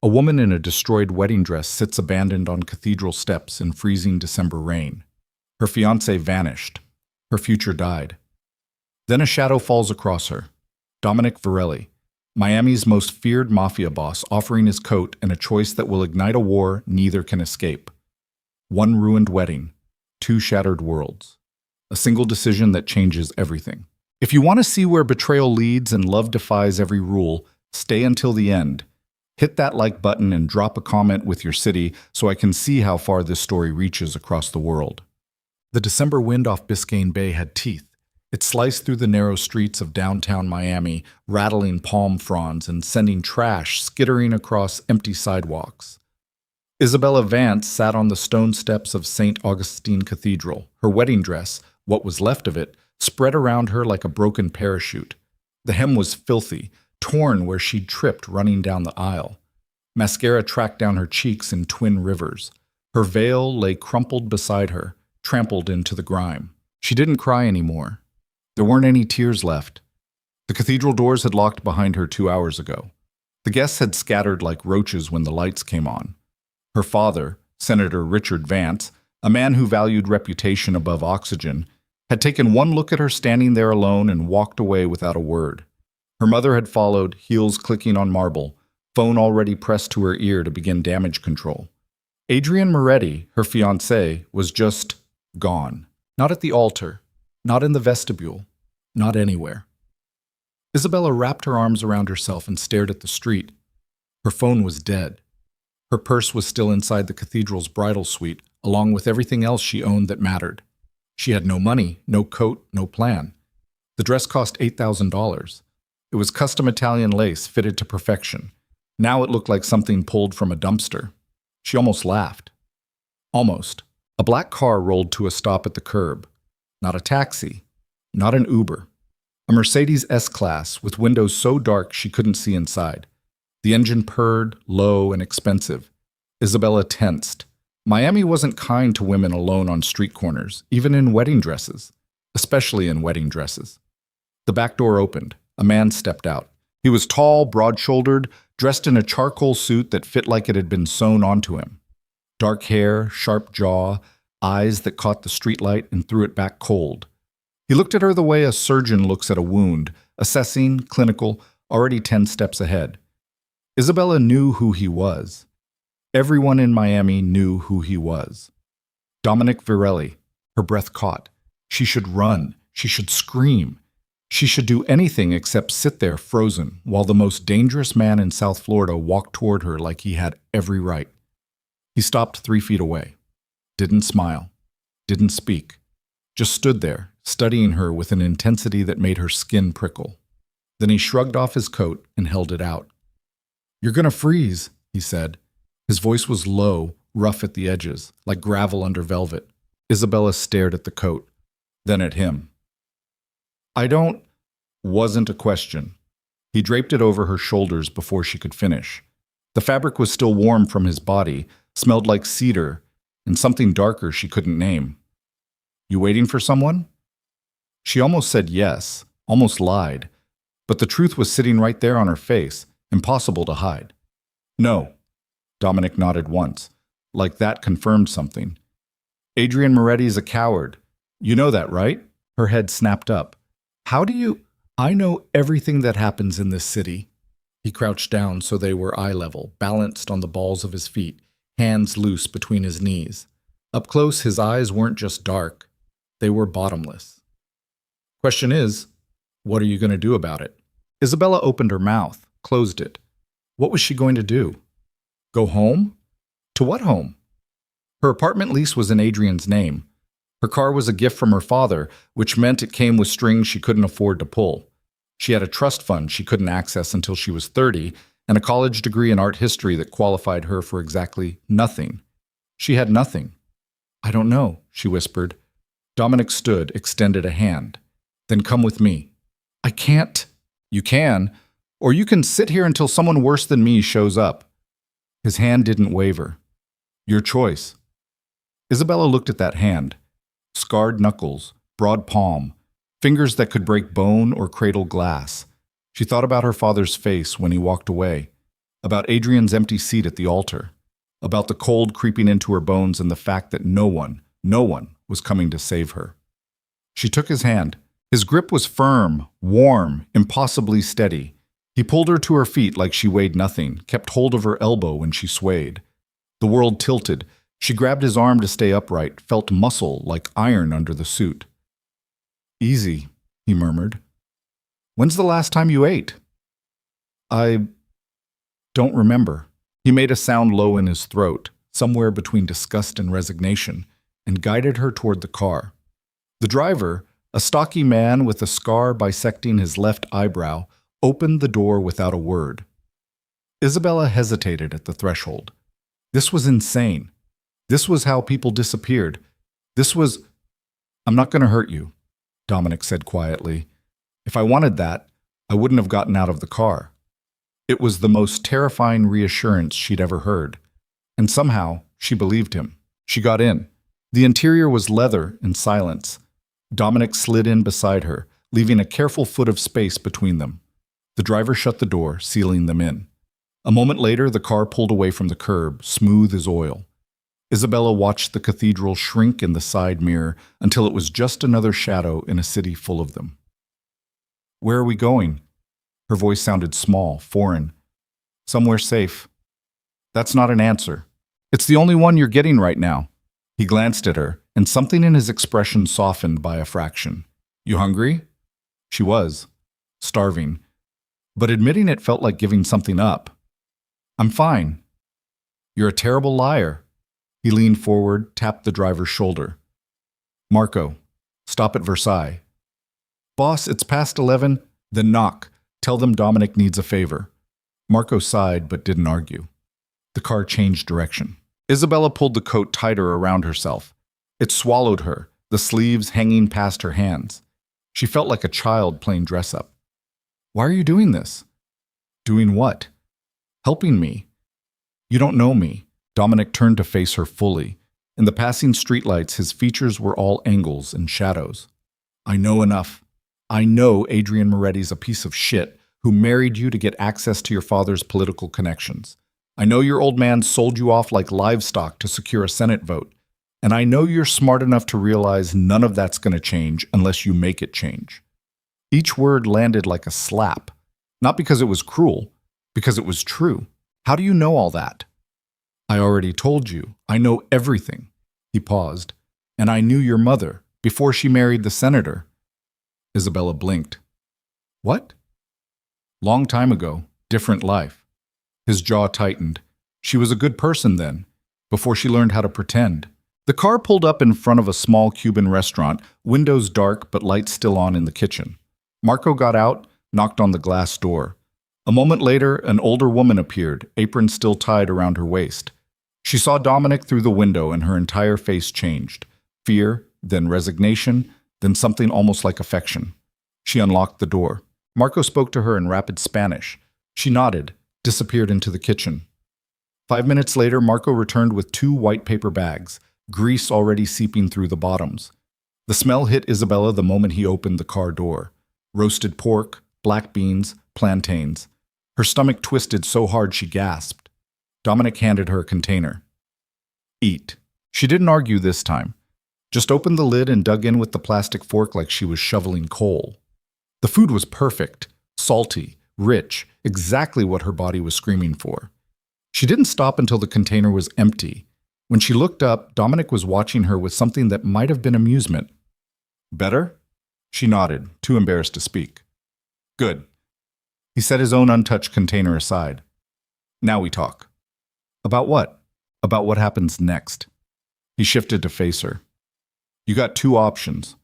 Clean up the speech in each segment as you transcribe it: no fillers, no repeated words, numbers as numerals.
A woman in a destroyed wedding dress sits abandoned on cathedral steps in freezing December rain. Her fiancé vanished. Her future died. Then a shadow falls across her. Dominic Virelli, Miami's most feared mafia boss, offering his coat and a choice that will ignite a war neither can escape. One ruined wedding, two shattered worlds. A single decision that changes everything. If you want to see where betrayal leads and love defies every rule, stay until the end. Hit that like button and drop a comment with your city so I can see how far this story reaches across the world. The December wind off Biscayne Bay had teeth. It sliced through the narrow streets of downtown Miami, rattling palm fronds and sending trash skittering across empty sidewalks. Isabella Vance sat on the stone steps of St. Augustine Cathedral, her wedding dress, what was left of it, spread around her like a broken parachute. The hem was filthy, torn where she'd tripped running down the aisle. Mascara tracked down her cheeks in twin rivers. Her veil lay crumpled beside her, trampled into the grime. She didn't cry anymore. There weren't any tears left. The cathedral doors had locked behind her 2 hours ago. The guests had scattered like roaches when the lights came on. Her father, Senator Richard Vance, a man who valued reputation above oxygen, had taken one look at her standing there alone and walked away without a word. Her mother had followed, heels clicking on marble, phone already pressed to her ear to begin damage control. Adrian Moretti, her fiancé, was just gone. Not at the altar, not in the vestibule, not anywhere. Isabella wrapped her arms around herself and stared at the street. Her phone was dead. Her purse was still inside the cathedral's bridal suite, along with everything else she owned that mattered. She had no money, no coat, no plan. The dress cost $8,000. It was custom Italian lace fitted to perfection. Now it looked like something pulled from a dumpster. She almost laughed. Almost. A black car rolled to a stop at the curb. Not a taxi. Not an Uber. A Mercedes S-Class with windows so dark she couldn't see inside. The engine purred, low and expensive. Isabella tensed. Miami wasn't kind to women alone on street corners, even in wedding dresses. Especially in wedding dresses. The back door opened. A man stepped out. He was tall, broad-shouldered, dressed in a charcoal suit that fit like it had been sewn onto him. Dark hair, sharp jaw, eyes that caught the streetlight and threw it back cold. He looked at her the way a surgeon looks at a wound, assessing, clinical, already 10 steps ahead. Isabella knew who he was. Everyone in Miami knew who he was. Dominic Virelli. Her breath caught. She should run. She should scream. She should do anything except sit there frozen while the most dangerous man in South Florida walked toward her like he had every right. He stopped 3 feet away. Didn't smile. Didn't speak. Just stood there, studying her with an intensity that made her skin prickle. Then he shrugged off his coat and held it out. "You're gonna freeze," he said. His voice was low, rough at the edges, like gravel under velvet. Isabella stared at the coat, then at him. "I don't," wasn't a question. He draped it over her shoulders before she could finish. The fabric was still warm from his body, smelled like cedar, and something darker she couldn't name. "You waiting for someone?" She almost said yes, almost lied, but the truth was sitting right there on her face, impossible to hide. "No." Dominic nodded once, like that confirmed something. "Adrian Moretti's a coward. You know that, right?" Her head snapped up. "How do you—" "I know everything that happens in this city." He crouched down so they were eye level, balanced on the balls of his feet, hands loose between his knees. Up close, his eyes weren't just dark. They were bottomless. "Question is, what are you going to do about it?" Isabella opened her mouth, closed it. What was she going to do? Go home? To what home? Her apartment lease was in Adrian's name. Her car was a gift from her father, which meant it came with strings she couldn't afford to pull. She had a trust fund she couldn't access until she was 30, and a college degree in art history that qualified her for exactly nothing. She had nothing. "I don't know," she whispered. Dominic stood, extended a hand. "Then come with me." "I can't." "You can, or you can sit here until someone worse than me shows up." His hand didn't waver. "Your choice." Isabella looked at that hand. Scarred knuckles, broad palm, fingers that could break bone or cradle glass. She thought about her father's face when he walked away. about Adrian's empty seat at the altar, about the cold creeping into her bones and the fact that no one was coming to save her. She took his hand. His grip was firm, warm, impossibly steady. He pulled her to her feet like she weighed nothing, kept hold of her elbow when she swayed. The world tilted. She grabbed his arm to stay upright, felt muscle like iron under the suit. "Easy," he murmured. "When's the last time you ate?" "I don't remember." He made a sound low in his throat, somewhere between disgust and resignation, and guided her toward the car. The driver, a stocky man with a scar bisecting his left eyebrow, opened the door without a word. Isabella hesitated at the threshold. This was insane. This was how people disappeared. This was... "I'm not going to hurt you," Dominic said quietly. "If I wanted that, I wouldn't have gotten out of the car." It was the most terrifying reassurance she'd ever heard. And somehow, she believed him. She got in. The interior was leather and silence. Dominic slid in beside her, leaving a careful foot of space between them. The driver shut the door, sealing them in. A moment later, the car pulled away from the curb, smooth as oil. Isabella watched the cathedral shrink in the side mirror until it was just another shadow in a city full of them. "Where are we going?" Her voice sounded small, foreign. "Somewhere safe." "That's not an answer. It's the only one you're getting right now." He glanced at her, and something in his expression softened by a fraction. "You hungry?" She was. Starving. But admitting it felt like giving something up. "I'm fine." "You're a terrible liar." He leaned forward, tapped the driver's shoulder. "Marco, stop at Versailles." "Boss, it's past 11. Then knock. Tell them Dominic needs a favor." Marco sighed but didn't argue. The car changed direction. Isabella pulled the coat tighter around herself. It swallowed her, the sleeves hanging past her hands. She felt like a child playing dress-up. "Why are you doing this?" "Doing what?" "Helping me." "You don't know me." Dominic turned to face her fully. In the passing streetlights, his features were all angles and shadows. "I know enough. I know Adrian Moretti's a piece of shit who married you to get access to your father's political connections. I know your old man sold you off like livestock to secure a Senate vote. And I know you're smart enough to realize none of that's going to change unless you make it change." Each word landed like a slap. Not because it was cruel, because it was true. "How do you know all that?" "I already told you. I know everything." He paused. "And I knew your mother, before she married the senator." Isabella blinked. "What?" "Long time ago. Different life." His jaw tightened. She was a good person then, before she learned how to pretend. The car pulled up in front of a small Cuban restaurant, windows dark but lights still on in the kitchen. Marco got out, knocked on the glass door. A moment later, an older woman appeared, apron still tied around her waist. She saw Dominic through the window and her entire face changed. Fear, then resignation, then something almost like affection. She unlocked the door. Marco spoke to her in rapid Spanish. She nodded, disappeared into the kitchen. 5 minutes later, Marco returned with 2 white paper bags, grease already seeping through the bottoms. The smell hit Isabella the moment he opened the car door. Roasted pork, black beans, plantains. Her stomach twisted so hard she gasped. Dominic handed her a container. "Eat." She didn't argue this time. Just opened the lid and dug in with the plastic fork like she was shoveling coal. The food was perfect, salty, rich, exactly what her body was screaming for. She didn't stop until the container was empty. When she looked up, Dominic was watching her with something that might have been amusement. "Better?" She nodded, too embarrassed to speak. "Good." He set his own untouched container aside. "Now we talk." "About what?" "About what happens next." He shifted to face her. "You got 2 options.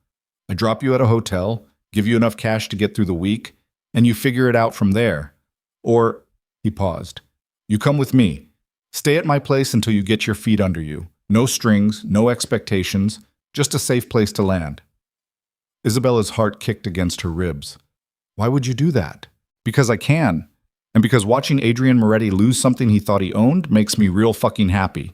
I drop you at a hotel, give you enough cash to get through the week, and you figure it out from there. Or," he paused, "you come with me. Stay at my place until you get your feet under you. No strings, no expectations, just a safe place to land." Isabella's heart kicked against her ribs. "Why would you do that?" "Because I can. And because watching Adrian Moretti lose something he thought he owned makes me real fucking happy."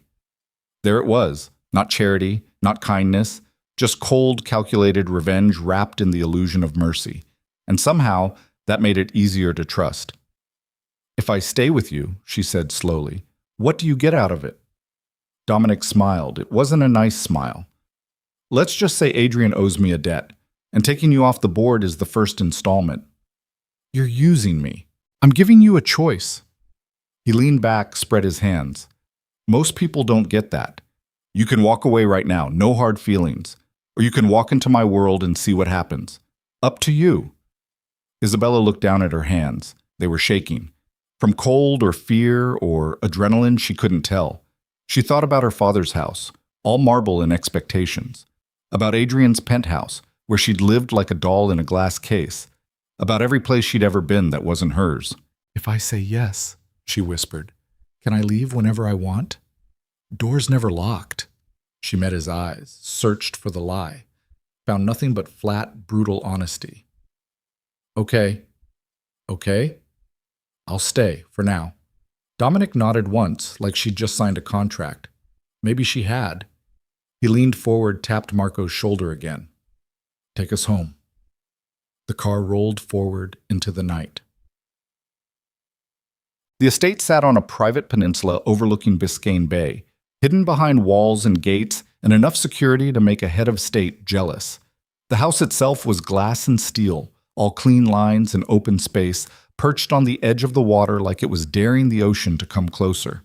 There it was. Not charity, not kindness, just cold, calculated revenge wrapped in the illusion of mercy. And somehow, that made it easier to trust. "If I stay with you," she said slowly, "what do you get out of it?" Dominic smiled. It wasn't a nice smile. "Let's just say Adrian owes me a debt, and taking you off the board is the first installment." "You're using me. I'm giving you a choice." He leaned back, spread his hands. "Most people don't get that. You can walk away right now, no hard feelings. Or you can walk into my world and see what happens. Up to you." Isabella looked down at her hands. They were shaking. From cold or fear or adrenaline, she couldn't tell. She thought about her father's house, all marble and expectations. About Adrian's penthouse, where she'd lived like a doll in a glass case. About every place she'd ever been that wasn't hers. "If I say yes," she whispered, "can I leave whenever I want? Doors never locked." She met his eyes, searched for the lie, found nothing but flat, brutal honesty. "Okay. Okay? I'll stay, for now." Dominic nodded once, like she'd just signed a contract. Maybe she had. He leaned forward, tapped Marco's shoulder again. "Take us home." The car rolled forward into the night. The estate sat on a private peninsula overlooking Biscayne Bay, hidden behind walls and gates and enough security to make a head of state jealous. The house itself was glass and steel, all clean lines and open space, perched on the edge of the water like it was daring the ocean to come closer.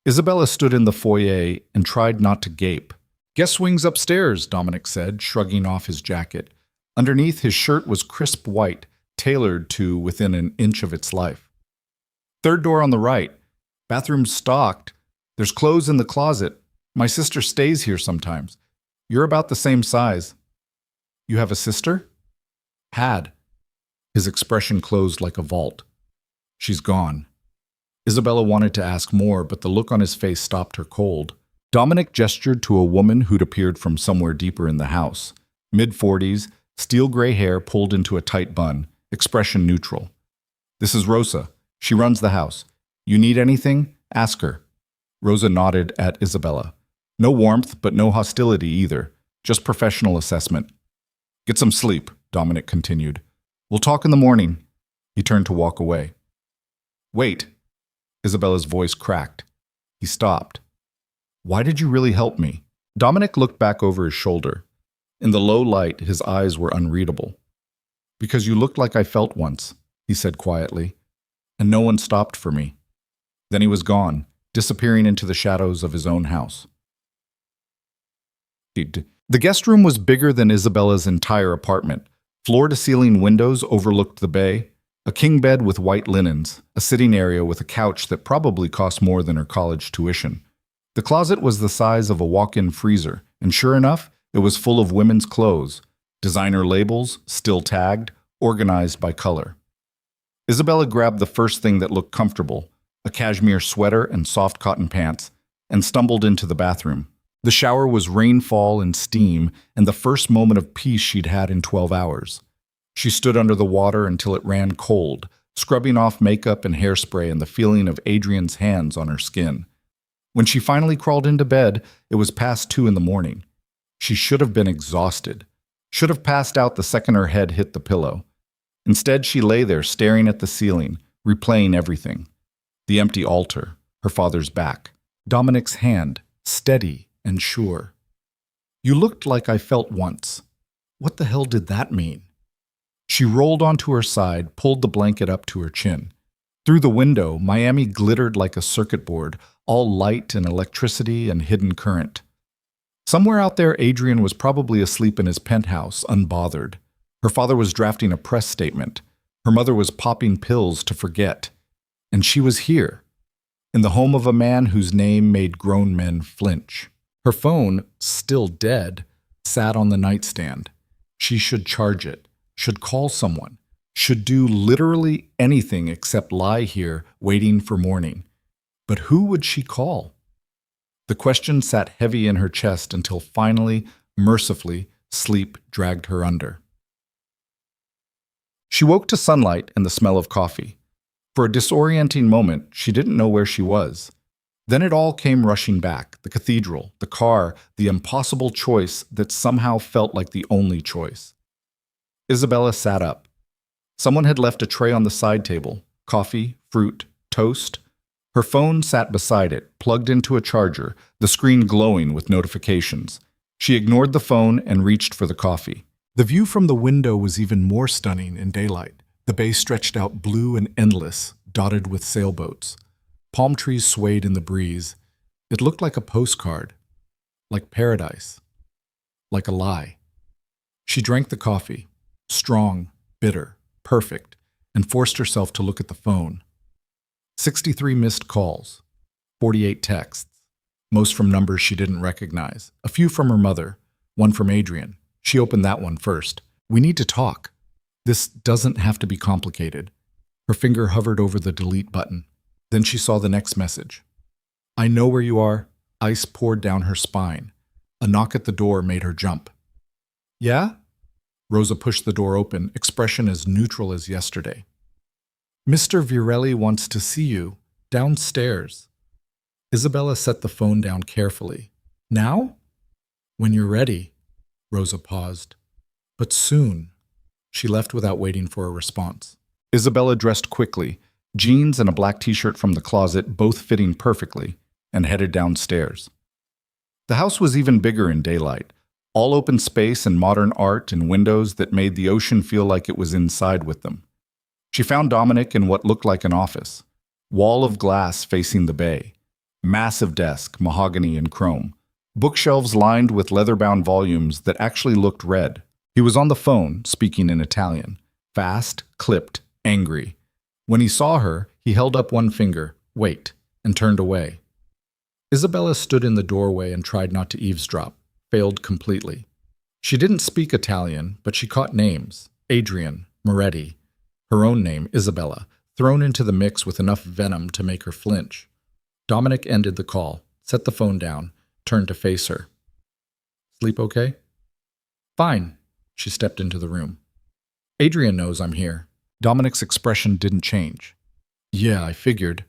Isabella stood in the foyer and tried not to gape. "Guest wing's upstairs," Dominic said, shrugging off his jacket. Underneath, his shirt was crisp white, tailored to within an inch of its life. "Third door on the right. Bathroom's stocked. There's clothes in the closet. My sister stays here sometimes. You're about the same size." "You have a sister?" "Had." His expression closed like a vault. "She's gone." Isabella wanted to ask more, but the look on his face stopped her cold. Dominic gestured to a woman who'd appeared from somewhere deeper in the house. Mid-40s, steel gray hair pulled into a tight bun, expression neutral. "This is Rosa. She runs the house. You need anything? Ask her." Rosa nodded at Isabella. No warmth, but no hostility either. Just professional assessment. "Get some sleep," Dominic continued. "We'll talk in the morning." He turned to walk away. "Wait." Isabella's voice cracked. He stopped. "Why did you really help me?" Dominic looked back over his shoulder. In the low light, his eyes were unreadable. "Because you looked like I felt once," he said quietly, "and no one stopped for me." Then he was gone, disappearing into the shadows of his own house. The guest room was bigger than Isabella's entire apartment. Floor-to-ceiling windows overlooked the bay, a king bed with white linens, a sitting area with a couch that probably cost more than her college tuition. The closet was the size of a walk-in freezer, and sure enough, it was full of women's clothes, designer labels, still tagged, organized by color. Isabella grabbed the first thing that looked comfortable, a cashmere sweater and soft cotton pants, and stumbled into the bathroom. The shower was rainfall and steam, and the first moment of peace she'd had in 12 hours. She stood under the water until it ran cold, scrubbing off makeup and hairspray and the feeling of Adrian's hands on her skin. When she finally crawled into bed, it was past 2 in the morning. She should have been exhausted, should have passed out the second her head hit the pillow. Instead, she lay there staring at the ceiling, replaying everything. The empty altar, her father's back, Dominic's hand, steady and sure. "You looked like I felt once." What the hell did that mean? She rolled onto her side, pulled the blanket up to her chin. Through the window, Miami glittered like a circuit board, all light and electricity and hidden current. Somewhere out there, Adrian was probably asleep in his penthouse, unbothered. Her father was drafting a press statement. Her mother was popping pills to forget. And she was here, in the home of a man whose name made grown men flinch. Her phone, still dead, sat on the nightstand. She should charge it, should call someone, should do literally anything except lie here waiting for morning. But who would she call? The question sat heavy in her chest until finally, mercifully, sleep dragged her under. She woke to sunlight and the smell of coffee. For a disorienting moment, she didn't know where she was. Then it all came rushing back, the cathedral, the car, the impossible choice that somehow felt like the only choice. Isabella sat up. Someone had left a tray on the side table, coffee, fruit, toast. Her phone sat beside it, plugged into a charger, the screen glowing with notifications. She ignored the phone and reached for the coffee. The view from the window was even more stunning in daylight. The bay stretched out blue and endless, dotted with sailboats. Palm trees swayed in the breeze. It looked like a postcard, like paradise, like a lie. She drank the coffee, strong, bitter, perfect, and forced herself to look at the phone. 63 missed calls, 48 texts, most from numbers she didn't recognize, a few from her mother, one from Adrian. She opened that one first. "We need to talk. This doesn't have to be complicated." Her finger hovered over the delete button. Then she saw the next message. "I know where you are." Ice poured down her spine. A knock at the door made her jump. "Yeah?" Rosa pushed the door open, expression as neutral as yesterday. "Mr. Virelli wants to see you, downstairs." Isabella set the phone down carefully. "Now?" "When you're ready." Rosa paused. "But soon." She left without waiting for a response. Isabella dressed quickly, jeans and a black t-shirt from the closet, both fitting perfectly, and headed downstairs. The house was even bigger in daylight, all open space and modern art and windows that made the ocean feel like it was inside with them. She found Dominic in what looked like an office. Wall of glass facing the bay. Massive desk, mahogany and chrome. Bookshelves lined with leather-bound volumes that actually looked red. He was on the phone, speaking in Italian. Fast, clipped, angry. When he saw her, he held up one finger, "Wait," and turned away. Isabella stood in the doorway and tried not to eavesdrop, failed completely. She didn't speak Italian, but she caught names. Adrian, Moretti. Her own name, Isabella, thrown into the mix with enough venom to make her flinch. Dominic ended the call, set the phone down, turned to face her. "Sleep okay?" "Fine." She stepped into the room. "Adrian knows I'm here." Dominic's expression didn't change. "Yeah, I figured."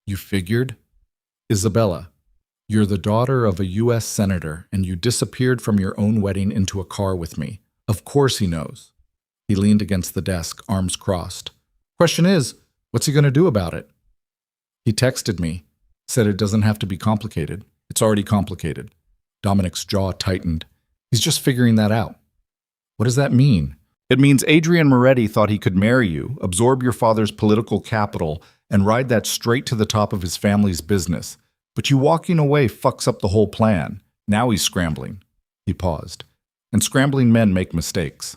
"You figured?" "Isabella, you're the daughter of a U.S. senator, and you disappeared from your own wedding into a car with me. Of course he knows." He leaned against the desk, arms crossed. "Question is, what's he going to do about it?" "He texted me, said it doesn't have to be complicated. It's already complicated." Dominic's jaw tightened. "He's just figuring that out." "What does that mean?" "It means Adrian Moretti thought he could marry you, absorb your father's political capital, and ride that straight to the top of his family's business. But you walking away fucks up the whole plan. Now he's scrambling." He paused. "And scrambling men make mistakes."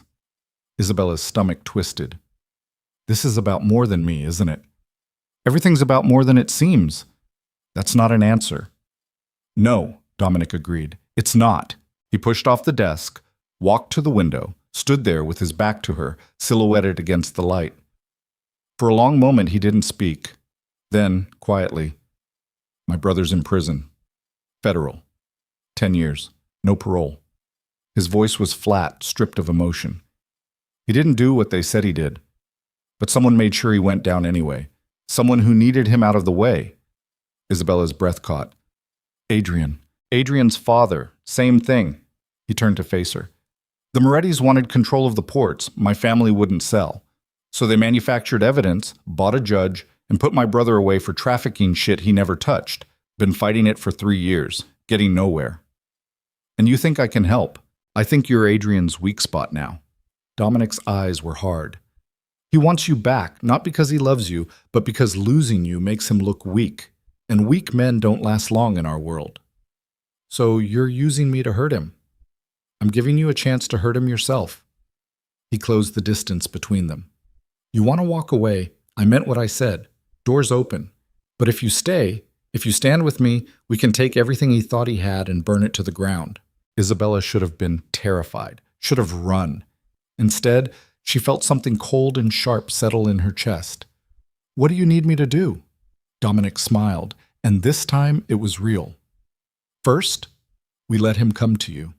Isabella's stomach twisted. "This is about more than me, isn't it?" "Everything's about more than it seems." "That's not an answer." "No," Dominic agreed. "It's not." He pushed off the desk, walked to the window, stood there with his back to her, silhouetted against the light. For a long moment he didn't speak. Then, quietly, "My brother's in prison. Federal. 10 years. No parole." His voice was flat, stripped of emotion. He didn't do what they said he did. But someone made sure he went down anyway. Someone who needed him out of the way. Isabella's breath caught. "Adrian. Adrian's father. Same thing." He turned to face her. "The Morettis wanted control of the ports. My family wouldn't sell. So they manufactured evidence, bought a judge, and put my brother away for trafficking shit he never touched. Been fighting it for 3 years, getting nowhere. And you think I can help? I think you're Adrian's weak spot now." Dominic's eyes were hard. "He wants you back, not because he loves you, but because losing you makes him look weak. And weak men don't last long in our world. So you're using me to hurt him. I'm giving you a chance to hurt him yourself." He closed the distance between them. "You want to walk away? I meant what I said. Door's open. But if you stay, if you stand with me, we can take everything he thought he had and burn it to the ground." Isabella should have been terrified, should have run. Instead, she felt something cold and sharp settle in her chest. "What do you need me to do?" Dominic smiled, and this time it was real. "First, we let him come to you."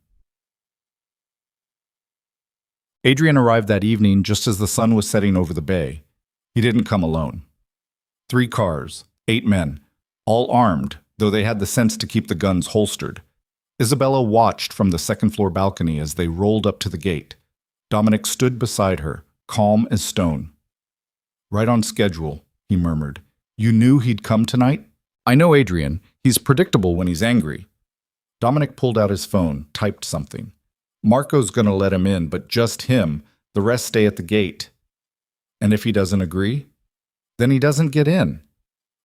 Adrian arrived that evening just as the sun was setting over the bay. He didn't come alone. 3 cars, 8 men, all armed, though they had the sense to keep the guns holstered. Isabella watched from the second-floor balcony as they rolled up to the gate. Dominic stood beside her, calm as stone. "Right on schedule," he murmured. You knew he'd come tonight? I know Adrian. He's predictable when he's angry. Dominic pulled out his phone, typed something. Marco's gonna let him in, but just him. The rest stay at the gate. And if he doesn't agree? Then he doesn't get in.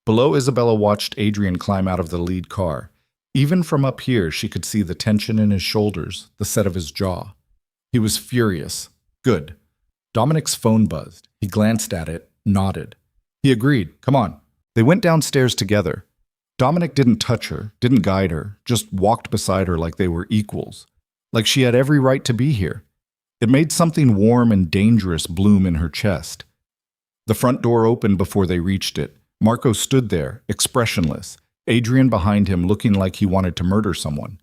Below, Isabella watched Adrian climb out of the lead car. Even from up here, she could see the tension in his shoulders, the set of his jaw. He was furious. Good. Dominic's phone buzzed. He glanced at it, nodded. He agreed. Come on. They went downstairs together. Dominic didn't touch her, didn't guide her, just walked beside her like they were equals, like she had every right to be here. It made something warm and dangerous bloom in her chest. The front door opened before they reached it. Marco stood there, expressionless, Adrian behind him looking like he wanted to murder someone.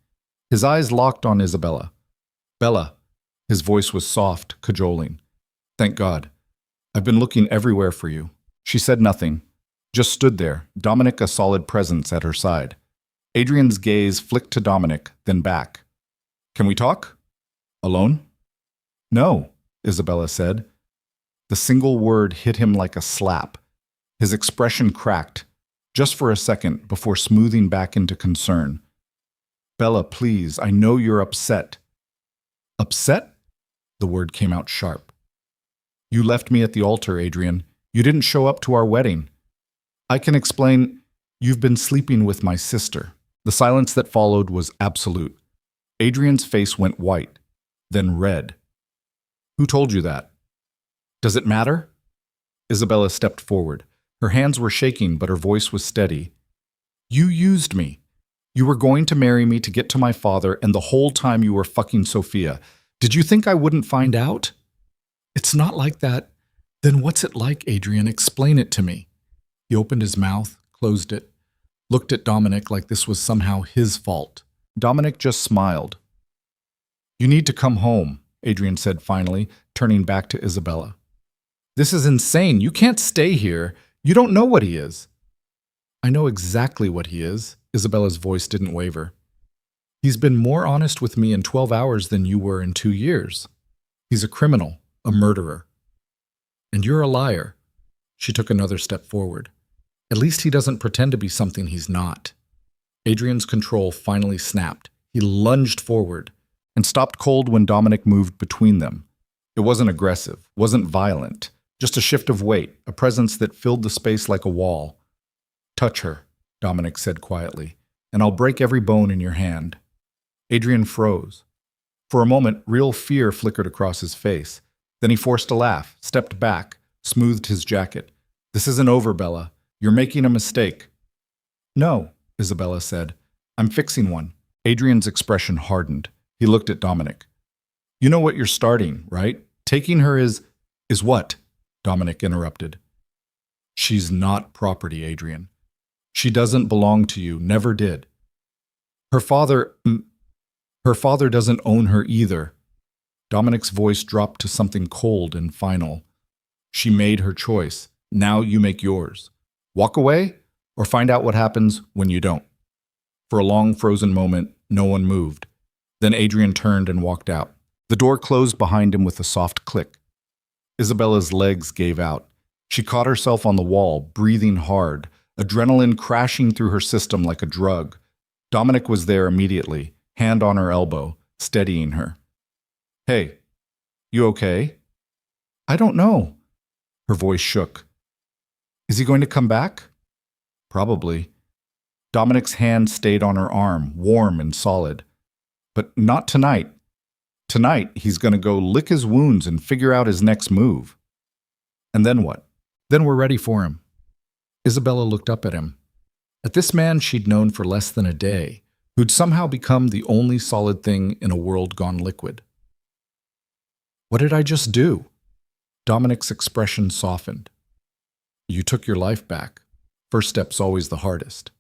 His eyes locked on Isabella. Bella. His voice was soft, cajoling. Thank God. I've been looking everywhere for you. She said nothing, just stood there, Dominic a solid presence at her side. Adrian's gaze flicked to Dominic, then back. Can we talk? Alone? No, Isabella said. The single word hit him like a slap. His expression cracked, just for a second before smoothing back into concern. Bella, please, I know you're upset. Upset? The word came out sharp. You left me at the altar, Adrian. You didn't show up to our wedding. I can explain. You've been sleeping with my sister. The silence that followed was absolute. Adrian's face went white, then red. Who told you that? Does it matter? Isabella stepped forward. Her hands were shaking, but her voice was steady. You used me. You were going to marry me to get to my father, and the whole time you were fucking Sophia. Did you think I wouldn't find out? It's not like that. Then what's it like, Adrian? Explain it to me. He opened his mouth, closed it, looked at Dominic like this was somehow his fault. Dominic just smiled. You need to come home, Adrian said finally, turning back to Isabella. This is insane. You can't stay here. You don't know what he is. I know exactly what he is. Isabella's voice didn't waver. He's been more honest with me in 12 hours than you were in 2 years. He's a criminal, a murderer. And you're a liar. She took another step forward. At least he doesn't pretend to be something he's not. Adrian's control finally snapped. He lunged forward and stopped cold when Dominic moved between them. It wasn't aggressive, wasn't violent, just a shift of weight, a presence that filled the space like a wall. Touch her, Dominic said quietly, and I'll break every bone in your hand. Adrian froze. For a moment, real fear flickered across his face. Then he forced a laugh, stepped back, smoothed his jacket. This isn't over, Bella. You're making a mistake. No, Isabella said. I'm fixing one. Adrian's expression hardened. He looked at Dominic. You know what you're starting, right? Taking her is what? Dominic interrupted. She's not property, Adrian. She doesn't belong to you, never did. Her father doesn't own her either. Dominic's voice dropped to something cold and final. She made her choice. Now you make yours. Walk away or find out what happens when you don't. For a long frozen moment, no one moved. Then Adrian turned and walked out. The door closed behind him with a soft click. Isabella's legs gave out. She caught herself on the wall, breathing hard, adrenaline crashing through her system like a drug. Dominic was there immediately, hand on her elbow, steadying her. Hey, you okay? I don't know. Her voice shook. Is he going to come back? Probably. Dominic's hand stayed on her arm, warm and solid. But not tonight. Tonight, he's going to go lick his wounds and figure out his next move. And then what? Then we're ready for him. Isabella looked up at him. At this man she'd known for less than a day, who'd somehow become the only solid thing in a world gone liquid. What did I just do? Dominic's expression softened. You took your life back. First step's always the hardest.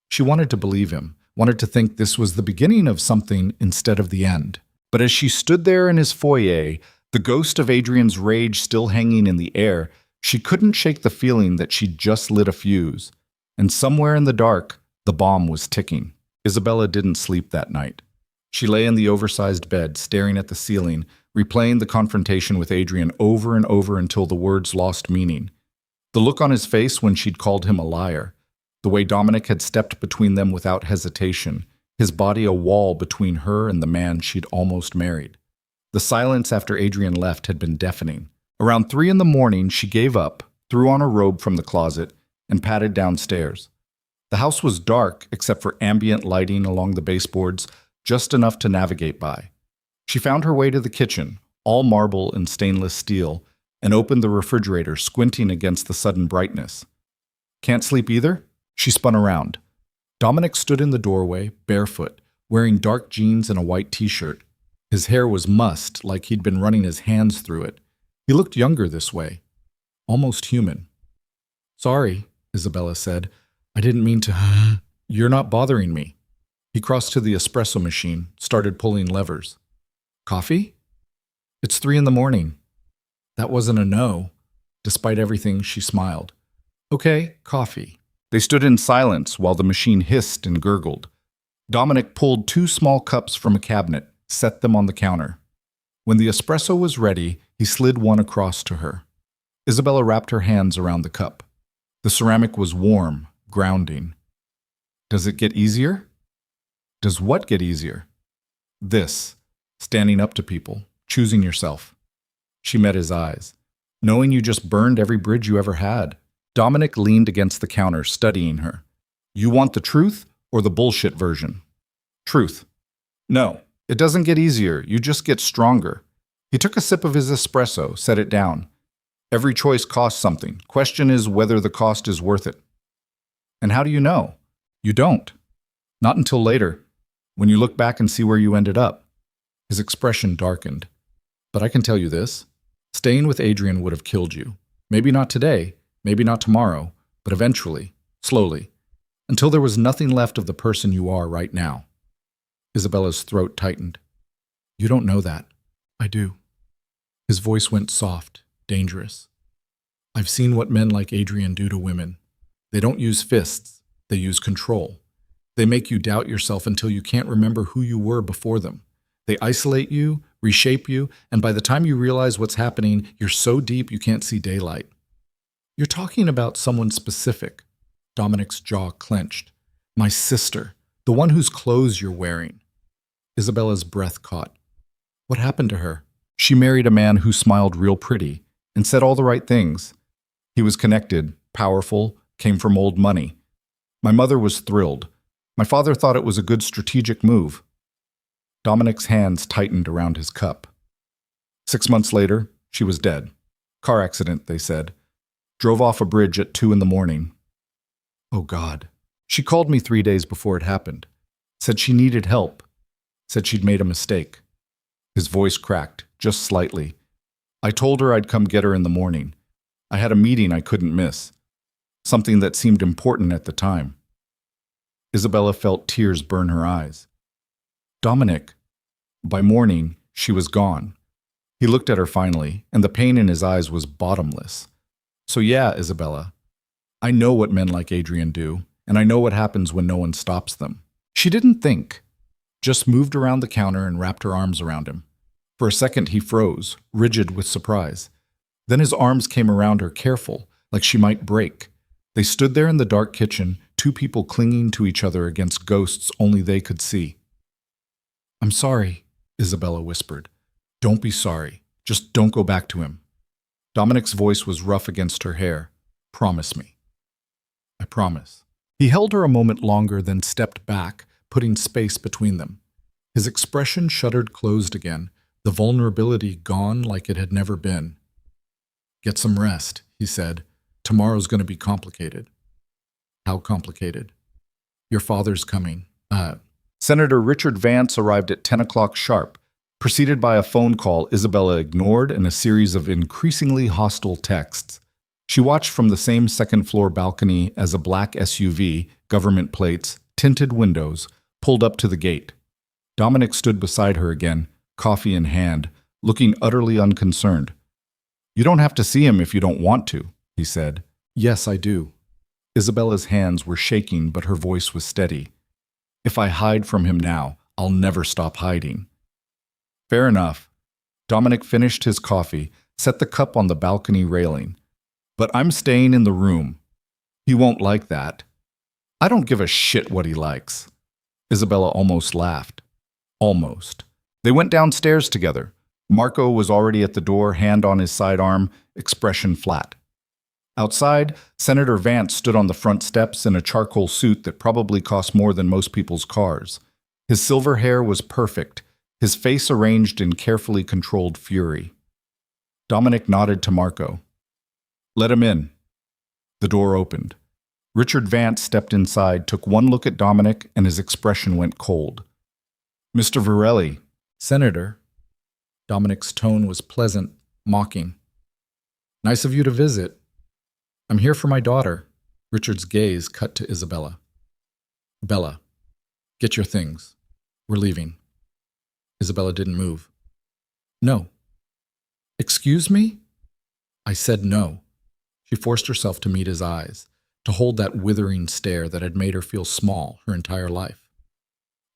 She wanted to believe him, wanted to think this was the beginning of something instead of the end. But as she stood there in his foyer, the ghost of Adrian's rage still hanging in the air, she couldn't shake the feeling that she'd just lit a fuse. And somewhere in the dark, the bomb was ticking. Isabella didn't sleep that night. She lay in the oversized bed, staring at the ceiling, replaying the confrontation with Adrian over and over until the words lost meaning. The The look on his face when she'd called him a liar. The way Dominic had stepped between them without hesitation, his body a wall between her and the man she'd almost married. The silence after Adrian left had been deafening. Around 3 a.m, she gave up, threw on her robe from the closet, and padded downstairs. The house was dark except for ambient lighting along the baseboards, just enough to navigate by. She found her way to the kitchen, all marble and stainless steel, and opened the refrigerator, squinting against the sudden brightness. Can't sleep either? She spun around. Dominic stood in the doorway, barefoot, wearing dark jeans and a white t-shirt. His hair was mussed, like he'd been running his hands through it. He looked younger this way, almost human. "Sorry," Isabella said. "I didn't mean to." "You're not bothering me." He crossed to the espresso machine, started pulling levers. "Coffee?" "It's 3 a.m. That wasn't a no. Despite everything, she smiled. "Okay, coffee." They stood in silence while the machine hissed and gurgled. Dominic pulled 2 small cups from a cabinet, set them on the counter. When the espresso was ready, he slid one across to her. Isabella wrapped her hands around the cup. The ceramic was warm, grounding. "Does it get easier?" "Does what get easier?" "This. Standing up to people. Choosing yourself." She met his eyes. "Knowing you just burned every bridge you ever had." Dominic leaned against the counter, studying her. "You want the truth or the bullshit version?" "Truth." "No, it doesn't get easier. You just get stronger." He took a sip of his espresso, set it down. "Every choice costs something. Question is whether the cost is worth it." "And how do you know?" "You don't. Not until later, when you look back and see where you ended up." His expression darkened. "But I can tell you this. Staying with Adrian would have killed you. Maybe not today, maybe not tomorrow, but eventually, slowly, until there was nothing left of the person you are right now." Isabella's throat tightened. "You don't know that." "I do." His voice went soft, dangerous. "I've seen what men like Adrian do to women. They don't use fists, they use control. They make you doubt yourself until you can't remember who you were before them. They isolate you, reshape you, and by the time you realize what's happening, you're so deep you can't see daylight." "You're talking about someone specific." Dominic's jaw clenched. "My sister, the one whose clothes you're wearing." Isabella's breath caught. "What happened to her?" "She married a man who smiled real pretty and said all the right things. He was connected, powerful, came from old money. My mother was thrilled. My father thought it was a good strategic move." Dominic's hands tightened around his cup. 6 months later, she was dead. Car accident, they said. Drove off a bridge at 2 a.m. "Oh, God." "She called me 3 days before it happened. Said she needed help. Said she'd made a mistake." His voice cracked, just slightly. "I told her I'd come get her in the morning. I had a meeting I couldn't miss. Something that seemed important at the time." Isabella felt tears burn her eyes. "Dominic." By morning, she was gone. He looked at her finally, and the pain in his eyes was bottomless. "So yeah, Isabella, I know what men like Adrian do, and I know what happens when no one stops them." She didn't think, just moved around the counter and wrapped her arms around him. For a second he froze, rigid with surprise. Then his arms came around her, careful, like she might break. They stood there in the dark kitchen, 2 people clinging to each other against ghosts only they could see. "I'm sorry," Isabella whispered. "Don't be sorry. Just don't go back to him." Dominic's voice was rough against her hair. "Promise me." "I promise." He held her a moment longer, then stepped back, putting space between them. His expression shuttered closed again, the vulnerability gone like it had never been. "Get some rest," he said. "Tomorrow's going to be complicated." "How complicated?" "Your father's coming." Senator Richard Vance arrived at 10 o'clock sharp, preceded by a phone call Isabella ignored and a series of increasingly hostile texts. She watched from the same second-floor balcony as a black SUV, government plates, tinted windows, pulled up to the gate. Dominic stood beside her again, coffee in hand, looking utterly unconcerned. "You don't have to see him if you don't want to," he said. "Yes, I do." Isabella's hands were shaking, but her voice was steady. "If I hide from him now, I'll never stop hiding." "Fair enough." Dominic finished his coffee, set the cup on the balcony railing. But I'm staying in the room. He won't like that. I don't give a shit what he likes. Isabella almost laughed. Almost. They went downstairs together. Marco was already at the door, hand on his sidearm, expression flat. Outside, Senator Vance stood on the front steps in a charcoal suit that probably cost more than most people's cars. His silver hair was perfect, his face arranged in carefully controlled fury. Dominic nodded to Marco. Let him in. The door opened. Richard Vance stepped inside, took one look at Dominic, and his expression went cold. Mr. Virelli. Senator. Dominic's tone was pleasant, mocking. Nice of you to visit. I'm here for my daughter. Richard's gaze cut to Isabella. Bella, get your things. We're leaving. Isabella didn't move. No. Excuse me? I said no. She forced herself to meet his eyes, to hold that withering stare that had made her feel small her entire life.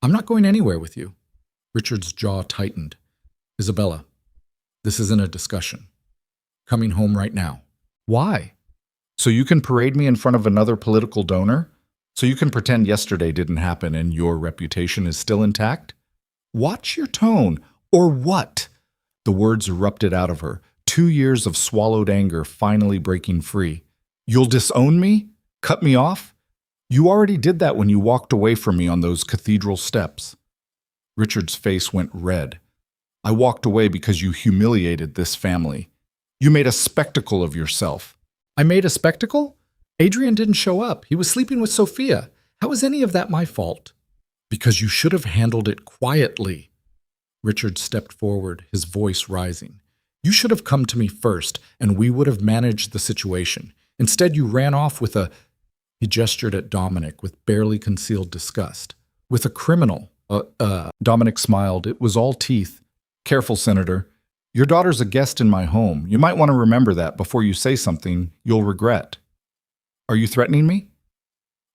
I'm not going anywhere with you. Richard's jaw tightened. Isabella, this isn't a discussion. Coming home right now. Why? So you can parade me in front of another political donor? So you can pretend yesterday didn't happen and your reputation is still intact? Watch your tone, or what? The words erupted out of her, 2 years of swallowed anger finally breaking free. You'll disown me? Cut me off? You already did that when you walked away from me on those cathedral steps. Richard's face went red. I walked away because you humiliated this family. You made a spectacle of yourself. I made a spectacle? Adrian didn't show up. He was sleeping with Sophia. How is any of that my fault? Because you should have handled it quietly. Richard stepped forward, his voice rising. You should have come to me first, and we would have managed the situation. Instead, you ran off with a... He gestured at Dominic with barely concealed disgust. With a criminal. Dominic smiled. It was all teeth. Careful, Senator. Your daughter's a guest in my home. You might want to remember that before you say something you'll regret. Are you threatening me?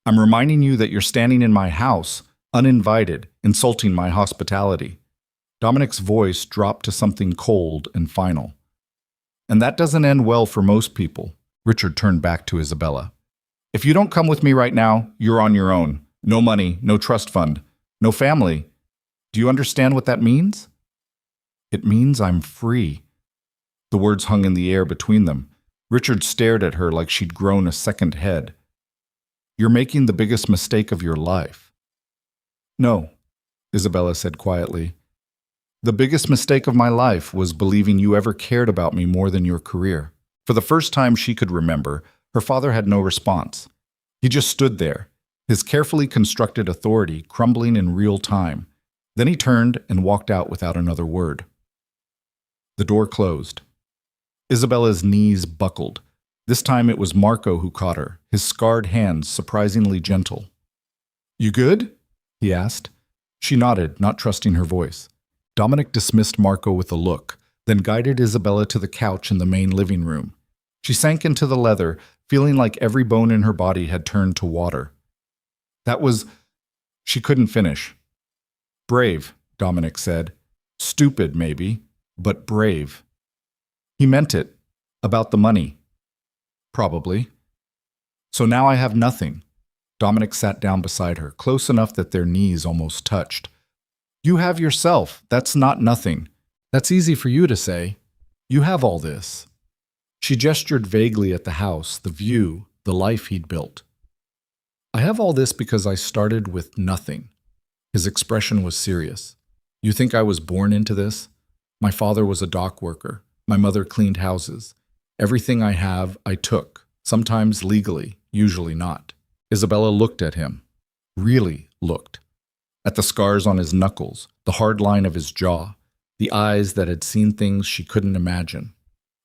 I'm reminding you that you're standing in my house, uninvited, insulting my hospitality. Dominic's voice dropped to something cold and final. And that doesn't end well for most people. Richard turned back to Isabella. If you don't come with me right now, you're on your own. No money, no trust fund, no family. Do you understand what that means? It means I'm free. The words hung in the air between them. Richard stared at her like she'd grown a second head. You're making the biggest mistake of your life. No, Isabella said quietly. The biggest mistake of my life was believing you ever cared about me more than your career. For the first time she could remember, her father had no response. He just stood there, his carefully constructed authority crumbling in real time. Then he turned and walked out without another word. The door closed. Isabella's knees buckled. This time it was Marco who caught her, his scarred hands surprisingly gentle. You good? He asked. She nodded, not trusting her voice. Dominic dismissed Marco with a look, then guided Isabella to the couch in the main living room. She sank into the leather, feeling like every bone in her body had turned to water. That was... She couldn't finish. Brave, Dominic said. Stupid, maybe, but brave. He meant it. About the money. Probably. So now I have nothing. Dominic sat down beside her, close enough that their knees almost touched. You have yourself. That's not nothing. That's easy for you to say. You have all this. She gestured vaguely at the house, the view, the life he'd built. I have all this because I started with nothing. His expression was serious. You think I was born into this? My father was a dock worker. My mother cleaned houses. Everything I have, I took, sometimes legally, usually not. Isabella looked at him. Really looked. At the scars on his knuckles, the hard line of his jaw, the eyes that had seen things she couldn't imagine.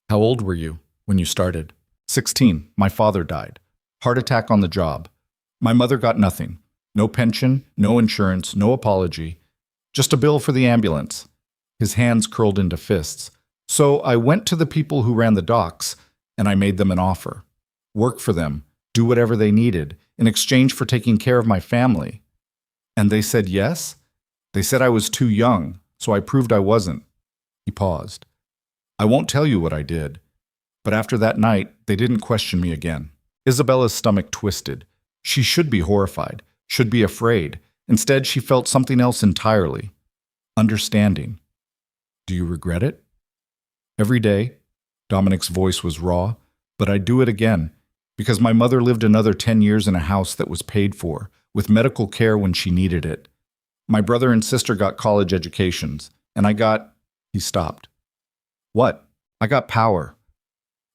How old were you when you started? 16. My father died. Heart attack on the job. My mother got nothing. No pension, no insurance, no apology. Just a bill for the ambulance. His hands curled into fists. So I went to the people who ran the docks, and I made them an offer. Work for them, do whatever they needed, in exchange for taking care of my family. And they said yes? They said I was too young, so I proved I wasn't. He paused. I won't tell you what I did, but after that night, they didn't question me again. Isabella's stomach twisted. She should be horrified, should be afraid. Instead, she felt something else entirely. Understanding. Do you regret it? Every day, Dominic's voice was raw, but I'd do it again, because my mother lived another 10 years in a house that was paid for, with medical care when she needed it. My brother and sister got college educations, and I got... He stopped. What? I got power.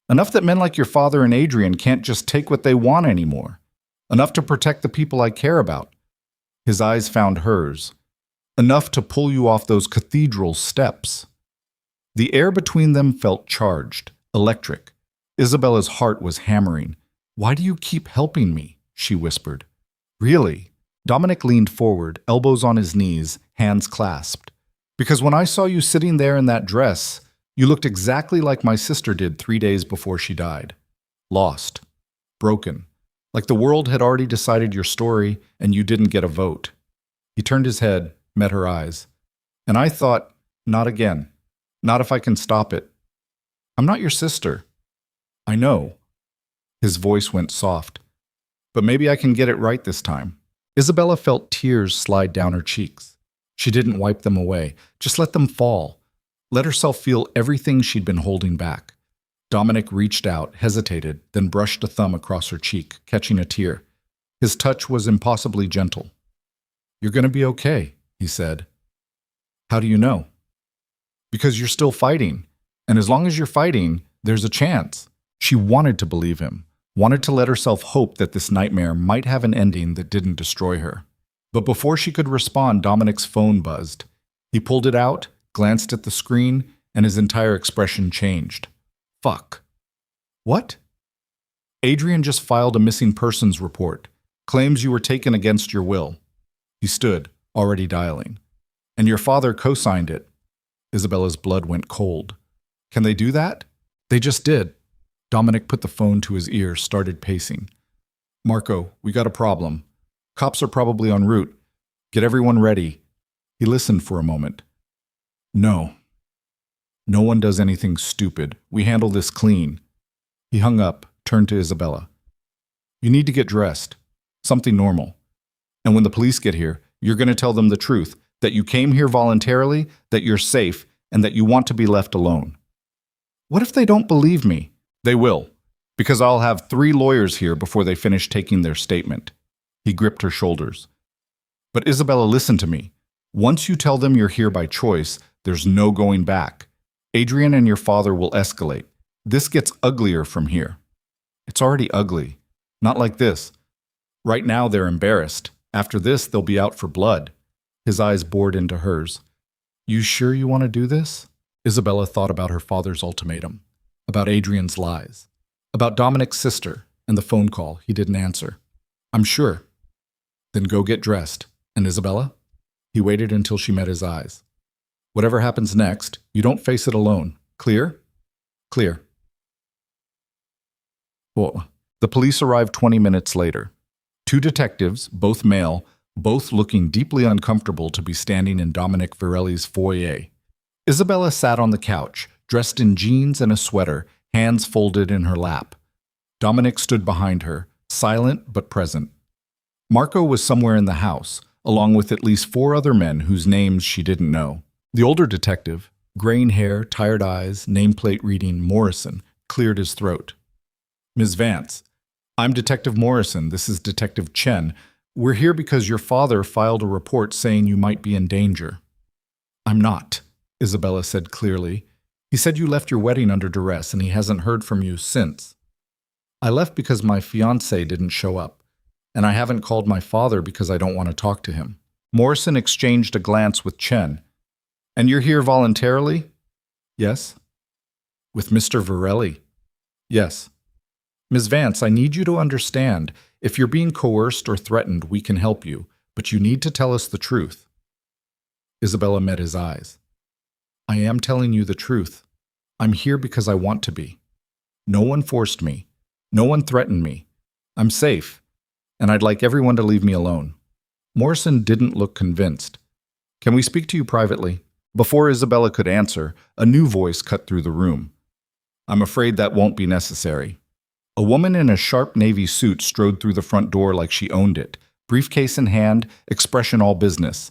Enough that men like your father and Adrian can't just take what they want anymore. Enough to protect the people I care about. His eyes found hers. Enough to pull you off those cathedral steps. The air between them felt charged, electric. Isabella's heart was hammering. Why do you keep helping me? She whispered. Really? Dominic leaned forward, elbows on his knees, hands clasped. Because when I saw you sitting there in that dress, you looked exactly like my sister did 3 days before she died. Lost. Broken. Like the world had already decided your story and you didn't get a vote. He turned his head, met her eyes. And I thought, not again. Not if I can stop it. I'm not your sister. I know. His voice went soft. But maybe I can get it right this time. Isabella felt tears slide down her cheeks. She didn't wipe them away. Just let them fall. Let herself feel everything she'd been holding back. Dominic reached out, hesitated, then brushed a thumb across her cheek, catching a tear. His touch was impossibly gentle. You're going to be okay, he said. How do you know? Because you're still fighting. And as long as you're fighting, there's a chance. She wanted to believe him, wanted to let herself hope that this nightmare might have an ending that didn't destroy her. But before she could respond, Dominic's phone buzzed. He pulled it out, glanced at the screen, and his entire expression changed. Fuck. What? Adrian just filed a missing persons report. Claims you were taken against your will. He stood, already dialing. And your father co-signed it. Isabella's blood went cold. Can they do that? They just did. Dominic put the phone to his ear, started pacing. Marco, we got a problem. Cops are probably en route. Get everyone ready. He listened for a moment. No. No one does anything stupid. We handle this clean. He hung up, turned to Isabella. You need to get dressed. Something normal. And when the police get here, you're going to tell them the truth, that you came here voluntarily, that you're safe, and that you want to be left alone. What if they don't believe me? They will, because I'll have 3 lawyers here before they finish taking their statement. He gripped her shoulders. But Isabella, listen to me. Once you tell them you're here by choice, there's no going back. Adrian and your father will escalate. This gets uglier from here. It's already ugly. Not like this. Right now they're embarrassed. After this, they'll be out for blood. His eyes bored into hers. You sure you want to do this? Isabella thought about her father's ultimatum, about Adrian's lies, about Dominic's sister and the phone call he didn't answer. I'm sure. Then go get dressed. And Isabella? He waited until she met his eyes. Whatever happens next, you don't face it alone. Clear? Clear. Well, the police arrived 20 minutes later. 2 detectives, both male, both looking deeply uncomfortable to be standing in Dominic Virelli's foyer. Isabella sat on the couch, dressed in jeans and a sweater, hands folded in her lap. Dominic stood behind her, silent but present. Marco was somewhere in the house, along with at least 4 other men whose names she didn't know. The older detective, graying hair, tired eyes, nameplate reading Morrison, cleared his throat. Ms. Vance, I'm Detective Morrison. This is Detective Chen. We're here because your father filed a report saying you might be in danger. I'm not, Isabella said clearly. He said you left your wedding under duress and he hasn't heard from you since. I left because my fiancé didn't show up, and I haven't called my father because I don't want to talk to him. Morrison exchanged a glance with Chen. And you're here voluntarily? Yes. With Mr. Virelli? Yes. Ms. Vance, I need you to understand, if you're being coerced or threatened, we can help you, but you need to tell us the truth. Isabella met his eyes. I am telling you the truth. I'm here because I want to be. No one forced me. No one threatened me. I'm safe, and I'd like everyone to leave me alone. Morrison didn't look convinced. Can we speak to you privately? Before Isabella could answer, a new voice cut through the room. I'm afraid that won't be necessary. A woman in a sharp navy suit strode through the front door like she owned it, briefcase in hand, expression all business.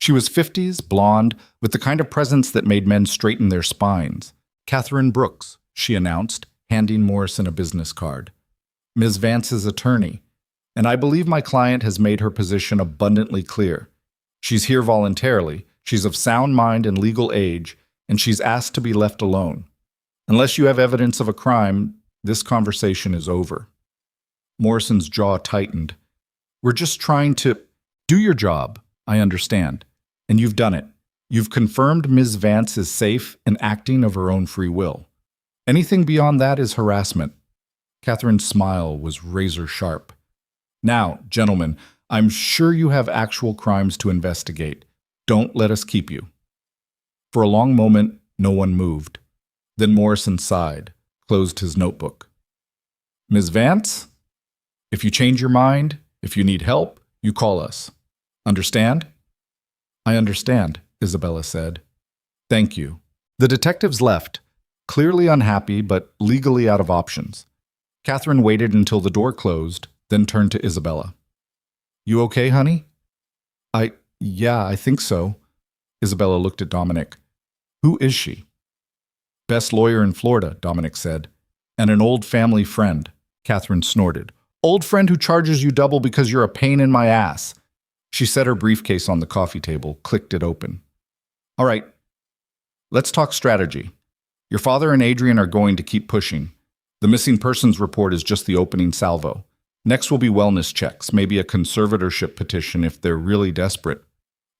She was 50s, blonde, with the kind of presence that made men straighten their spines. "Catherine Brooks," she announced, handing Morrison a business card. "Ms. Vance's attorney, and I believe my client has made her position abundantly clear. She's here voluntarily, she's of sound mind and legal age, and she's asked to be left alone. Unless you have evidence of a crime, this conversation is over." Morrison's jaw tightened. "We're just trying to do your job, I understand. And you've done it. You've confirmed Ms. Vance is safe and acting of her own free will. Anything beyond that is harassment." Catherine's smile was razor sharp. "Now, gentlemen, I'm sure you have actual crimes to investigate. Don't let us keep you." For a long moment, no one moved. Then Morrison sighed, closed his notebook. "Ms. Vance, if you change your mind, if you need help, you call us. Understand?" "I understand," Isabella said. "Thank you." The detectives left, clearly unhappy but legally out of options. Catherine waited until the door closed, then turned to Isabella. "You okay, honey?" Yeah, I think so." Isabella looked at Dominic. "Who is she?" "Best lawyer in Florida," Dominic said. "And an old family friend." Catherine snorted. "Old friend who charges you double because you're a pain in my ass." She set her briefcase on the coffee table, clicked it open. "All right, let's talk strategy. Your father and Adrian are going to keep pushing. The missing persons report is just the opening salvo. Next will be wellness checks, maybe a conservatorship petition if they're really desperate.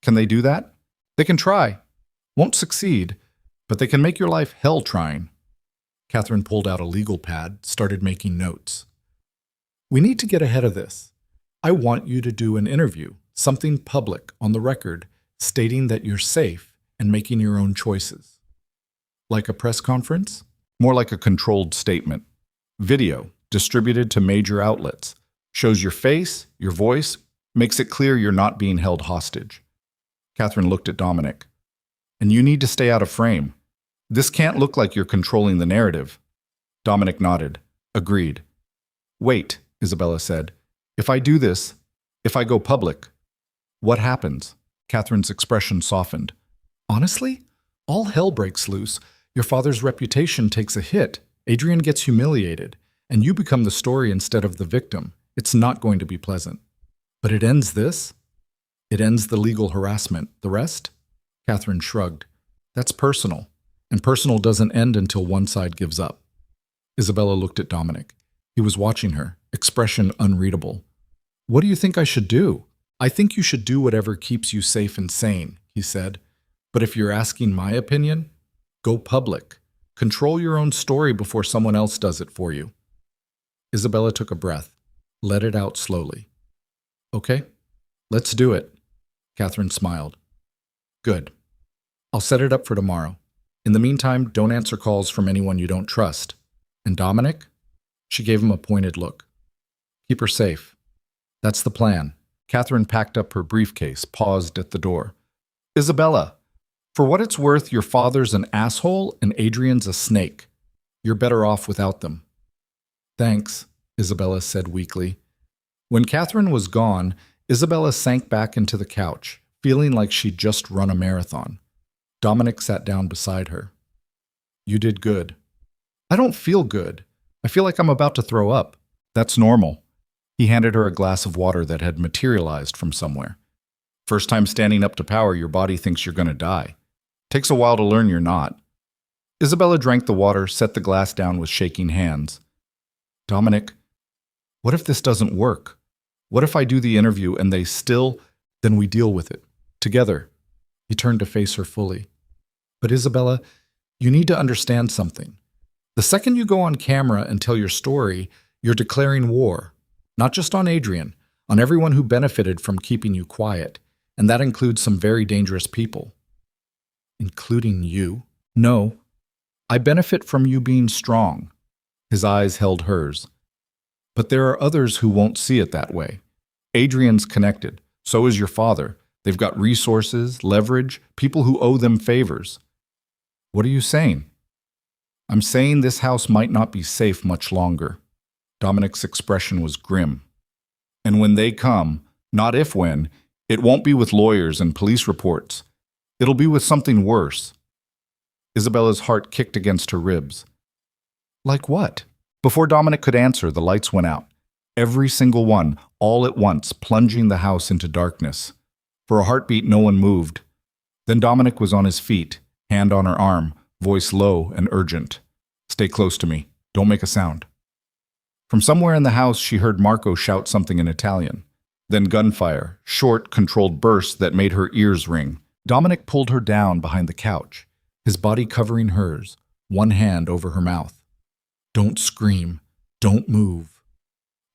Can they do that? They can try. Won't succeed, but they can make your life hell trying." Catherine pulled out a legal pad, started making notes. "We need to get ahead of this. I want you to do an interview, something public on the record, stating that you're safe and making your own choices." "Like a press conference?" "More like a controlled statement. Video, distributed to major outlets. Shows your face, your voice, makes it clear you're not being held hostage." Catherine looked at Dominic. "And you need to stay out of frame. This can't look like you're controlling the narrative." Dominic nodded. "Agreed." "Wait," Isabella said. "If I do this, if I go public, what happens?" Catherine's expression softened. "Honestly, all hell breaks loose. Your father's reputation takes a hit. Adrian gets humiliated, and you become the story instead of the victim. It's not going to be pleasant. But it ends this? It ends the legal harassment. The rest?" Catherine shrugged. "That's personal, and personal doesn't end until one side gives up." Isabella looked at Dominic. He was watching her, expression unreadable. "What do you think I should do?" "I think you should do whatever keeps you safe and sane," he said. "But if you're asking my opinion, go public. Control your own story before someone else does it for you." Isabella took a breath, let it out slowly. "Okay, let's do it." Catherine smiled. "Good. I'll set it up for tomorrow. In the meantime, don't answer calls from anyone you don't trust. And Dominic?" She gave him a pointed look. "Keep her safe." "That's the plan." Catherine packed up her briefcase, paused at the door. "Isabella, for what it's worth, your father's an asshole and Adrian's a snake. You're better off without them." "Thanks," Isabella said weakly. When Catherine was gone, Isabella sank back into the couch, feeling like she'd just run a marathon. Dominic sat down beside her. "You did good." "I don't feel good. I feel like I'm about to throw up." "That's normal." He handed her a glass of water that had materialized from somewhere. "First time standing up to power, your body thinks you're going to die. Takes a while to learn you're not." Isabella drank the water, set the glass down with shaking hands. "Dominic, what if this doesn't work? What if I do the interview and they still, then we deal with it, together?" He turned to face her fully. "But Isabella, you need to understand something. The second you go on camera and tell your story, you're declaring war. Not just on Adrian, on everyone who benefited from keeping you quiet, and that includes some very dangerous people." "Including you?" "No. I benefit from you being strong." His eyes held hers. "But there are others who won't see it that way. Adrian's connected. So is your father. They've got resources, leverage, people who owe them favors." "What are you saying?" "I'm saying this house might not be safe much longer." Dominic's expression was grim. And when they come, not if when, it won't be with lawyers and police reports. It'll be with something worse. Isabella's heart kicked against her ribs. Like what? Before Dominic could answer, the lights went out. Every single one, all at once, plunging the house into darkness. For a heartbeat, no one moved. Then Dominic was on his feet, hand on her arm, voice low and urgent. Stay close to me. Don't make a sound. From somewhere in the house, she heard Marco shout something in Italian. Then gunfire, short, controlled bursts that made her ears ring. Dominic pulled her down behind the couch, his body covering hers, one hand over her mouth. Don't scream. Don't move.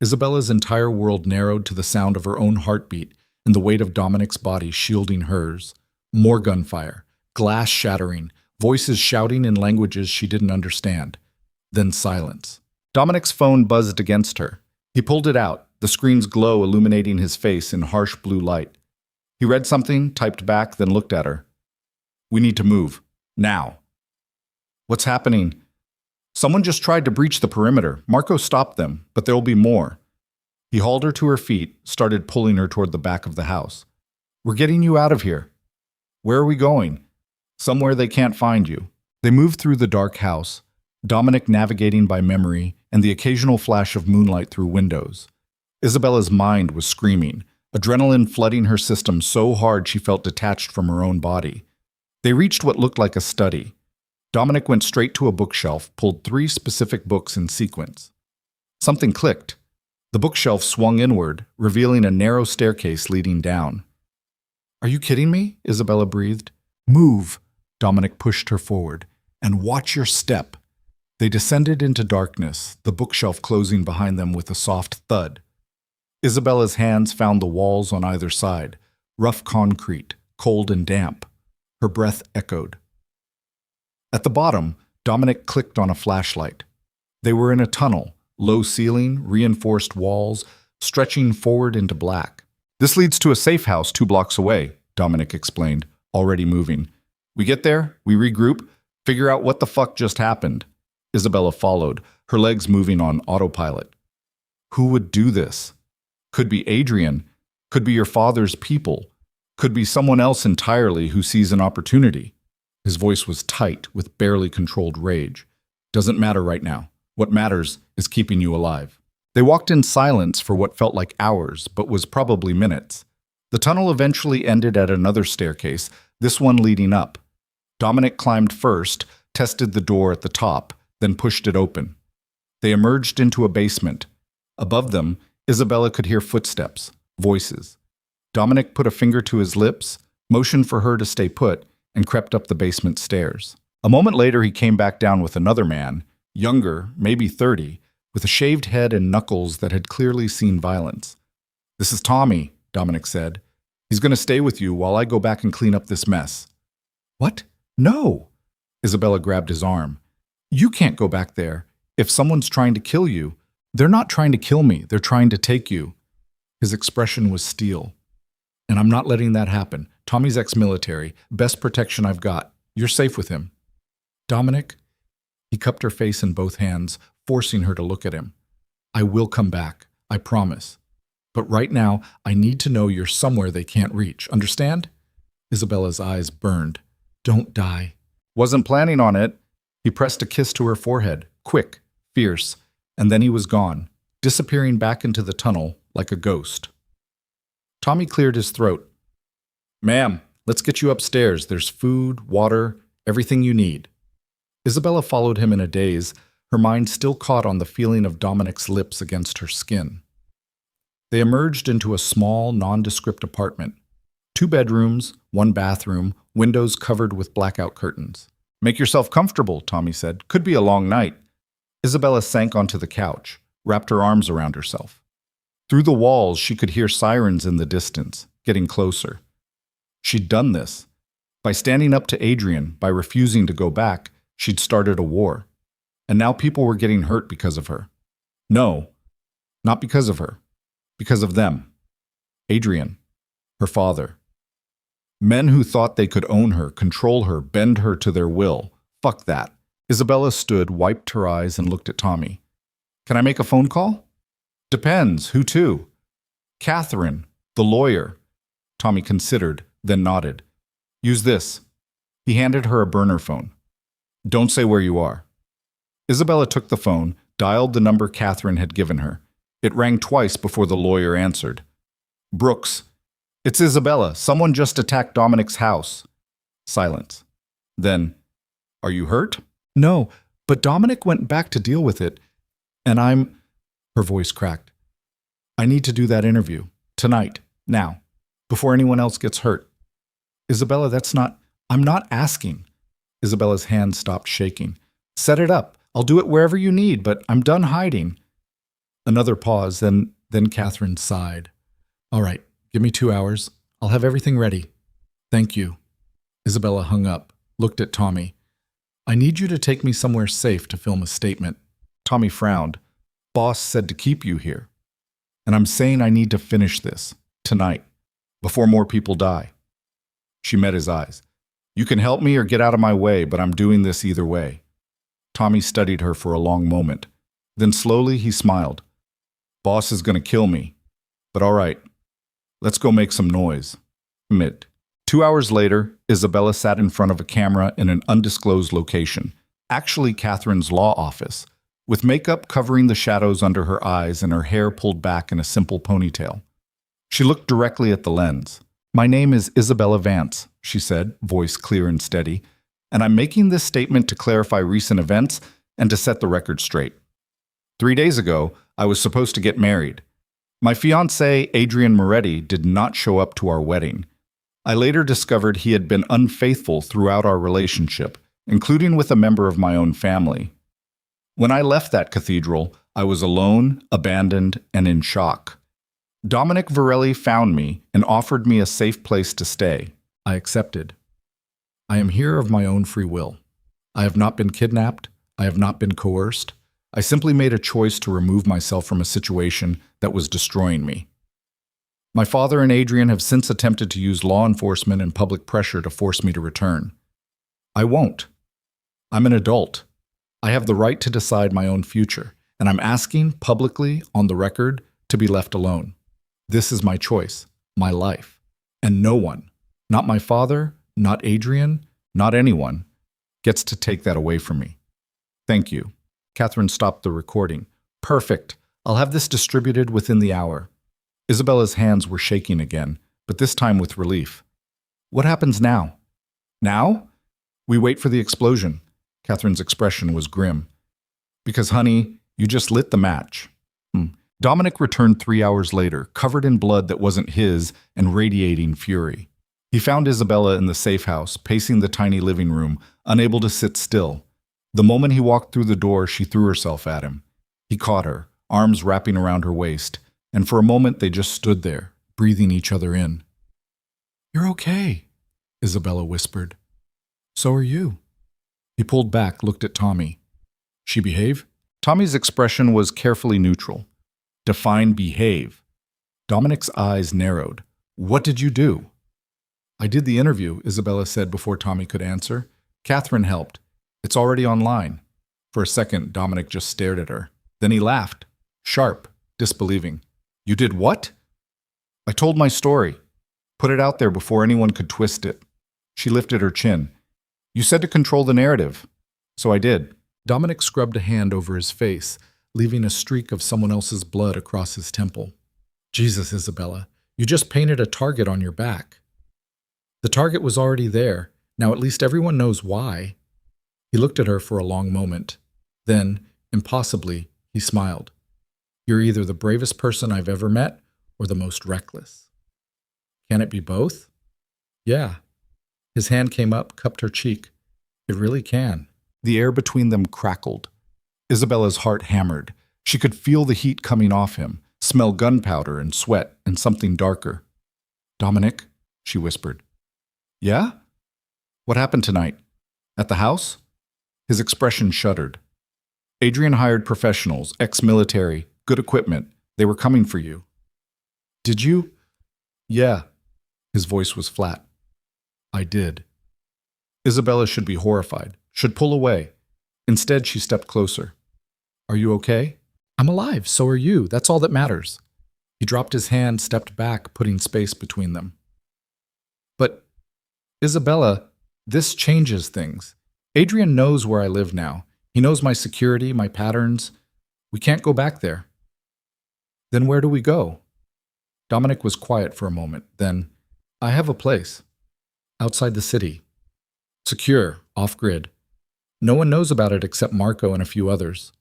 Isabella's entire world narrowed to the sound of her own heartbeat and the weight of Dominic's body shielding hers. More gunfire, glass shattering, voices shouting in languages she didn't understand. Then silence. Dominic's phone buzzed against her. He pulled it out, the screen's glow illuminating his face in harsh blue light. He read something, typed back, then looked at her. We need to move. Now. What's happening? Someone just tried to breach the perimeter. Marco stopped them, but there'll be more. He hauled her to her feet, started pulling her toward the back of the house. We're getting you out of here. Where are we going? Somewhere they can't find you. They moved through the dark house, Dominic navigating by memory and the occasional flash of moonlight through windows. Isabella's mind was screaming, adrenaline flooding her system so hard she felt detached from her own body. They reached what looked like a study. Dominic went straight to a bookshelf, pulled 3 specific books in sequence. Something clicked. The bookshelf swung inward, revealing a narrow staircase leading down. Are you kidding me? Isabella breathed. Move. Dominic pushed her forward. And watch your step. They descended into darkness, the bookshelf closing behind them with a soft thud. Isabella's hands found the walls on either side, rough concrete, cold and damp. Her breath echoed. At the bottom, Dominic clicked on a flashlight. They were in a tunnel, low ceiling, reinforced walls, stretching forward into black. This leads to a safe house 2 blocks away, Dominic explained, already moving. We get there, we regroup, figure out what the fuck just happened. Isabella followed, her legs moving on autopilot. Who would do this? Could be Adrian, could be your father's people, could be someone else entirely who sees an opportunity. His voice was tight with barely controlled rage. Doesn't matter right now. What matters is keeping you alive. They walked in silence for what felt like hours, but was probably minutes. The tunnel eventually ended at another staircase, this one leading up. Dominic climbed first, tested the door at the top, then pushed it open. They emerged into a basement. Above them, Isabella could hear footsteps, voices. Dominic put a finger to his lips, motioned for her to stay put, and crept up the basement stairs. A moment later, he came back down with another man, younger, maybe 30, with a shaved head and knuckles that had clearly seen violence. This is Tommy, Dominic said. He's going to stay with you while I go back and clean up this mess. What? No! Isabella grabbed his arm. You can't go back there. If someone's trying to kill you, they're not trying to kill me, they're trying to take you. His expression was steel. And I'm not letting that happen. Tommy's ex-military, best protection I've got. You're safe with him. Dominic? He cupped her face in both hands, forcing her to look at him. I will come back, I promise. But right now, I need to know you're somewhere they can't reach. Understand? Isabella's eyes burned. Don't die. Wasn't planning on it. He pressed a kiss to her forehead, quick, fierce, and then he was gone, disappearing back into the tunnel like a ghost. Tommy cleared his throat. Ma'am, let's get you upstairs. There's food, water, everything you need. Isabella followed him in a daze, her mind still caught on the feeling of Dominic's lips against her skin. They emerged into a small, nondescript apartment. 2 bedrooms, 1 bathroom, windows covered with blackout curtains. Make yourself comfortable, Tommy said. Could be a long night. Isabella sank onto the couch, wrapped her arms around herself. Through the walls, she could hear sirens in the distance, getting closer. She'd done this. By standing up to Adrian, by refusing to go back, she'd started a war. And now people were getting hurt because of her. No, not because of her. Because of them. Adrian, her father. Men who thought they could own her, control her, bend her to their will. Fuck that. Isabella stood, wiped her eyes, and looked at Tommy. Can I make a phone call? Depends. Who to? Catherine, the lawyer. Tommy considered, then nodded. Use this. He handed her a burner phone. Don't say where you are. Isabella took the phone, dialed the number Catherine had given her. It rang twice before the lawyer answered. Brooks. It's Isabella. Someone just attacked Dominic's house. Silence. Then, are you hurt? No, but Dominic went back to deal with it, and Her voice cracked. I need to do that interview. Tonight. Now. Before anyone else gets hurt. Isabella, I'm not asking. Isabella's hand stopped shaking. Set it up. I'll do it wherever you need, but I'm done hiding. Another pause, then Catherine sighed. All right, give me 2 hours. I'll have everything ready. Thank you. Isabella hung up, looked at Tommy. I need you to take me somewhere safe to film a statement. Tommy frowned. Boss said to keep you here. And I'm saying I need to finish this. Tonight. Before more people die. She met his eyes. You can help me or get out of my way, but I'm doing this either way. Tommy studied her for a long moment. Then slowly he smiled. Boss is going to kill me. But all right. Let's go make some noise. Mid. 2 hours later, Isabella sat in front of a camera in an undisclosed location, actually Catherine's law office, with makeup covering the shadows under her eyes and her hair pulled back in a simple ponytail. She looked directly at the lens. My name is Isabella Vance, she said, voice clear and steady, and I'm making this statement to clarify recent events and to set the record straight. 3 days ago, I was supposed to get married. My fiancé, Adrian Moretti, did not show up to our wedding. I later discovered he had been unfaithful throughout our relationship, including with a member of my own family. When I left that cathedral, I was alone, abandoned, and in shock. Dominic Virelli found me and offered me a safe place to stay. I accepted. I am here of my own free will. I have not been kidnapped. I have not been coerced. I simply made a choice to remove myself from a situation that was destroying me. My father and Adrian have since attempted to use law enforcement and public pressure to force me to return. I won't. I'm an adult. I have the right to decide my own future, and I'm asking publicly, on the record, to be left alone. This is my choice, my life, and no one, not my father, not Adrian, not anyone, gets to take that away from me. Thank you. Catherine stopped the recording. Perfect. I'll have this distributed within the hour. Isabella's hands were shaking again, but this time with relief. What happens now? Now? We wait for the explosion. Catherine's expression was grim. Because, honey, you just lit the match. Dominic returned 3 hours later, covered in blood that wasn't his and radiating fury. He found Isabella in the safe house, pacing the tiny living room, unable to sit still. The moment he walked through the door, she threw herself at him. He caught her, arms wrapping around her waist, and for a moment they just stood there, breathing each other in. You're okay, Isabella whispered. So are you. He pulled back, looked at Tommy. She behave? Tommy's expression was carefully neutral. Define behave. Dominic's eyes narrowed. What did you do? I did the interview, Isabella said before Tommy could answer. Catherine helped. It's already online. For a second, Dominic just stared at her. Then he laughed, sharp, disbelieving. You did what? I told my story. Put it out there before anyone could twist it. She lifted her chin. You said to control the narrative. So I did. Dominic scrubbed a hand over his face, leaving a streak of someone else's blood across his temple. Jesus, Isabella, you just painted a target on your back. The target was already there. Now at least everyone knows why. He looked at her for a long moment. Then, impossibly, he smiled. You're either the bravest person I've ever met or the most reckless. Can it be both? Yeah. His hand came up, cupped her cheek. It really can. The air between them crackled. Isabella's heart hammered. She could feel the heat coming off him, smell gunpowder and sweat and something darker. Dominic, she whispered. Yeah? What happened tonight? At the house? His expression shuddered. Adrian hired professionals, ex-military, good equipment. They were coming for you. Did you? Yeah. His voice was flat. I did. Isabella should be horrified, should pull away. Instead, she stepped closer. Are you okay? I'm alive, so are you. That's all that matters. He dropped his hand, stepped back, putting space between them. But, Isabella, this changes things. Adrian knows where I live now. He knows my security, my patterns. We can't go back there. Then where do we go? Dominic was quiet for a moment. Then, I have a place. Outside the city. Secure, off-grid. No one knows about it except Marco and a few others.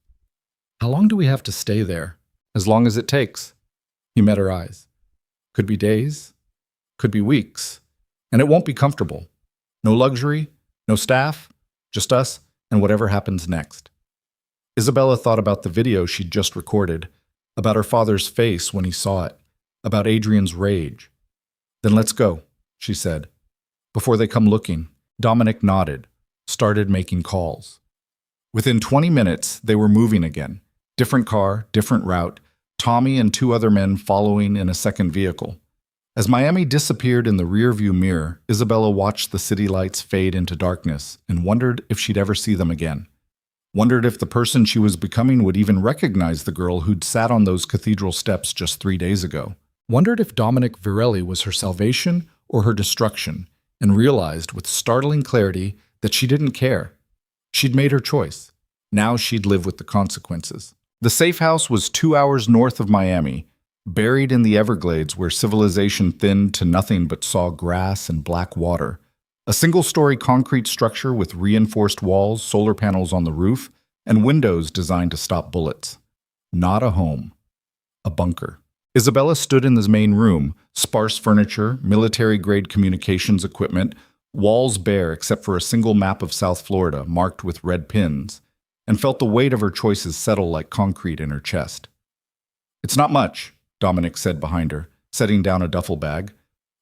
How long do we have to stay there? As long as it takes. He met her eyes. Could be days. Could be weeks. And it won't be comfortable. No luxury, no staff, just us and whatever happens next. Isabella thought about the video she'd just recorded, about her father's face when he saw it, about Adrian's rage. Then let's go, she said. Before they come looking, Dominic nodded, started making calls. Within 20 minutes, they were moving again. Different car, different route, Tommy and two other men following in a second vehicle. As Miami disappeared in the rearview mirror, Isabella watched the city lights fade into darkness and wondered if she'd ever see them again. Wondered if the person she was becoming would even recognize the girl who'd sat on those cathedral steps just 3 days ago. Wondered if Dominic Virelli was her salvation or her destruction, and realized with startling clarity that she didn't care. She'd made her choice. Now she'd live with the consequences. The safe house was 2 hours north of Miami, buried in the Everglades where civilization thinned to nothing but saw grass and black water. A single-story concrete structure with reinforced walls, solar panels on the roof, and windows designed to stop bullets. Not a home. A bunker. Isabella stood in the main room, sparse furniture, military-grade communications equipment, walls bare except for a single map of South Florida marked with red pins, and felt the weight of her choices settle like concrete in her chest. It's not much, Dominic said behind her, setting down a duffel bag,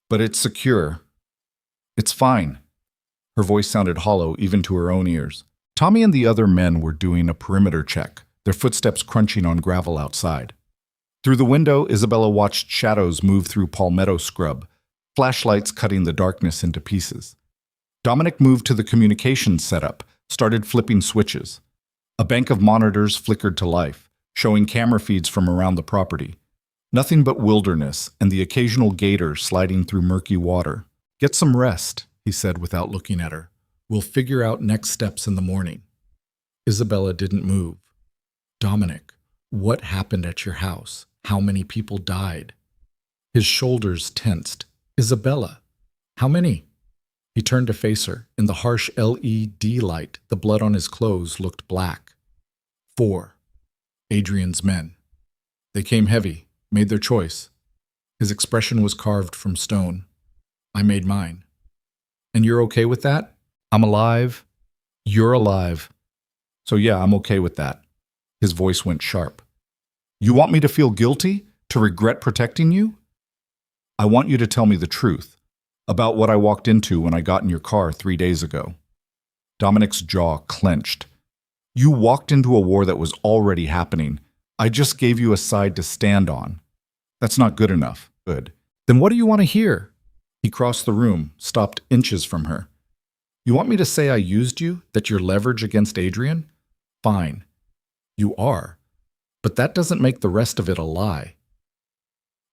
but it's secure. It's fine. Her voice sounded hollow even to her own ears. Tommy and the other men were doing a perimeter check, their footsteps crunching on gravel outside. Through the window, Isabella watched shadows move through palmetto scrub, flashlights cutting the darkness into pieces. Dominic moved to the communications setup, started flipping switches. A bank of monitors flickered to life, showing camera feeds from around the property. Nothing but wilderness and the occasional gator sliding through murky water. Get some rest, he said without looking at her. We'll figure out next steps in the morning. Isabella didn't move. Dominic, what happened at your house? How many people died? His shoulders tensed. Isabella, how many? He turned to face her. In the harsh LED light, the blood on his clothes looked black. 4. Adrian's men. They came heavy, made their choice. His expression was carved from stone. I made mine. And you're okay with that? I'm alive. You're alive. So yeah, I'm okay with that. His voice went sharp. You want me to feel guilty? To regret protecting you? I want you to tell me the truth about what I walked into when I got in your car 3 days ago. Dominic's jaw clenched. You walked into a war that was already happening. I just gave you a side to stand on. That's not good enough. Good. Then what do you want to hear? He crossed the room, stopped inches from her. You want me to say I used you? That you're leverage against Adrian? Fine. You are. But that doesn't make the rest of it a lie.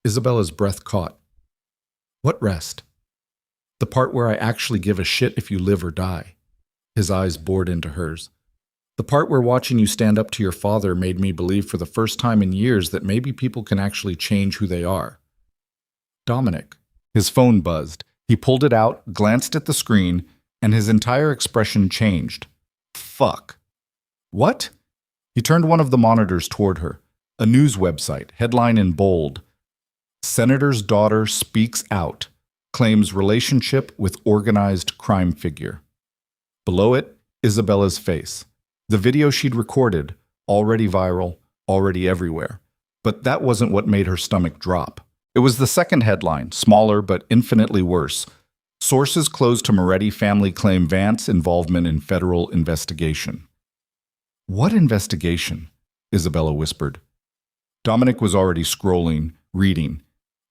Isabella's breath caught. What rest? The part where I actually give a shit if you live or die. His eyes bored into hers. The part where watching you stand up to your father made me believe for the first time in years that maybe people can actually change who they are. Dominic. His phone buzzed. He pulled it out, glanced at the screen, and his entire expression changed. Fuck. What? He turned one of the monitors toward her. A news website, headline in bold. Senator's daughter speaks out, claims relationship with organized crime figure. Below it, Isabella's face. The video she'd recorded, already viral, already everywhere. But that wasn't what made her stomach drop. It was the second headline, smaller but infinitely worse. Sources close to Moretti family claim Vance involvement in federal investigation. What investigation? Isabella whispered. Dominic was already scrolling, reading.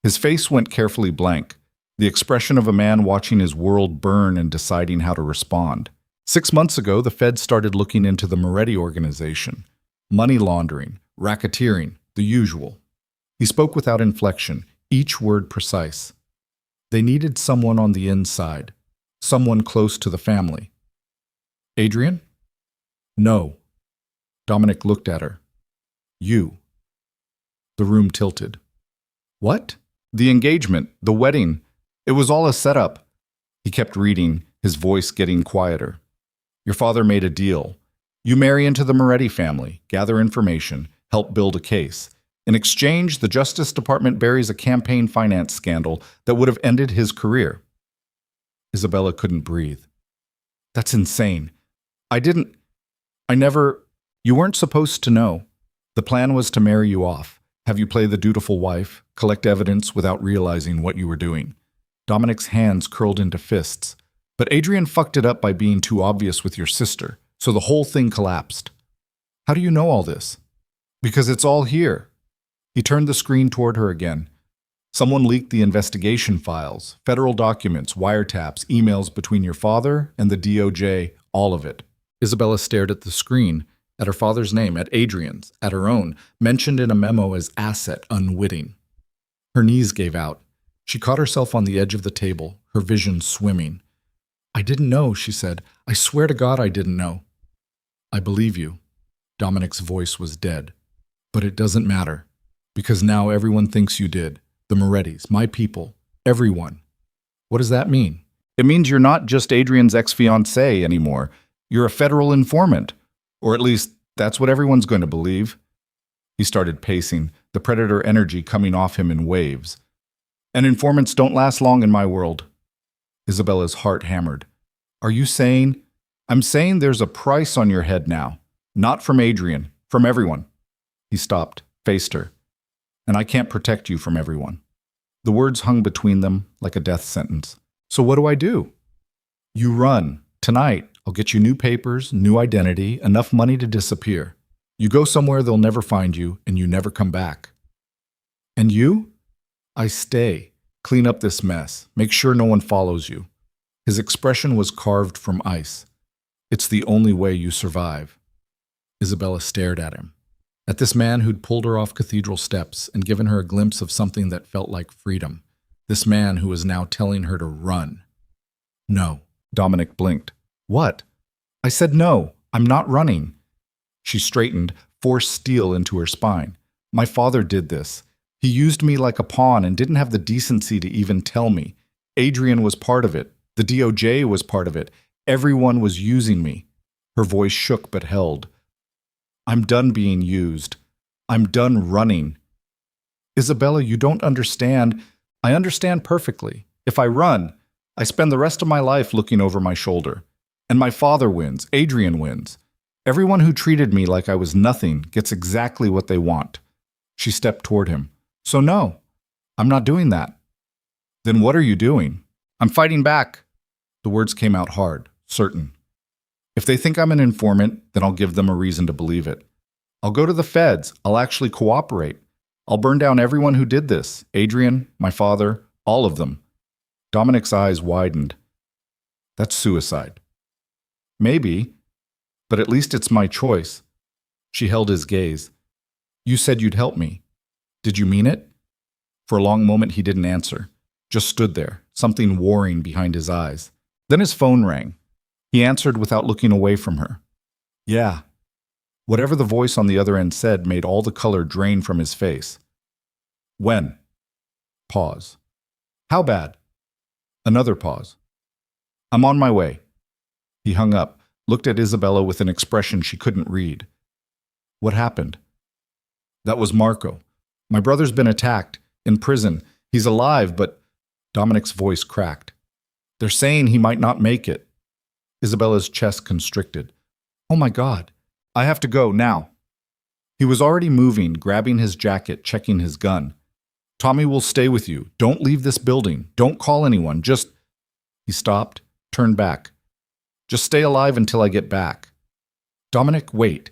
His face went carefully blank, the expression of a man watching his world burn and deciding how to respond. 6 months ago, the Fed started looking into the Moretti organization. Money laundering, racketeering, the usual. He spoke without inflection, each word precise. They needed someone on the inside, someone close to the family. Adrian? No. Dominic looked at her. You. The room tilted. What? The engagement, the wedding. It was all a setup. He kept reading, his voice getting quieter. Your father made a deal. You marry into the Moretti family, gather information, help build a case. In exchange, the Justice Department buries a campaign finance scandal that would have ended his career. Isabella couldn't breathe. That's insane. You weren't supposed to know. The plan was to marry you off, have you play the dutiful wife, collect evidence without realizing what you were doing. Dominic's hands curled into fists. But Adrian fucked it up by being too obvious with your sister, so the whole thing collapsed. How do you know all this? Because it's all here. He turned the screen toward her again. Someone leaked the investigation files, federal documents, wiretaps, emails between your father and the DOJ, all of it. Isabella stared at the screen, at her father's name, at Adrian's, at her own, mentioned in a memo as asset unwitting. Her knees gave out. She caught herself on the edge of the table, her vision swimming. I didn't know, she said. I swear to God I didn't know. I believe you. Dominic's voice was dead. But it doesn't matter. Because now everyone thinks you did. The Morettis, my people, everyone. What does that mean? It means you're not just Adrian's ex-fiancée anymore. You're a federal informant. Or at least, that's what everyone's going to believe. He started pacing, the predator energy coming off him in waves. And informants don't last long in my world. Isabella's heart hammered. Are you saying? I'm saying there's a price on your head now. Not from Adrian, from everyone. He stopped, faced her. And I can't protect you from everyone. The words hung between them like a death sentence. So what do I do? You run. Tonight, I'll get you new papers, new identity, enough money to disappear. You go somewhere they'll never find you, and you never come back. And you? I stay. Clean up this mess. Make sure no one follows you. His expression was carved from ice. It's the only way you survive. Isabella stared at him. At this man who'd pulled her off cathedral steps and given her a glimpse of something that felt like freedom. This man who was now telling her to run. No. Dominic blinked. What? I said no. I'm not running. She straightened, forced steel into her spine. My father did this. He used me like a pawn and didn't have the decency to even tell me. Adrian was part of it. The DOJ was part of it. Everyone was using me. Her voice shook but held. I'm done being used. I'm done running. Isabella, you don't understand. I understand perfectly. If I run, I spend the rest of my life looking over my shoulder. And my father wins. Adrian wins. Everyone who treated me like I was nothing gets exactly what they want. She stepped toward him. So no, I'm not doing that. Then what are you doing? I'm fighting back. The words came out hard, certain. If they think I'm an informant, then I'll give them a reason to believe it. I'll go to the feds. I'll actually cooperate. I'll burn down everyone who did this. Adrian, my father, all of them. Dominic's eyes widened. That's suicide. Maybe, but at least it's my choice. She held his gaze. You said you'd help me. Did you mean it? For a long moment he didn't answer, just stood there, something warring behind his eyes. Then his phone rang. He answered without looking away from her. Yeah. Whatever the voice on the other end said made all the color drain from his face. When? Pause. How bad? Another pause. I'm on my way. He hung up, looked at Isabella with an expression she couldn't read. What happened? That was Marco. My brother's been attacked, in prison. He's alive, but... Dominic's voice cracked. They're saying he might not make it. Isabella's chest constricted. Oh my God. I have to go now. He was already moving, grabbing his jacket, checking his gun. Tommy will stay with you. Don't leave this building. Don't call anyone. Just... He stopped, turned back. Just stay alive until I get back. Dominic, wait.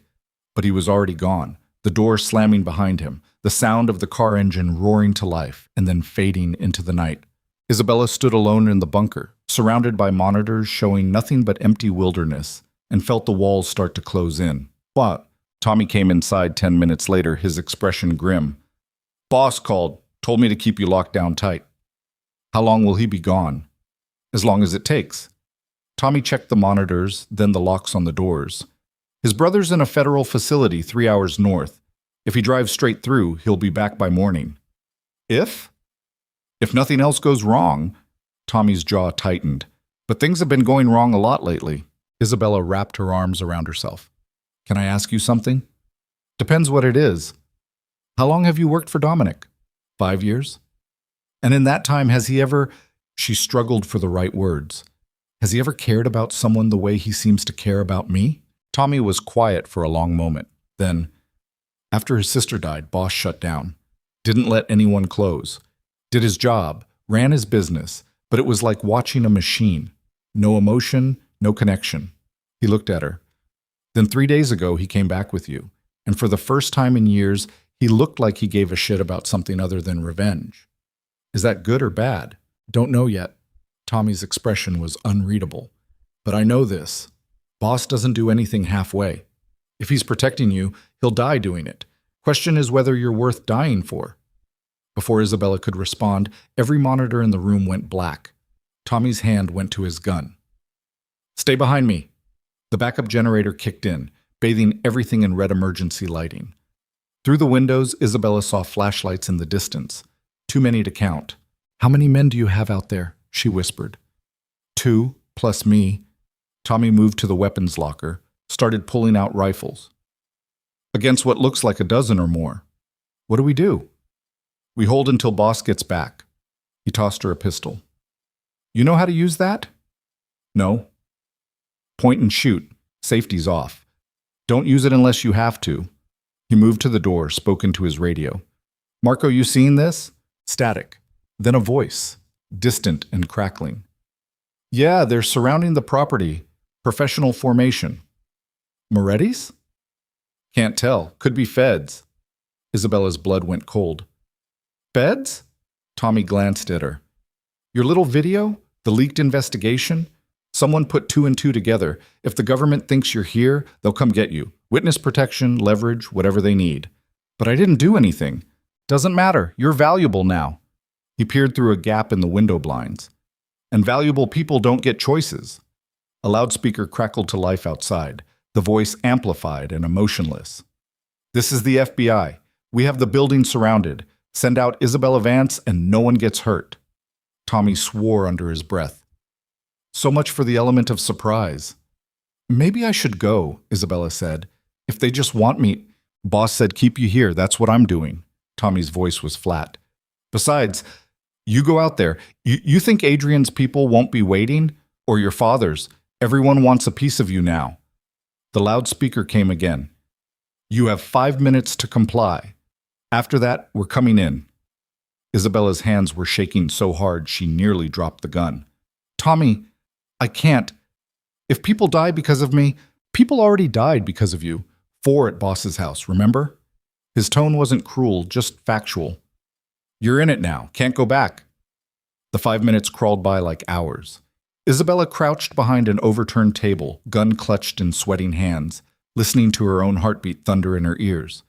But he was already gone, the door slamming behind him, the sound of the car engine roaring to life and then fading into the night. Isabella stood alone in the bunker, surrounded by monitors showing nothing but empty wilderness, and felt the walls start to close in. What? Tommy came inside 10 minutes later, his expression grim. Boss called, told me to keep you locked down tight. How long will he be gone? As long as it takes. Tommy checked the monitors, then the locks on the doors. His brother's in a federal facility 3 hours north. If he drives straight through, he'll be back by morning. If? If nothing else goes wrong. Tommy's jaw tightened. But things have been going wrong a lot lately. Isabella wrapped her arms around herself. Can I ask you something? Depends what it is. How long have you worked for Dominic? 5 years? And in that time, has he ever... She struggled for the right words. Has he ever cared about someone the way he seems to care about me? Tommy was quiet for a long moment. Then, after his sister died, Boss shut down. Didn't let anyone close. Did his job, ran his business, but it was like watching a machine. No emotion, no connection. He looked at her. Then 3 days ago, he came back with you. And for the first time in years, he looked like he gave a shit about something other than revenge. Is that good or bad? Don't know yet. Tommy's expression was unreadable. But I know this. Boss doesn't do anything halfway. If he's protecting you, he'll die doing it. Question is whether you're worth dying for. Before Isabella could respond, every monitor in the room went black. Tommy's hand went to his gun. Stay behind me. The backup generator kicked in, bathing everything in red emergency lighting. Through the windows, Isabella saw flashlights in the distance. Too many to count. How many men do you have out there? She whispered. 2, plus me. Tommy moved to the weapons locker, started pulling out rifles. Against what looks like a dozen or more. What do we do? We hold until Boss gets back. He tossed her a pistol. You know how to use that? No. Point and shoot. Safety's off. Don't use it unless you have to. He moved to the door, spoke into his radio. Marco, you seen this? Static. Then a voice, distant and crackling. Yeah, they're surrounding the property. Professional formation. Moretti's? Can't tell. Could be feds. Isabella's blood went cold. Feds? Tommy glanced at her. Your little video? The leaked investigation? Someone put 2 and 2 together. If the government thinks you're here, they'll come get you. Witness protection, leverage, whatever they need. But I didn't do anything. Doesn't matter. You're valuable now. He peered through a gap in the window blinds. And valuable people don't get choices. A loudspeaker crackled to life outside, the voice amplified and emotionless. This is the FBI. We have the building surrounded. Send out Isabella Vance and no one gets hurt. Tommy swore under his breath. So much for the element of surprise. Maybe I should go, Isabella said. If they just want me... Boss said keep you here, that's what I'm doing. Tommy's voice was flat. Besides, you go out there. You think Adrian's people won't be waiting? Or your father's? Everyone wants a piece of you now. The loudspeaker came again. You have 5 minutes to comply. After that, we're coming in. Isabella's hands were shaking so hard she nearly dropped the gun. Tommy, I can't. If people die because of me, people already died because of you. 4 at Boss's house, remember? His tone wasn't cruel, just factual. You're in it now, can't go back. The 5 minutes crawled by like hours. Isabella crouched behind an overturned table, gun clutched in sweating hands, listening to her own heartbeat thunder in her ears.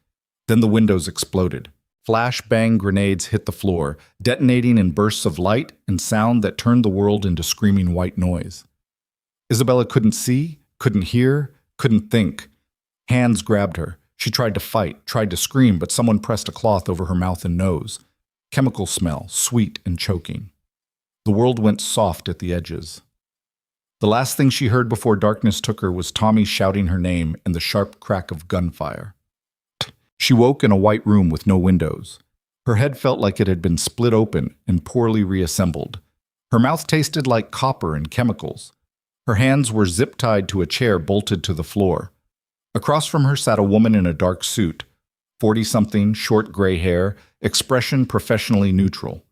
Then the windows exploded. Flash-bang grenades hit the floor, detonating in bursts of light and sound that turned the world into screaming white noise. Isabella couldn't see, couldn't hear, couldn't think. Hands grabbed her. She tried to fight, tried to scream, but someone pressed a cloth over her mouth and nose. Chemical smell, sweet and choking. The world went soft at the edges. The last thing she heard before darkness took her was Tommy shouting her name and the sharp crack of gunfire. She woke in a white room with no windows. Her head felt like it had been split open and poorly reassembled. Her mouth tasted like copper and chemicals. Her hands were zip-tied to a chair bolted to the floor. Across from her sat a woman in a dark suit, 40-something, short gray hair, expression professionally neutral.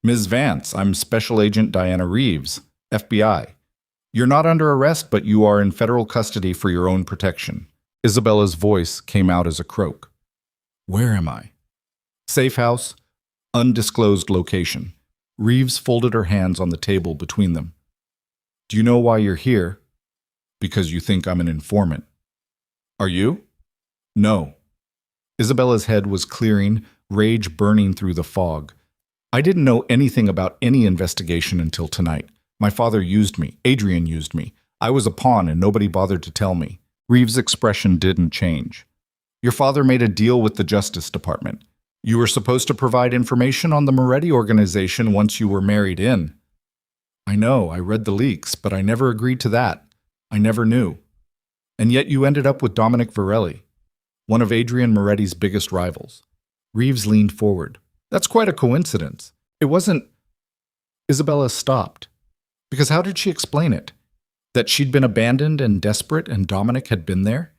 Ms. Vance, I'm Special Agent Diana Reeves, FBI. You're not under arrest, but you are in federal custody for your own protection. Isabella's voice came out as a croak. Where am I? Safe house, undisclosed location. Reeves folded her hands on the table between them. Do you know why you're here? Because you think I'm an informant. Are you? No. Isabella's head was clearing, rage burning through the fog. I didn't know anything about any investigation until tonight. My father used me. Adrian used me. I was a pawn and nobody bothered to tell me. Reeves' expression didn't change. Your father made a deal with the Justice Department. You were supposed to provide information on the Moretti organization once you were married in. I know, I read the leaks, but I never agreed to that. I never knew. And yet you ended up with Dominic Virelli, one of Adrian Moretti's biggest rivals. Reeves leaned forward. That's quite a coincidence. It wasn't... Isabella stopped. Because how did she explain it? That she'd been abandoned and desperate and Dominic had been there?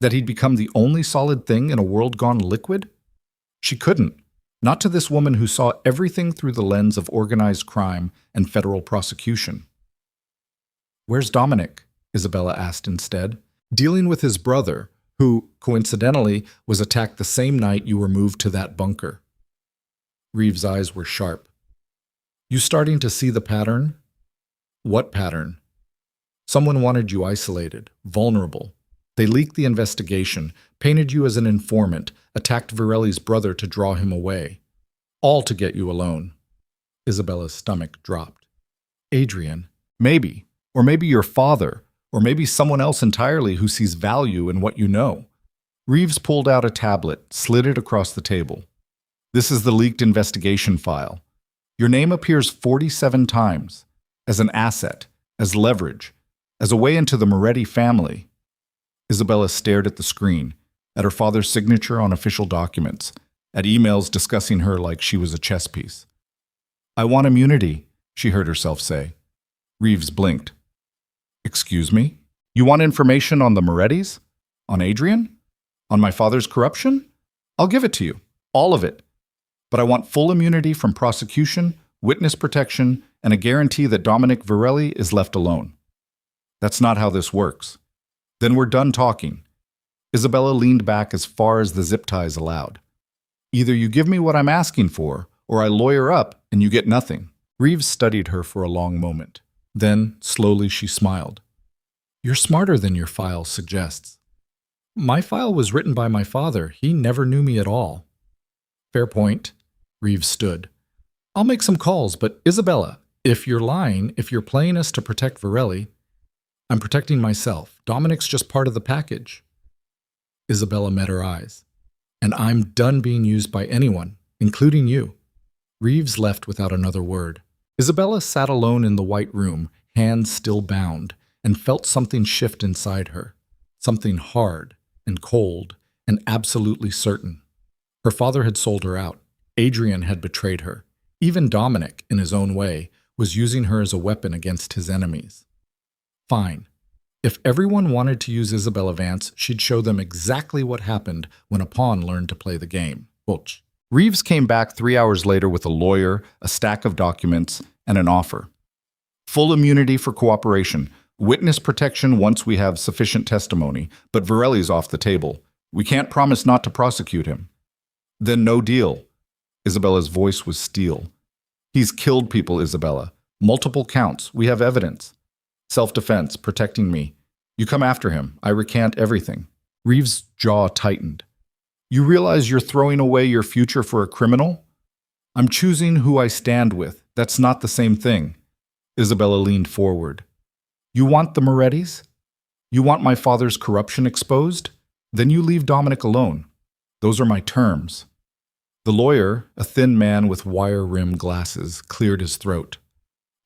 That he'd become the only solid thing in a world gone liquid? She couldn't. Not to this woman who saw everything through the lens of organized crime and federal prosecution. Where's Dominic? Isabella asked instead. Dealing with his brother, who, coincidentally, was attacked the same night you were moved to that bunker. Reeves' eyes were sharp. You starting to see the pattern? What pattern? Someone wanted you isolated, vulnerable. They leaked the investigation, painted you as an informant, attacked Virelli's brother to draw him away. All to get you alone. Isabella's stomach dropped. Adrian, maybe. Or maybe your father. Or maybe someone else entirely who sees value in what you know. Reeves pulled out a tablet, slid it across the table. This is the leaked investigation file. Your name appears 47 times. As an asset, as leverage, as a way into the Moretti family. Isabella stared at the screen, at her father's signature on official documents, at emails discussing her like she was a chess piece. I want immunity, she heard herself say. Reeves blinked. Excuse me? You want information on the Morettis? On Adrian? On my father's corruption? I'll give it to you. All of it. But I want full immunity from prosecution, witness protection, and a guarantee that Dominic Virelli is left alone. That's not how this works. Then we're done talking. Isabella leaned back as far as the zip ties allowed. Either you give me what I'm asking for, or I lawyer up and you get nothing. Reeves studied her for a long moment. Then, slowly, she smiled. You're smarter than your file suggests. My file was written by my father. He never knew me at all. Fair point. Reeves stood. I'll make some calls, but Isabella, if you're lying, if you're playing us to protect Virelli, I'm protecting myself. Dominic's just part of the package. Isabella met her eyes. And I'm done being used by anyone, including you. Reeves left without another word. Isabella sat alone in the white room, hands still bound, and felt something shift inside her. Something hard and cold and absolutely certain. Her father had sold her out. Adrian had betrayed her. Even Dominic, in his own way, was using her as a weapon against his enemies. Fine. If everyone wanted to use Isabella Vance, she'd show them exactly what happened when a pawn learned to play the game. Butch. Reeves came back 3 hours later with a lawyer, a stack of documents, and an offer. Full immunity for cooperation, witness protection once we have sufficient testimony, but Virelli's off the table. We can't promise not to prosecute him. Then no deal. Isabella's voice was steel. He's killed people, Isabella. Multiple counts. We have evidence. Self-defense, protecting me. You come after him. I recant everything. Reeves' jaw tightened. You realize you're throwing away your future for a criminal? I'm choosing who I stand with. That's not the same thing. Isabella leaned forward. You want the Morettis? You want my father's corruption exposed? Then you leave Dominic alone. Those are my terms. The lawyer, a thin man with wire-rimmed glasses, cleared his throat.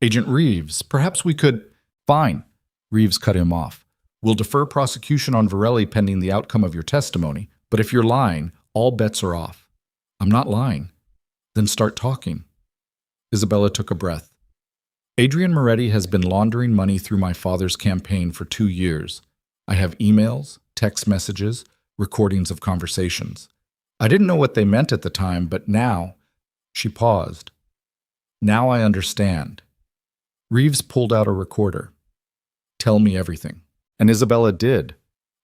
Agent Reeves, perhaps we could... Fine. Reeves cut him off. We'll defer prosecution on Virelli pending the outcome of your testimony, but if you're lying, all bets are off. I'm not lying. Then start talking. Isabella took a breath. Adrian Moretti has been laundering money through my father's campaign for 2 years. I have emails, text messages, recordings of conversations. I didn't know what they meant at the time, but now... She paused. Now I understand. Reeves pulled out a recorder. Tell me everything. And Isabella did.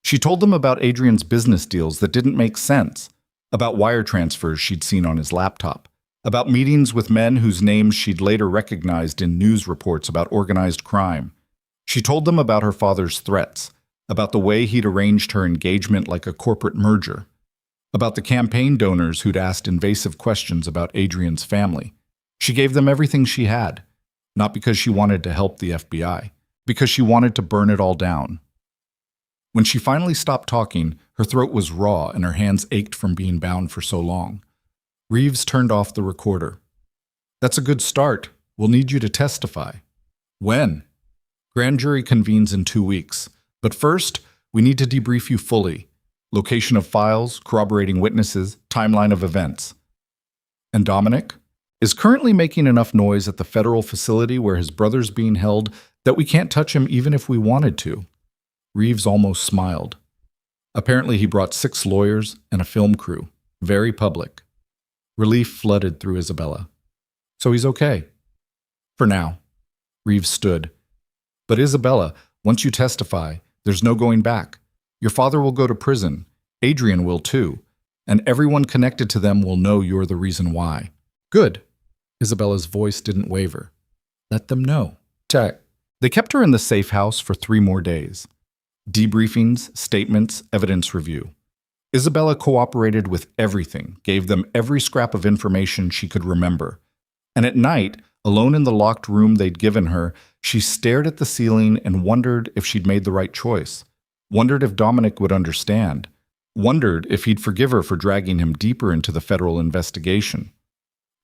She told them about Adrian's business deals that didn't make sense, about wire transfers she'd seen on his laptop, about meetings with men whose names she'd later recognized in news reports about organized crime. She told them about her father's threats, about the way he'd arranged her engagement like a corporate merger, about the campaign donors who'd asked invasive questions about Adrian's family. She gave them everything she had, not because she wanted to help the FBI, because she wanted to burn it all down. When she finally stopped talking, her throat was raw and her hands ached from being bound for so long. Reeves turned off the recorder. "That's a good start. We'll need you to testify." "When?" "Grand jury convenes in 2 weeks. But first, we need to debrief you fully. Location of files, corroborating witnesses, timeline of events." "And Dominic is currently making enough noise at the federal facility where his brother's being held that we can't touch him even if we wanted to." Reeves almost smiled. Apparently he brought 6 lawyers and a film crew. Very public. Relief flooded through Isabella. "So he's okay." "For now." Reeves stood. "But Isabella, once you testify, there's no going back. Your father will go to prison. Adrian will too. And everyone connected to them will know you're the reason why." "Good." Isabella's voice didn't waver. "Let them know." They kept her in the safe house for 3 more days. Debriefings, statements, evidence review. Isabella cooperated with everything, gave them every scrap of information she could remember. And at night, alone in the locked room they'd given her, she stared at the ceiling and wondered if she'd made the right choice. Wondered if Dominic would understand. Wondered if he'd forgive her for dragging him deeper into the federal investigation.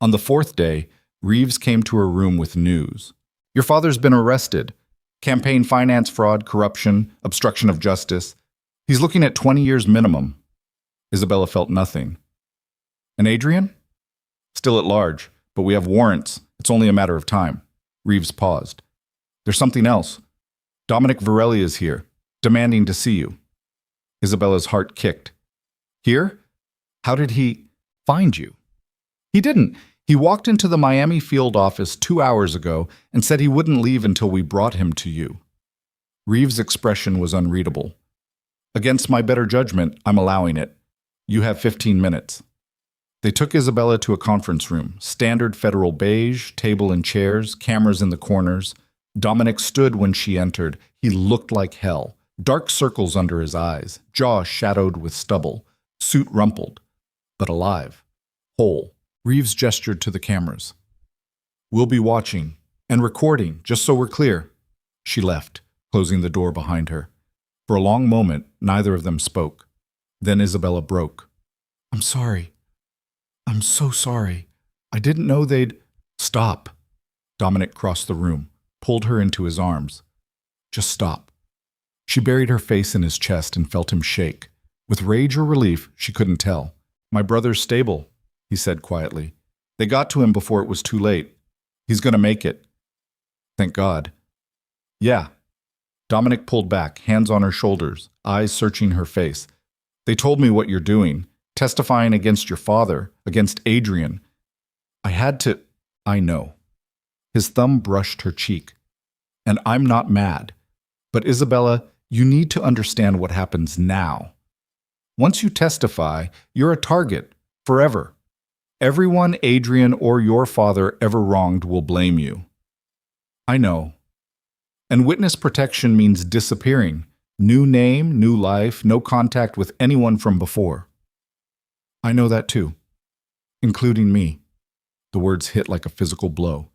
On the 4th day, Reeves came to her room with news. "Your father's been arrested. Campaign finance fraud, corruption, obstruction of justice. He's looking at 20 years minimum." Isabella felt nothing. "And Adrian?" "Still at large, but we have warrants. It's only a matter of time." Reeves paused. "There's something else. Dominic Virelli is here, demanding to see you." Isabella's heart kicked. "Here? How did he find you?" "He didn't. He walked into the Miami field office 2 hours ago and said he wouldn't leave until we brought him to you." Reeves' expression was unreadable. "Against my better judgment, I'm allowing it. You have 15 minutes." They took Isabella to a conference room, standard federal beige, table and chairs, cameras in the corners. Dominic stood when she entered. He looked like hell. Dark circles under his eyes, jaw shadowed with stubble, suit rumpled, but alive, whole. Reeves gestured to the cameras. "We'll be watching and recording, just so we're clear." She left, closing the door behind her. For a long moment, neither of them spoke. Then Isabella broke. "I'm sorry. I'm so sorry. I didn't know they'd—" "Stop." Dominic crossed the room, pulled her into his arms. "Just stop." She buried her face in his chest and felt him shake. With rage or relief, she couldn't tell. "My brother's stable," he said quietly. "They got to him before it was too late. He's going to make it." "Thank God." "Yeah." Dominic pulled back, hands on her shoulders, eyes searching her face. "They told me what you're doing, testifying against your father, against Adrian. I had to—" "I know." His thumb brushed her cheek. "And I'm not mad. But Isabella, you need to understand what happens now. Once you testify, you're a target, forever. Everyone Adrian or your father ever wronged will blame you." "I know. And witness protection means disappearing. New name, new life, no contact with anyone from before." "I know that too. Including me." The words hit like a physical blow.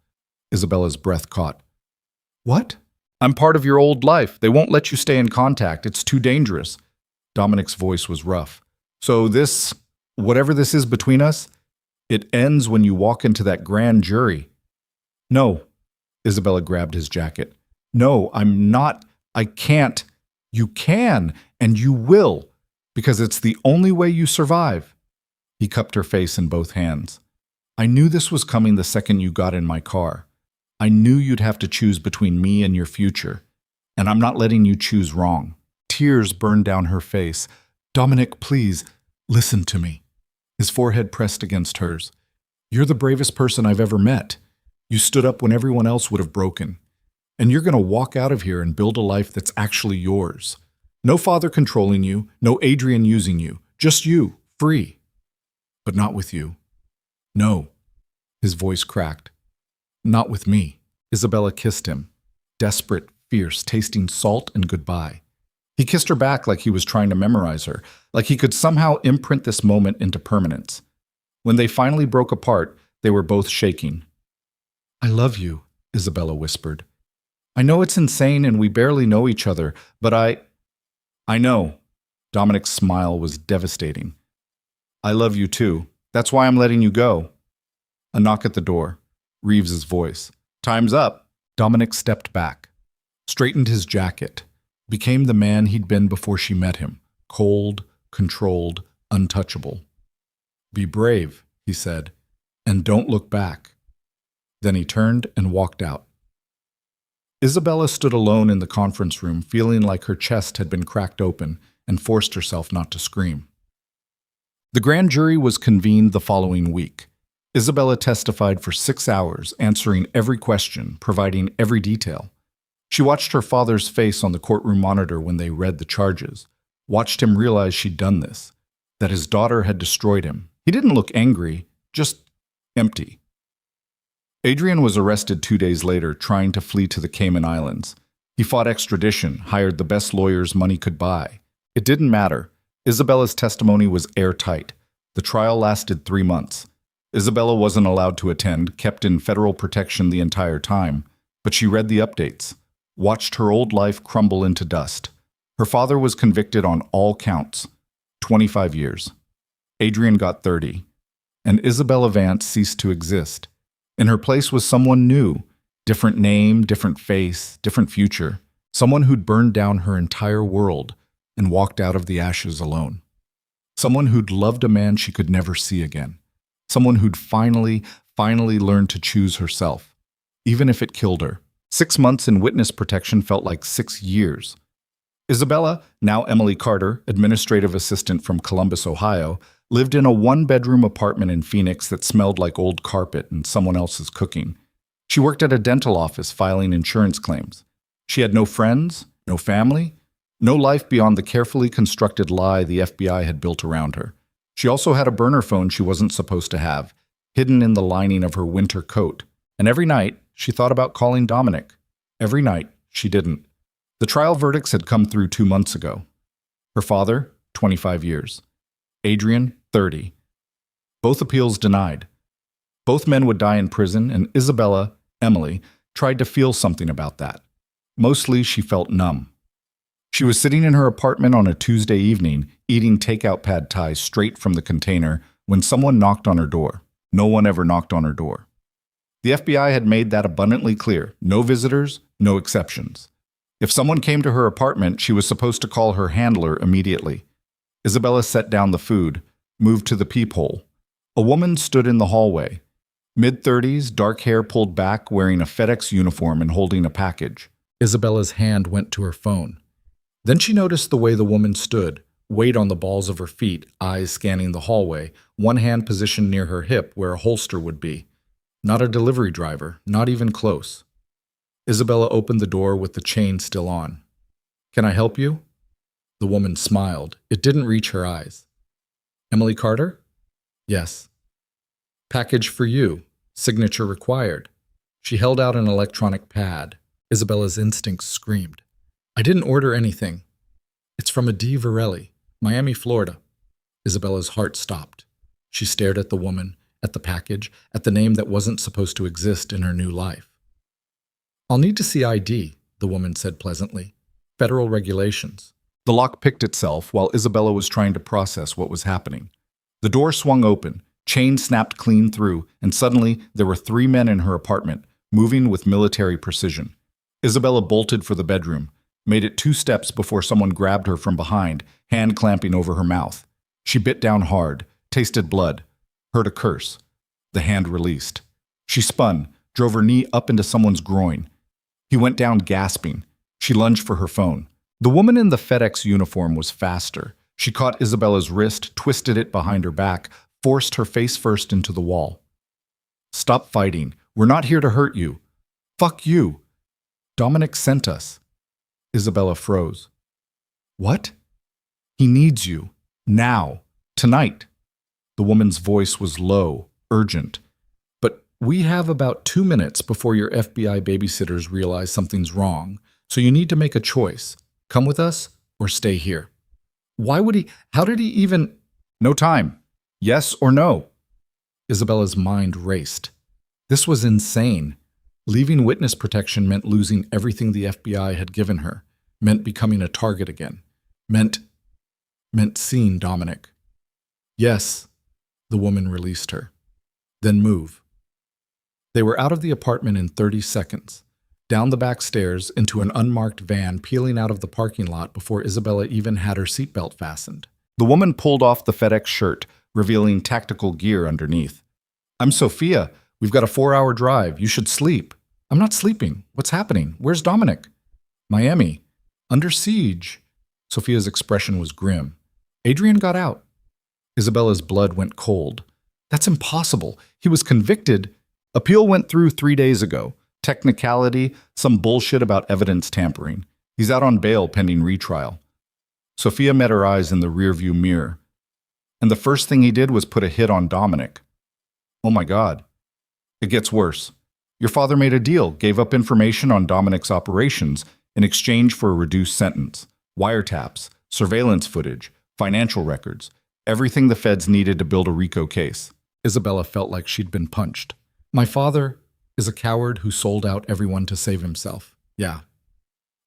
Isabella's breath caught. "What?" "I'm part of your old life. They won't let you stay in contact. It's too dangerous." Dominic's voice was rough. "So this, whatever this is between us, it ends when you walk into that grand jury." "No." Isabella grabbed his jacket. "No, I'm not. I can't." "You can, and you will, because it's the only way you survive." He cupped her face in both hands. "I knew this was coming the second you got in my car. I knew you'd have to choose between me and your future, and I'm not letting you choose wrong." Tears burned down her face. "Dominic, please, listen to me." His forehead pressed against hers. "You're the bravest person I've ever met. You stood up when everyone else would have broken. And you're going to walk out of here and build a life that's actually yours. No father controlling you, no Adrian using you, just you, free. But not with you. No." His voice cracked. "Not with me." Isabella kissed him. Desperate, fierce, tasting salt and goodbye. He kissed her back like he was trying to memorize her, like he could somehow imprint this moment into permanence. When they finally broke apart, they were both shaking. "I love you," Isabella whispered. "I know it's insane and we barely know each other, but I know." Dominic's smile was devastating. "I love you too. That's why I'm letting you go." A knock at the door. Reeves's voice. "Time's up." Dominic stepped back, straightened his jacket, became the man he'd been before she met him, cold, controlled, untouchable. "Be brave," he said, "and don't look back." Then he turned and walked out. Isabella stood alone in the conference room, feeling like her chest had been cracked open, and forced herself not to scream. The grand jury was convened the following week. Isabella testified for 6 hours, answering every question, providing every detail. She watched her father's face on the courtroom monitor when they read the charges, watched him realize she'd done this, that his daughter had destroyed him. He didn't look angry, just empty. Adrian was arrested 2 days later, trying to flee to the Cayman Islands. He fought extradition, hired the best lawyers money could buy. It didn't matter. Isabella's testimony was airtight. The trial lasted 3 months. Isabella wasn't allowed to attend, kept in federal protection the entire time, but she read the updates, watched her old life crumble into dust. Her father was convicted on all counts, 25 years. Adrian got 30, and Isabella Vance ceased to exist. In her place was someone new, different name, different face, different future, someone who'd burned down her entire world and walked out of the ashes alone. Someone who'd loved a man she could never see again. Someone who'd finally learned to choose herself, even if it killed her. 6 months in witness protection felt like 6 years. Isabella, now Emily Carter, administrative assistant from Columbus, Ohio, lived in a 1-bedroom apartment in Phoenix that smelled like old carpet and someone else's cooking. She worked at a dental office filing insurance claims. She had no friends, no family, no life beyond the carefully constructed lie the FBI had built around her. She also had a burner phone she wasn't supposed to have, hidden in the lining of her winter coat. And every night, she thought about calling Dominic. Every night, she didn't. The trial verdicts had come through 2 months ago. Her father, 25 years. Adrian, 30. Both appeals denied. Both men would die in prison, and Isabella, Emily, tried to feel something about that. Mostly, she felt numb. She was sitting in her apartment on a Tuesday evening, eating takeout pad thai straight from the container, when someone knocked on her door. No one ever knocked on her door. The FBI had made that abundantly clear. No visitors, no exceptions. If someone came to her apartment, she was supposed to call her handler immediately. Isabella set down the food, moved to the peephole. A woman stood in the hallway. Mid-30s, dark hair pulled back, wearing a FedEx uniform and holding a package. Isabella's hand went to her phone. Then she noticed the way the woman stood, weight on the balls of her feet, eyes scanning the hallway, one hand positioned near her hip where a holster would be. Not a delivery driver, not even close. Isabella opened the door with the chain still on. "Can I help you?" The woman smiled. It didn't reach her eyes. "Emily Carter?" "Yes." "Package for you. Signature required." She held out an electronic pad. Isabella's instincts screamed. "I didn't order anything. It's from a D. Virelli, Miami, Florida." Isabella's heart stopped. She stared at the woman, at the package, at the name that wasn't supposed to exist in her new life. "I'll need to see ID," the woman said pleasantly. "Federal regulations." The lock picked itself while Isabella was trying to process what was happening. The door swung open, chain snapped clean through, and suddenly there were 3 men in her apartment, moving with military precision. Isabella bolted for the bedroom, made it 2 steps before someone grabbed her from behind, hand clamping over her mouth. She bit down hard, tasted blood, heard a curse. The hand released. She spun, drove her knee up into someone's groin. He went down gasping. She lunged for her phone. The woman in the FedEx uniform was faster. She caught Isabella's wrist, twisted it behind her back, forced her face first into the wall. "Stop fighting. We're not here to hurt you." "Fuck you. Dominic sent us." Isabella froze. "What?" "He needs you. Now. Tonight." The woman's voice was low, urgent. "But we have about 2 minutes before your FBI babysitters realize something's wrong, so you need to make a choice. Come with us or stay here. Why would he? How did he even? No time. Yes or no? Isabella's mind raced. This was insane. Leaving witness protection meant losing everything the FBI had given her, meant becoming a target again, meant seeing Dominic. Yes, the woman released her. Then move. They were out of the apartment in 30 seconds, down the back stairs into an unmarked van peeling out of the parking lot before Isabella even had her seatbelt fastened. The woman pulled off the FedEx shirt, revealing tactical gear underneath. I'm Sophia. We've got a 4-hour drive. You should sleep. I'm not sleeping. What's happening? Where's Dominic? Miami. Under siege. Sophia's expression was grim. Adrian got out. Isabella's blood went cold. That's impossible. He was convicted. Appeal went through 3 days ago. Technicality, some bullshit about evidence tampering. He's out on bail pending retrial. Sophia met her eyes in the rearview mirror. And the first thing he did was put a hit on Dominic. Oh my God. It gets worse. Your father made a deal, gave up information on Dominic's operations in exchange for a reduced sentence. Wiretaps, surveillance footage, financial records, everything the feds needed to build a RICO case. Isabella felt like she'd been punched. My father is a coward who sold out everyone to save himself. Yeah.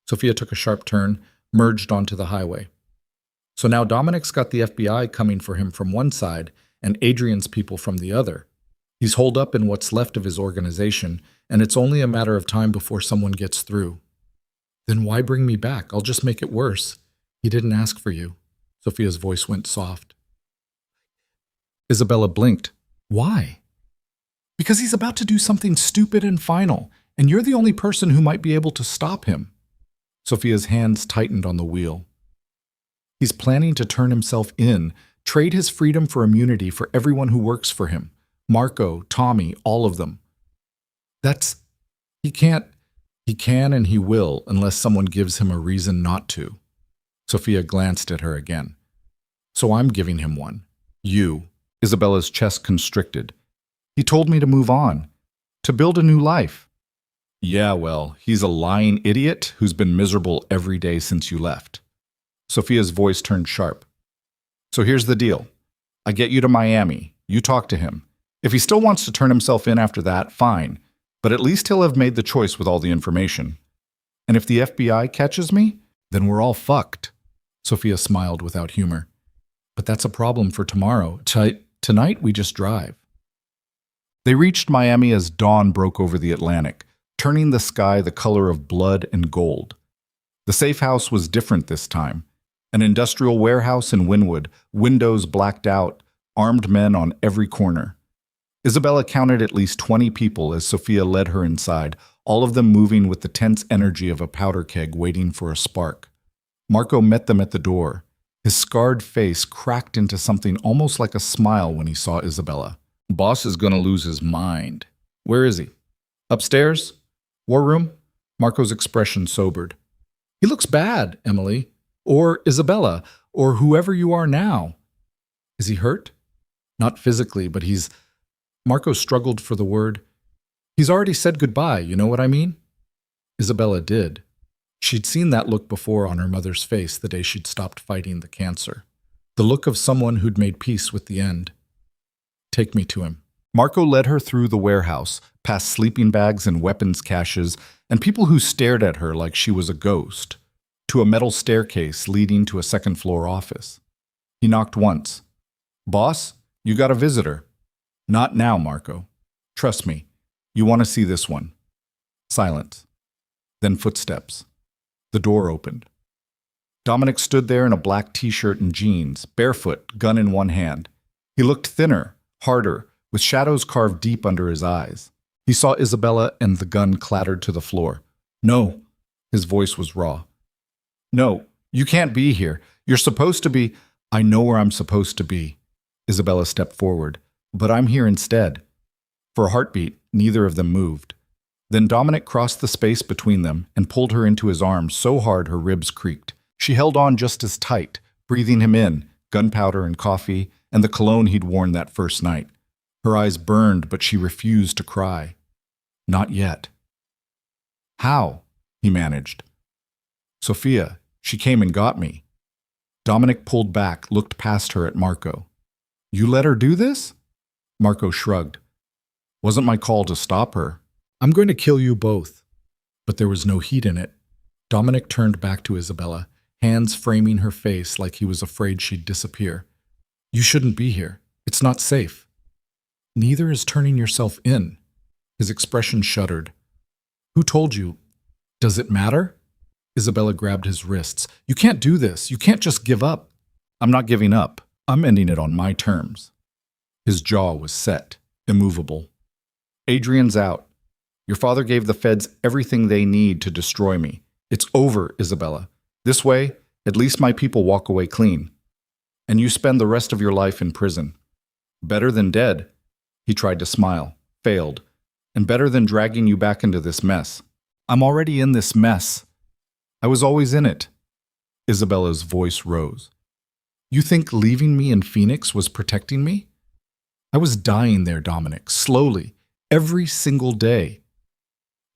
Sophia took a sharp turn, merged onto the highway. So now Dominic's got the FBI coming for him from one side and Adrian's people from the other. He's holed up in what's left of his organization, and it's only a matter of time before someone gets through. Then why bring me back? I'll just make it worse. He didn't ask for you. Sophia's voice went soft. Isabella blinked. Why? Because he's about to do something stupid and final, and you're the only person who might be able to stop him. Sophia's hands tightened on the wheel. He's planning to turn himself in, trade his freedom for immunity for everyone who works for him. Marco, Tommy, all of them. He can and he will unless someone gives him a reason not to. Sophia glanced at her again. So I'm giving him one. You. Isabella's chest constricted. He told me to move on, to build a new life. Yeah, well, he's a lying idiot who's been miserable every day since you left. Sophia's voice turned sharp. So here's the deal. I get you to Miami. You talk to him. If he still wants to turn himself in after that, fine. But at least he'll have made the choice with all the information. And if the FBI catches me, then we're all fucked. Sophia smiled without humor. But that's a problem for tomorrow. Tonight we just drive. They reached Miami as dawn broke over the Atlantic, turning the sky the color of blood and gold. The safe house was different this time. An industrial warehouse in Wynwood, windows blacked out, armed men on every corner. Isabella counted at least 20 people as Sophia led her inside, all of them moving with the tense energy of a powder keg waiting for a spark. Marco met them at the door. His scarred face cracked into something almost like a smile when he saw Isabella. Boss is gonna lose his mind. Where is he? Upstairs? War room? Marco's expression sobered. He looks bad, Emily. Or Isabella. Or whoever you are now. Is he hurt? Not physically, but he's... Marco struggled for the word. He's already said goodbye, you know what I mean? Isabella did. She'd seen that look before on her mother's face the day she'd stopped fighting the cancer. The look of someone who'd made peace with the end. Take me to him. Marco led her through the warehouse, past sleeping bags and weapons caches, and people who stared at her like she was a ghost, to a metal staircase leading to a second-floor office. He knocked once. Boss, you got a visitor. Not now, Marco. Trust me. You want to see this one. Silence. Then footsteps. The door opened. Dominic stood there in a black t-shirt and jeans, barefoot, gun in one hand. He looked thinner, harder, with shadows carved deep under his eyes. He saw Isabella and the gun clattered to the floor. No. His voice was raw. No, you can't be here. You're supposed to be... I know where I'm supposed to be. Isabella stepped forward. But I'm here instead. For a heartbeat, neither of them moved. Then Dominic crossed the space between them and pulled her into his arms so hard her ribs creaked. She held on just as tight, breathing him in, gunpowder and coffee, and the cologne he'd worn that first night. Her eyes burned, but she refused to cry. Not yet. How? He managed. Sophia, She came and got me. Dominic pulled back, looked past her at Marco. You let her do this? Marco shrugged. Wasn't my call to stop her. I'm going to kill you both. But there was no heat in it. Dominic turned back to Isabella, hands framing her face like he was afraid she'd disappear. You shouldn't be here. It's not safe. Neither is turning yourself in. His expression shuddered. Who told you? Does it matter? Isabella grabbed his wrists. You can't do this. You can't just give up. I'm not giving up. I'm ending it on my terms. His jaw was set, immovable. Adrian's out. Your father gave the feds everything they need to destroy me. It's over, Isabella. This way, at least my people walk away clean. And you spend the rest of your life in prison. Better than dead. He tried to smile, failed. And better than dragging you back into this mess. I'm already in this mess. I was always in it. Isabella's voice rose. You think leaving me in Phoenix was protecting me? I was dying there, Dominic, slowly, every single day.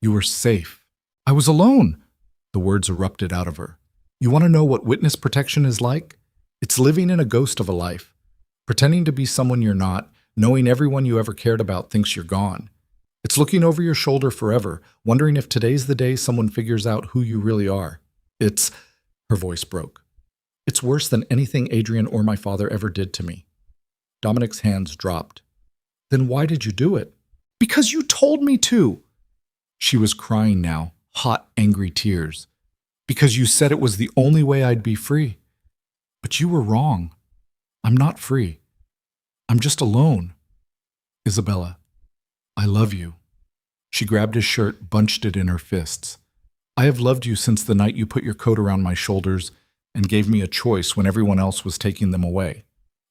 You were safe. I was alone. The words erupted out of her. You want to know what witness protection is like? It's living in a ghost of a life, pretending to be someone you're not, knowing everyone you ever cared about thinks you're gone. It's looking over your shoulder forever, wondering if today's the day someone figures out who you really are. Her voice broke. It's worse than anything Adrian or my father ever did to me. Dominic's hands dropped. Then why did you do it? Because you told me to. She was crying now, hot, angry tears. Because you said it was the only way I'd be free. But you were wrong. I'm not free. I'm just alone. Isabella, I love you. She grabbed his shirt, bunched it in her fists. I have loved you since the night you put your coat around my shoulders and gave me a choice when everyone else was taking them away.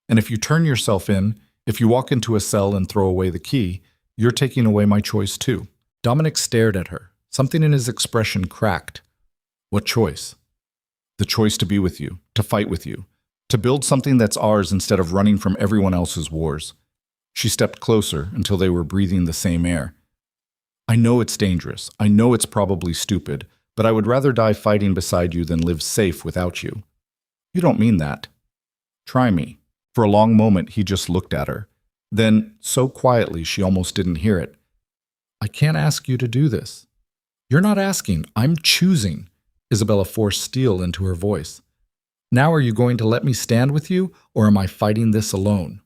And if you turn yourself in, if you walk into a cell and throw away the key, you're taking away my choice too. Dominic stared at her. Something in his expression cracked. What choice? The choice to be with you, to fight with you, to build something that's ours instead of running from everyone else's wars. She stepped closer until they were breathing the same air. I know it's dangerous. I know it's probably stupid, but I would rather die fighting beside you than live safe without you. You don't mean that. Try me. For a long moment, he just looked at her. Then, so quietly she almost didn't hear it. I can't ask you to do this. You're not asking. I'm choosing. Isabella forced steel into her voice. Now are you going to let me stand with you, or am I fighting this alone?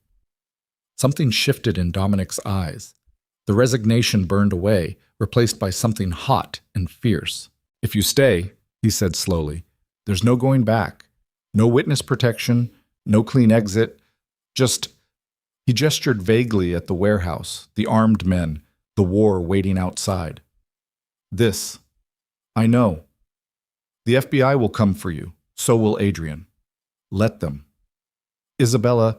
Something shifted in Dominic's eyes. The resignation burned away, replaced by something hot and fierce. If you stay, he said slowly, there's no going back. No witness protection, no clean exit. He gestured vaguely at the warehouse, the armed men, the war waiting outside. I know. The FBI will come for you. So will Adrian. Let them. Isabella,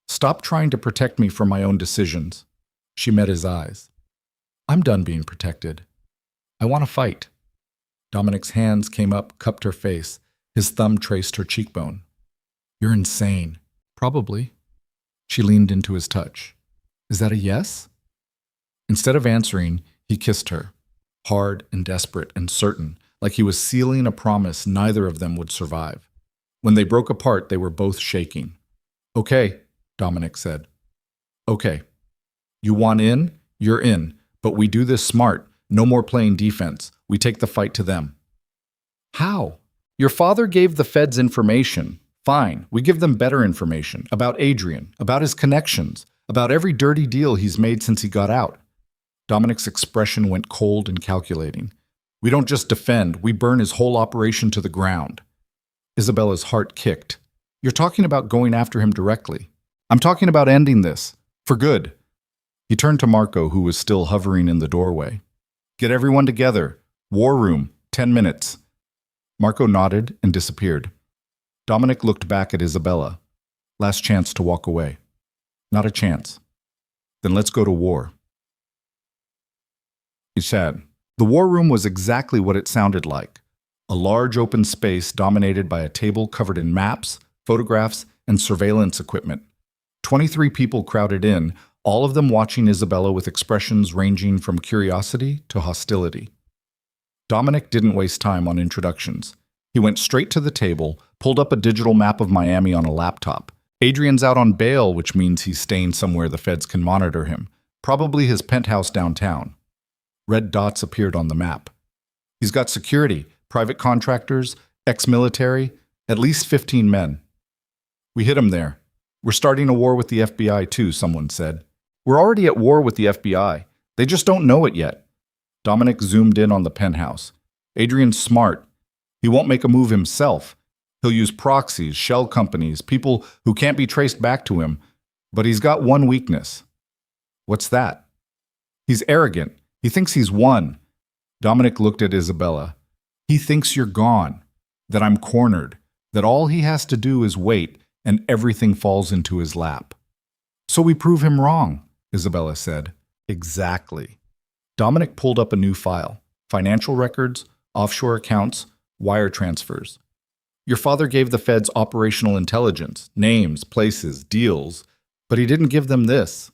stop trying to protect me from my own decisions. She met his eyes. I'm done being protected. I want to fight. Dominic's hands came up, cupped her face. His thumb traced her cheekbone. You're insane. Probably. She leaned into his touch. Is that a yes? Instead of answering, he kissed her, hard and desperate and certain, like he was sealing a promise neither of them would survive. When they broke apart, they were both shaking. Okay, Dominic said. Okay. You want in? You're in. But we do this smart. No more playing defense. We take the fight to them. How? Your father gave the feds information. Fine, we give them better information about Adrian, about his connections, about every dirty deal he's made since he got out. Dominic's expression went cold and calculating. We don't just defend, we burn his whole operation to the ground. Isabella's heart kicked. You're talking about going after him directly. I'm talking about ending this. For good. He turned to Marco, who was still hovering in the doorway. Get everyone together. War room, 10 minutes. Marco nodded and disappeared. Dominic looked back at Isabella. Last chance to walk away. Not a chance. Then let's go to war. He said. The war room was exactly what it sounded like. A large open space dominated by a table covered in maps, photographs, and surveillance equipment. 23 people crowded in, all of them watching Isabella with expressions ranging from curiosity to hostility. Dominic didn't waste time on introductions. He went straight to the table, pulled up a digital map of Miami on a laptop. Adrian's out on bail, which means he's staying somewhere the feds can monitor him, probably his penthouse downtown. Red dots appeared on the map. He's got security, private contractors, ex-military, at least 15 men. We hit him there. We're starting a war with the FBI too, someone said. We're already at war with the FBI. They just don't know it yet. Dominic zoomed in on the penthouse. Adrian's smart. He won't make a move himself. He'll use proxies, shell companies, people who can't be traced back to him. But he's got one weakness. What's that? He's arrogant. He thinks he's won. Dominic looked at Isabella. He thinks you're gone, that I'm cornered, that all he has to do is wait and everything falls into his lap. So we prove him wrong, Isabella said. Exactly. Dominic pulled up a new file. Financial records, offshore accounts, wire transfers. Your father gave the feds operational intelligence, names, places, deals, but he didn't give them this.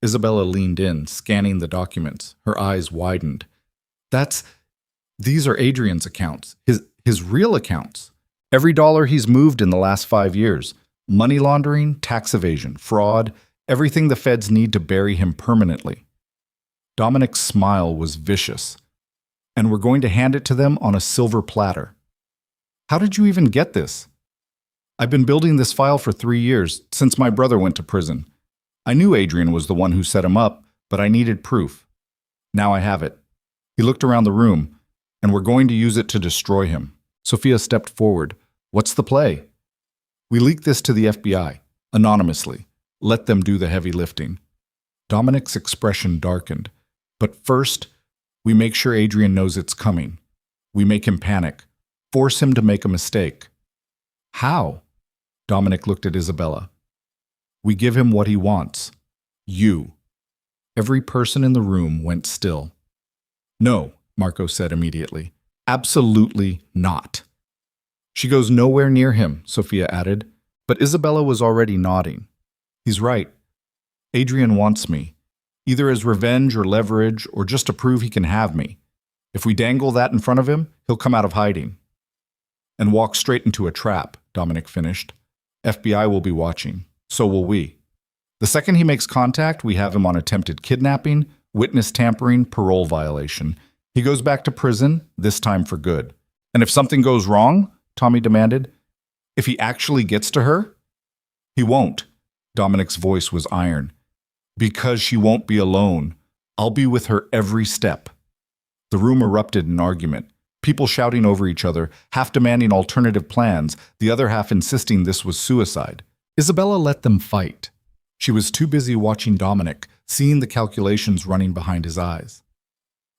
Isabella leaned in, scanning the documents. Her eyes widened. These are Adrian's accounts, his real accounts. Every dollar he's moved in the last 5 years. Money laundering, tax evasion, fraud, everything the feds need to bury him permanently. Dominic's smile was vicious. And we're going to hand it to them on a silver platter. How did you even get this? I've been building this file for 3 years, since my brother went to prison. I knew Adrian was the one who set him up, but I needed proof. Now I have it. He looked around the room, and we're going to use it to destroy him. Sophia stepped forward. What's the play? We leak this to the FBI, anonymously. Let them do the heavy lifting. Dominic's expression darkened. But first, we make sure Adrian knows it's coming. We make him panic. Force him to make a mistake. How? Dominic looked at Isabella. We give him what he wants. You. Every person in the room went still. No, Marco said immediately. Absolutely not. She goes nowhere near him, Sophia added, but Isabella was already nodding. He's right. Adrian wants me, either as revenge or leverage or just to prove he can have me. If we dangle that in front of him, he'll come out of hiding. And walk straight into a trap, Dominic finished. FBI will be watching. So will we. The second he makes contact, we have him on attempted kidnapping, witness tampering, parole violation. He goes back to prison, this time for good. And if something goes wrong, Tommy demanded, if he actually gets to her? He won't. Dominic's voice was iron. Because she won't be alone. I'll be with her every step. The room erupted in argument. People shouting over each other, half demanding alternative plans, the other half insisting this was suicide. Isabella let them fight. She was too busy watching Dominic, seeing the calculations running behind his eyes.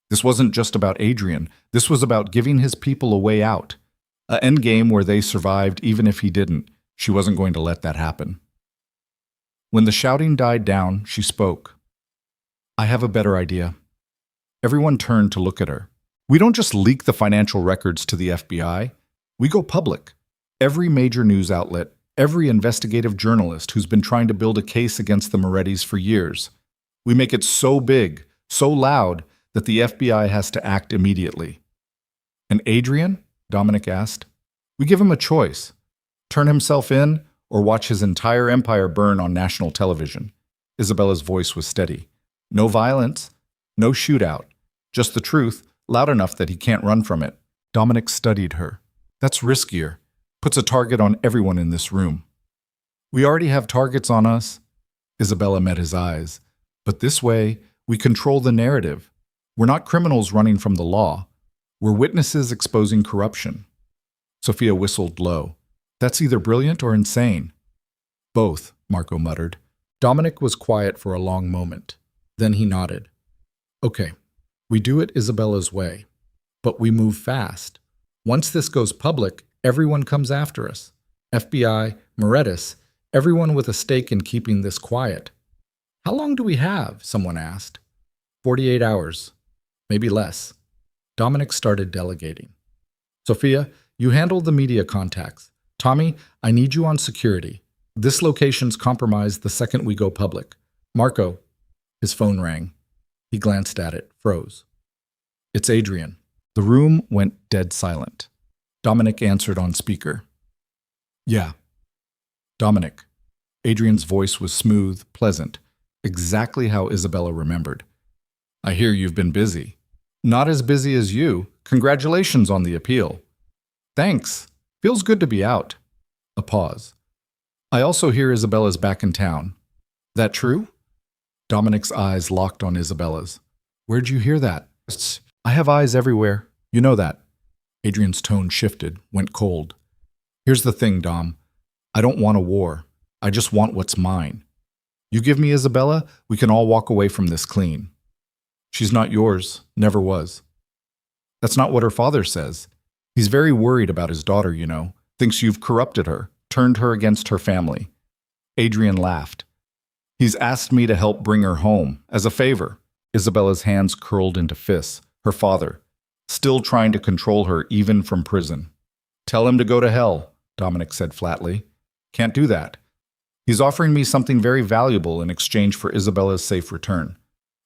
This wasn't just about Adrian. This was about giving his people a way out. An endgame where they survived even if he didn't. She wasn't going to let that happen. When the shouting died down, she spoke. I have a better idea. Everyone turned to look at her. We don't just leak the financial records to the FBI. We go public. Every major news outlet, every investigative journalist who's been trying to build a case against the Morettis for years. We make it so big, so loud, that the FBI has to act immediately. And Adrian? Dominic asked. We give him a choice. Turn himself in or watch his entire empire burn on national television. Isabella's voice was steady. No violence, no shootout. Just the truth, loud enough that he can't run from it. Dominic studied her. That's riskier. Puts a target on everyone in this room. We already have targets on us. Isabella met his eyes. But this way, we control the narrative. We're not criminals running from the law. We're witnesses exposing corruption. Sophia whistled low. That's either brilliant or insane. Both, Marco muttered. Dominic was quiet for a long moment. Then he nodded. Okay, we do it Isabella's way. But we move fast. Once this goes public, everyone comes after us. FBI, Morettis, everyone with a stake in keeping this quiet. How long do we have? Someone asked. 48 hours. Maybe less. Dominic started delegating. Sophia, you handle the media contacts. Tommy, I need you on security. This location's compromised the second we go public. Marco. His phone rang. He glanced at it, froze. It's Adrian. The room went dead silent. Dominic answered on speaker. Yeah. Dominic. Adrian's voice was smooth, pleasant, exactly how Isabella remembered. I hear you've been busy. Not as busy as you. Congratulations on the appeal. Thanks. Feels good to be out. A pause. I also hear Isabella's back in town. That true? Dominic's eyes locked on Isabella's. Where'd you hear that? I have eyes everywhere. You know that. Adrian's tone shifted, went cold. Here's the thing, Dom. I don't want a war. I just want what's mine. You give me Isabella, we can all walk away from this clean. She's not yours, never was. That's not what her father says. He's very worried about his daughter, you know. Thinks you've corrupted her, turned her against her family. Adrian laughed. He's asked me to help bring her home, as a favor. Isabella's hands curled into fists. Her father, still trying to control her even from prison. Tell him to go to hell, Dominic said flatly. Can't do that. He's offering me something very valuable in exchange for Isabella's safe return.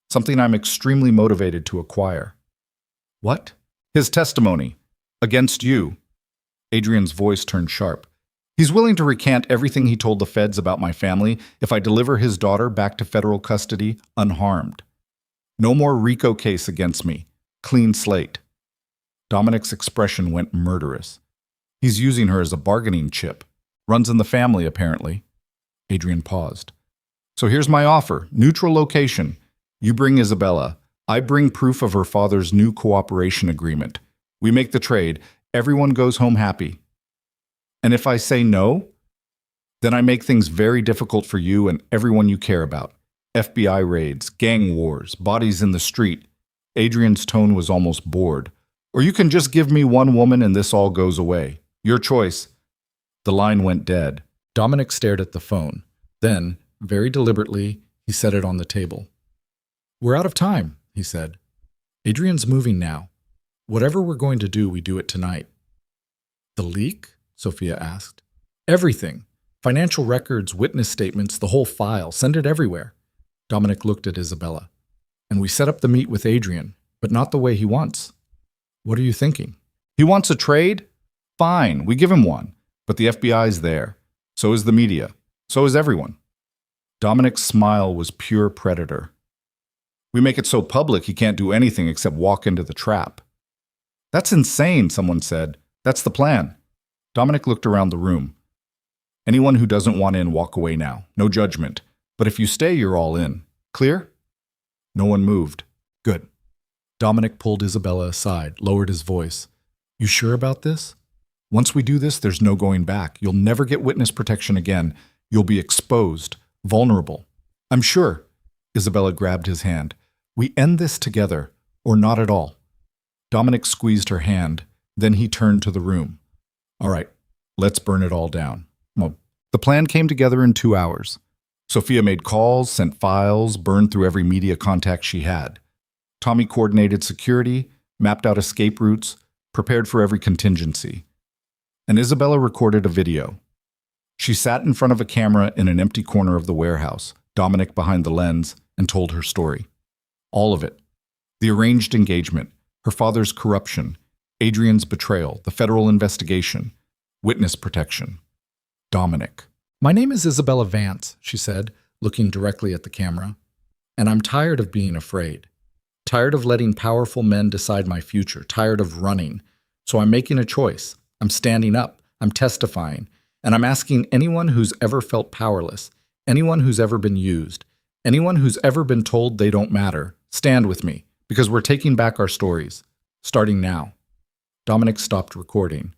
Something I'm extremely motivated to acquire. What? His testimony. Against you. Adrian's voice turned sharp. He's willing to recant everything he told the feds about my family if I deliver his daughter back to federal custody unharmed. No more RICO case against me. Clean slate. Dominic's expression went murderous. He's using her as a bargaining chip. Runs in the family, apparently. Adrian paused. So here's my offer. Neutral location. You bring Isabella. I bring proof of her father's new cooperation agreement. We make the trade. Everyone goes home happy. And if I say no, then I make things very difficult for you and everyone you care about. FBI raids, gang wars, bodies in the street. Adrian's tone was almost bored. Or you can just give me one woman and this all goes away. Your choice. The line went dead. Dominic stared at the phone. Then, very deliberately, he set it on the table. We're out of time, he said. Adrian's moving now. Whatever we're going to do, we do it tonight. The leak? Sophia asked. Everything. Financial records, witness statements, the whole file. Send it everywhere. Dominic looked at Isabella. And we set up the meet with Adrian, but not the way he wants. What are you thinking? He wants a trade? Fine, we give him one. But the FBI's there. So is the media. So is everyone. Dominic's smile was pure predator. We make it so public he can't do anything except walk into the trap. That's insane, someone said. That's the plan. Dominic looked around the room. Anyone who doesn't want in, walk away now. No judgment. But if you stay, you're all in. Clear? No one moved. Good. Dominic pulled Isabella aside, lowered his voice. You sure about this? Once we do this, there's no going back. You'll never get witness protection again. You'll be exposed, vulnerable. I'm sure. Isabella grabbed his hand. We end this together, or not at all. Dominic squeezed her hand. Then he turned to the room. All right, let's burn it all down. Well, the plan came together in 2 hours. Sophia made calls, sent files, burned through every media contact she had. Tommy coordinated security, mapped out escape routes, prepared for every contingency. And Isabella recorded a video. She sat in front of a camera in an empty corner of the warehouse, Dominic behind the lens, and told her story. All of it. The arranged engagement, her father's corruption, Adrian's betrayal, the federal investigation, witness protection. Dominic. My name is Isabella Vance, she said, looking directly at the camera. And I'm tired of being afraid. Tired of letting powerful men decide my future. Tired of running. So I'm making a choice. I'm standing up. I'm testifying. And I'm asking anyone who's ever felt powerless, anyone who's ever been used, anyone who's ever been told they don't matter, stand with me, because we're taking back our stories, starting now. Dominic stopped recording.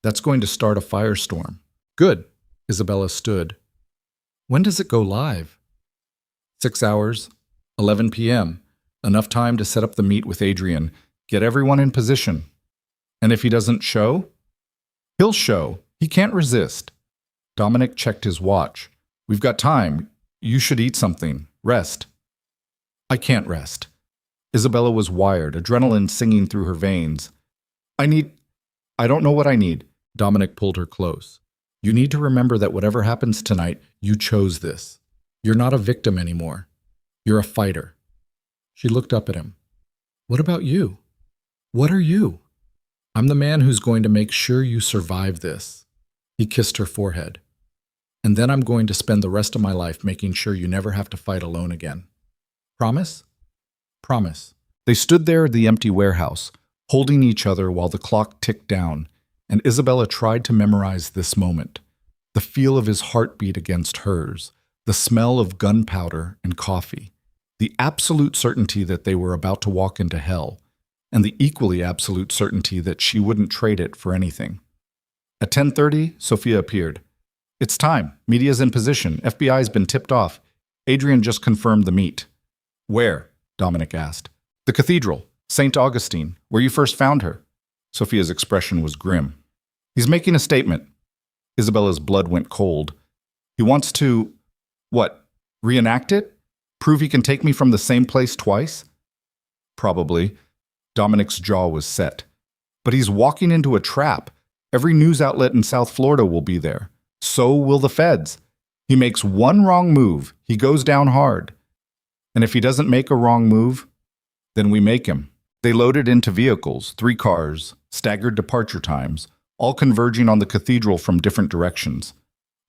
That's going to start a firestorm. Good. Isabella stood. When does it go live? 6 hours, 11 p.m. Enough time to set up the meet with Adrian, get everyone in position. And if he doesn't show? He'll show. He can't resist. Dominic checked his watch. We've got time. You should eat something. Rest. I can't rest. Isabella was wired, adrenaline singing through her veins. I don't know what I need. Dominic pulled her close. You need to remember that whatever happens tonight, you chose this. You're not a victim anymore. You're a fighter. She looked up at him. What about you? What are you? I'm the man who's going to make sure you survive this. He kissed her forehead. And then I'm going to spend the rest of my life making sure you never have to fight alone again. Promise? Promise. They stood there at the empty warehouse, holding each other while the clock ticked down, and Isabella tried to memorize this moment. The feel of his heartbeat against hers, the smell of gunpowder and coffee, the absolute certainty that they were about to walk into hell, and the equally absolute certainty that she wouldn't trade it for anything. At 10:30, Sophia appeared. It's time. Media's in position. FBI's been tipped off. Adrian just confirmed the meet. Where? Dominic asked. The cathedral, St. Augustine, where you first found her. Sophia's expression was grim. He's making a statement. Isabella's blood went cold. He wants to, what, reenact it? Prove he can take me from the same place twice? Probably. Dominic's jaw was set. But he's walking into a trap. Every news outlet in South Florida will be there. So will the feds. He makes one wrong move, he goes down hard. And if he doesn't make a wrong move, then we make him. They loaded into vehicles, 3 cars, staggered departure times, all converging on the cathedral from different directions.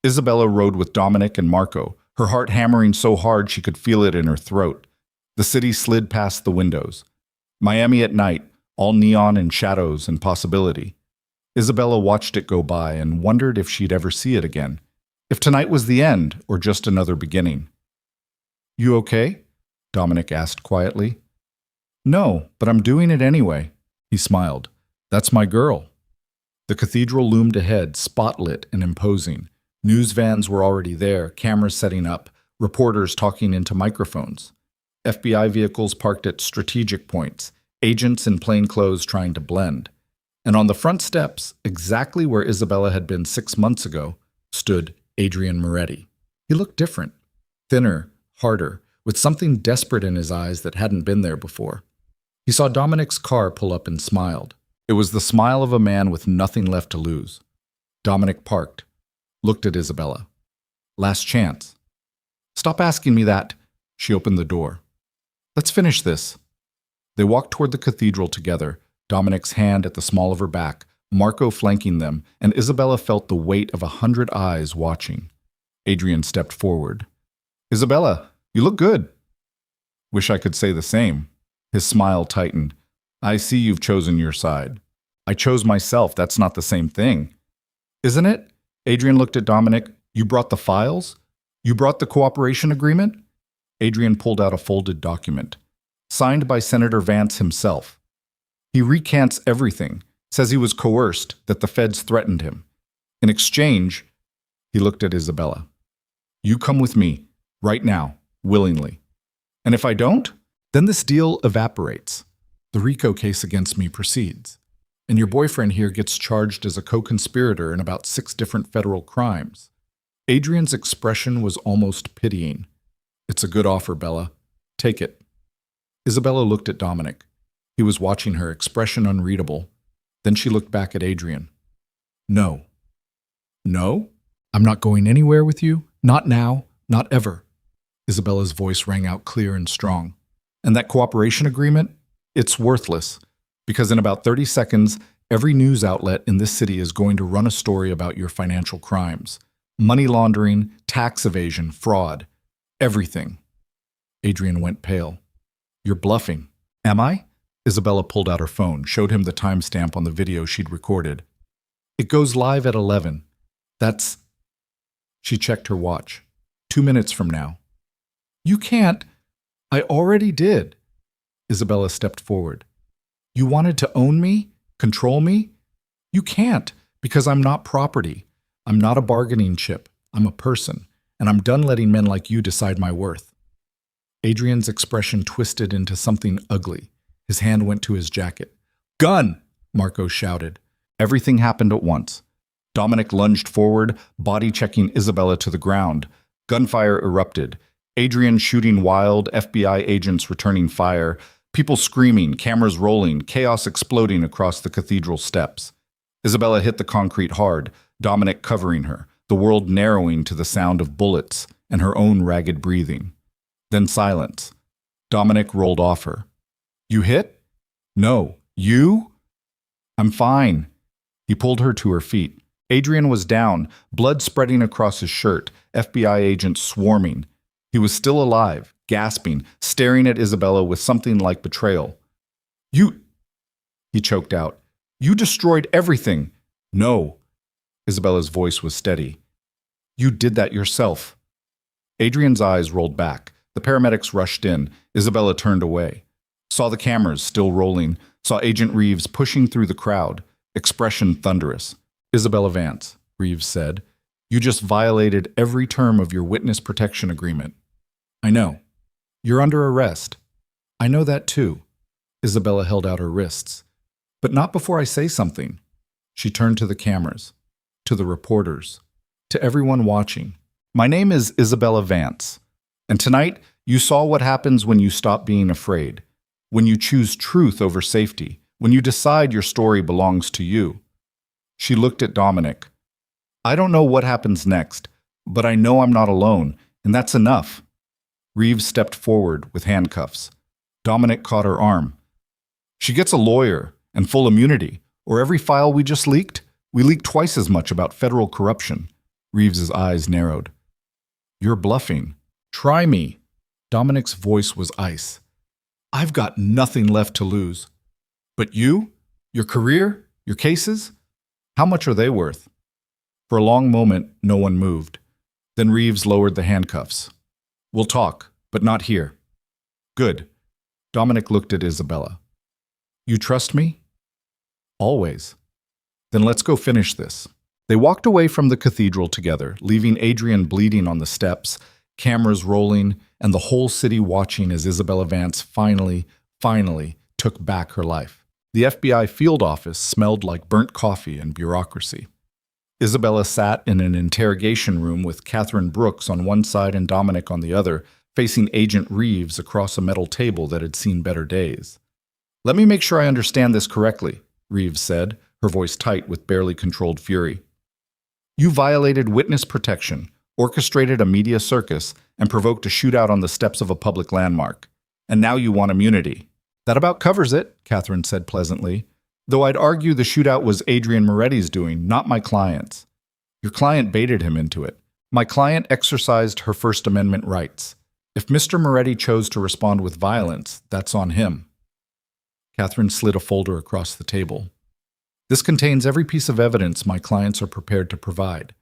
Isabella rode with Dominic and Marco, her heart hammering so hard she could feel it in her throat. The city slid past the windows. Miami at night, all neon and shadows and possibility. Isabella watched it go by and wondered if she'd ever see it again, if tonight was the end or just another beginning. You okay? Dominic asked quietly. No, but I'm doing it anyway. He smiled. That's my girl. The cathedral loomed ahead, spotlit and imposing. News vans were already there, cameras setting up, reporters talking into microphones. FBI vehicles parked at strategic points, agents in plain clothes trying to blend. And on the front steps, exactly where Isabella had been 6 months ago, stood Adrian Moretti. He looked different, thinner, harder, with something desperate in his eyes that hadn't been there before. He saw Dominic's car pull up and smiled. It was the smile of a man with nothing left to lose. Dominic parked, looked at Isabella. Last chance. Stop asking me that. She opened the door. Let's finish this. They walked toward the cathedral together, Dominic's hand at the small of her back, Marco flanking them, and Isabella felt the weight of 100 eyes watching. Adrian stepped forward. Isabella, you look good. Wish I could say the same. His smile tightened. I see you've chosen your side. I chose myself. That's not the same thing. Isn't it? Adrian looked at Dominic. You brought the files? You brought the cooperation agreement? Adrian pulled out a folded document, signed by Senator Vance himself. He recants everything, says he was coerced, that the feds threatened him. In exchange, he looked at Isabella. You come with me, right now, willingly. And if I don't, then this deal evaporates. The RICO case against me proceeds. And your boyfriend here gets charged as a co-conspirator in about 6 different federal crimes. Adrian's expression was almost pitying. It's a good offer, Bella. Take it. Isabella looked at Dominic. He was watching her, expression unreadable. Then she looked back at Adrian. No. No? I'm not going anywhere with you. Not now. Not ever. Isabella's voice rang out clear and strong. And that cooperation agreement? It's worthless. Because in about 30 seconds, every news outlet in this city is going to run a story about your financial crimes. Money laundering, tax evasion, fraud. Everything. Adrian went pale. You're bluffing. Am I? Isabella pulled out her phone, showed him the timestamp on the video she'd recorded. It goes live at 11. That's... She checked her watch. 2 minutes from now. You can't. I already did. Isabella stepped forward. You wanted to own me? Control me? You can't, because I'm not property. I'm not a bargaining chip. I'm a person, and I'm done letting men like you decide my worth. Adrian's expression twisted into something ugly. His hand went to his jacket. Gun! Marco shouted. Everything happened at once. Dominic lunged forward, body-checking Isabella to the ground. Gunfire erupted. Adrian shooting wild, FBI agents returning fire, people screaming, cameras rolling, chaos exploding across the cathedral steps. Isabella hit the concrete hard, Dominic covering her, the world narrowing to the sound of bullets and her own ragged breathing. Then silence. Dominic rolled off her. You hit? No. You? I'm fine. He pulled her to her feet. Adrian was down, blood spreading across his shirt, FBI agents swarming. He was still alive, gasping, staring at Isabella with something like betrayal. You, he choked out. You destroyed everything. No. Isabella's voice was steady. You did that yourself. Adrian's eyes rolled back. The paramedics rushed in. Isabella turned away. Saw the cameras still rolling. Saw Agent Reeves pushing through the crowd. Expression thunderous. Isabella Vance, Reeves said, you just violated every term of your witness protection agreement. I know. You're under arrest. I know that too. Isabella held out her wrists. But not before I say something. She turned to the cameras, to the reporters, to everyone watching. My name is Isabella Vance, and tonight you saw what happens when you stop being afraid, when you choose truth over safety, when you decide your story belongs to you. She looked at Dominic. I don't know what happens next, but I know I'm not alone, and that's enough. Reeves stepped forward with handcuffs. Dominic caught her arm. She gets a lawyer and full immunity, or every file we just leaked, we leaked twice as much about federal corruption. Reeves's eyes narrowed. You're bluffing. Try me. Dominic's voice was ice. I've got nothing left to lose. But you? Your career? Your cases? How much are they worth? For a long moment, no one moved. Then Reeves lowered the handcuffs. We'll talk, but not here. Good. Dominic looked at Isabella. You trust me? Always. Then let's go finish this. They walked away from the cathedral together, leaving Adrian bleeding on the steps, cameras rolling, and the whole city watching as Isabella Vance finally took back her life. The FBI field office smelled like burnt coffee and bureaucracy. Isabella sat in an interrogation room with Catherine Brooks on one side and Dominic on the other, facing Agent Reeves across a metal table that had seen better days. Let me make sure I understand this correctly, Reeves said, her voice tight with barely controlled fury. You violated witness protection, orchestrated a media circus, and provoked a shootout on the steps of a public landmark. And now you want immunity. That about covers it, Catherine said pleasantly, though I'd argue the shootout was Adrian Moretti's doing, not my client's. Your client baited him into it. My client exercised her First Amendment rights. If Mr. Moretti chose to respond with violence, that's on him. Catherine slid a folder across the table. This contains every piece of evidence my clients are prepared to provide.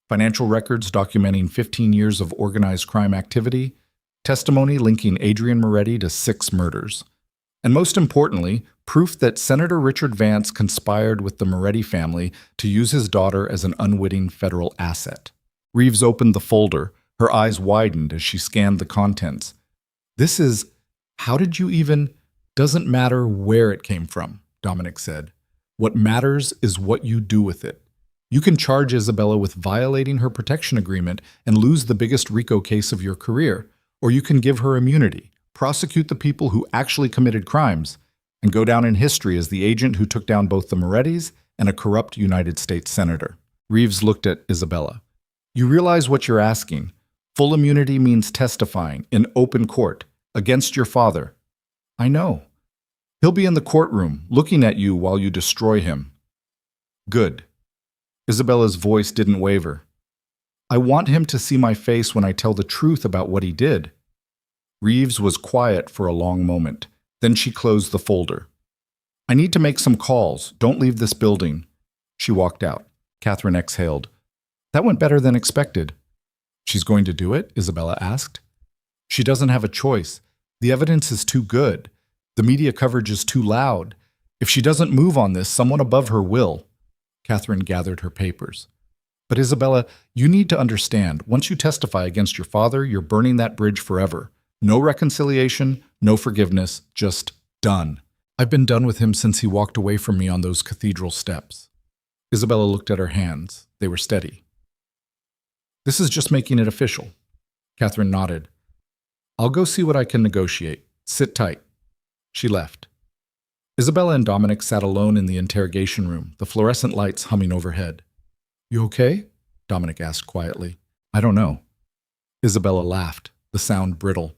Financial records documenting 15 years of organized crime activity, testimony linking Adrian Moretti to 6 murders, and most importantly, proof that Senator Richard Vance conspired with the Moretti family to use his daughter as an unwitting federal asset. Reeves opened the folder. Her eyes widened as she scanned the contents. This is, how did you even... Doesn't matter where it came from, Dominic said. What matters is what you do with it. You can charge Isabella with violating her protection agreement and lose the biggest RICO case of your career, or you can give her immunity, prosecute the people who actually committed crimes, and go down in history as the agent who took down both the Morettis and a corrupt United States senator. Reeves looked at Isabella. You realize what you're asking. Full immunity means testifying in open court against your father. I know. He'll be in the courtroom, looking at you while you destroy him. Good. Isabella's voice didn't waver. I want him to see my face when I tell the truth about what he did. Reeves was quiet for a long moment. Then she closed the folder. I need to make some calls. Don't leave this building. She walked out. Catherine exhaled. That went better than expected. She's going to do it? Isabella asked. She doesn't have a choice. The evidence is too good. The media coverage is too loud. If she doesn't move on this, someone above her will. Catherine gathered her papers. But Isabella, you need to understand, once you testify against your father, you're burning that bridge forever. No reconciliation, no forgiveness, just done. I've been done with him since he walked away from me on those cathedral steps. Isabella looked at her hands. They were steady. This is just making it official. Catherine nodded. I'll go see what I can negotiate. Sit tight. She left. Isabella and Dominic sat alone in the interrogation room, the fluorescent lights humming overhead. You okay? Dominic asked quietly. I don't know. Isabella laughed, the sound brittle.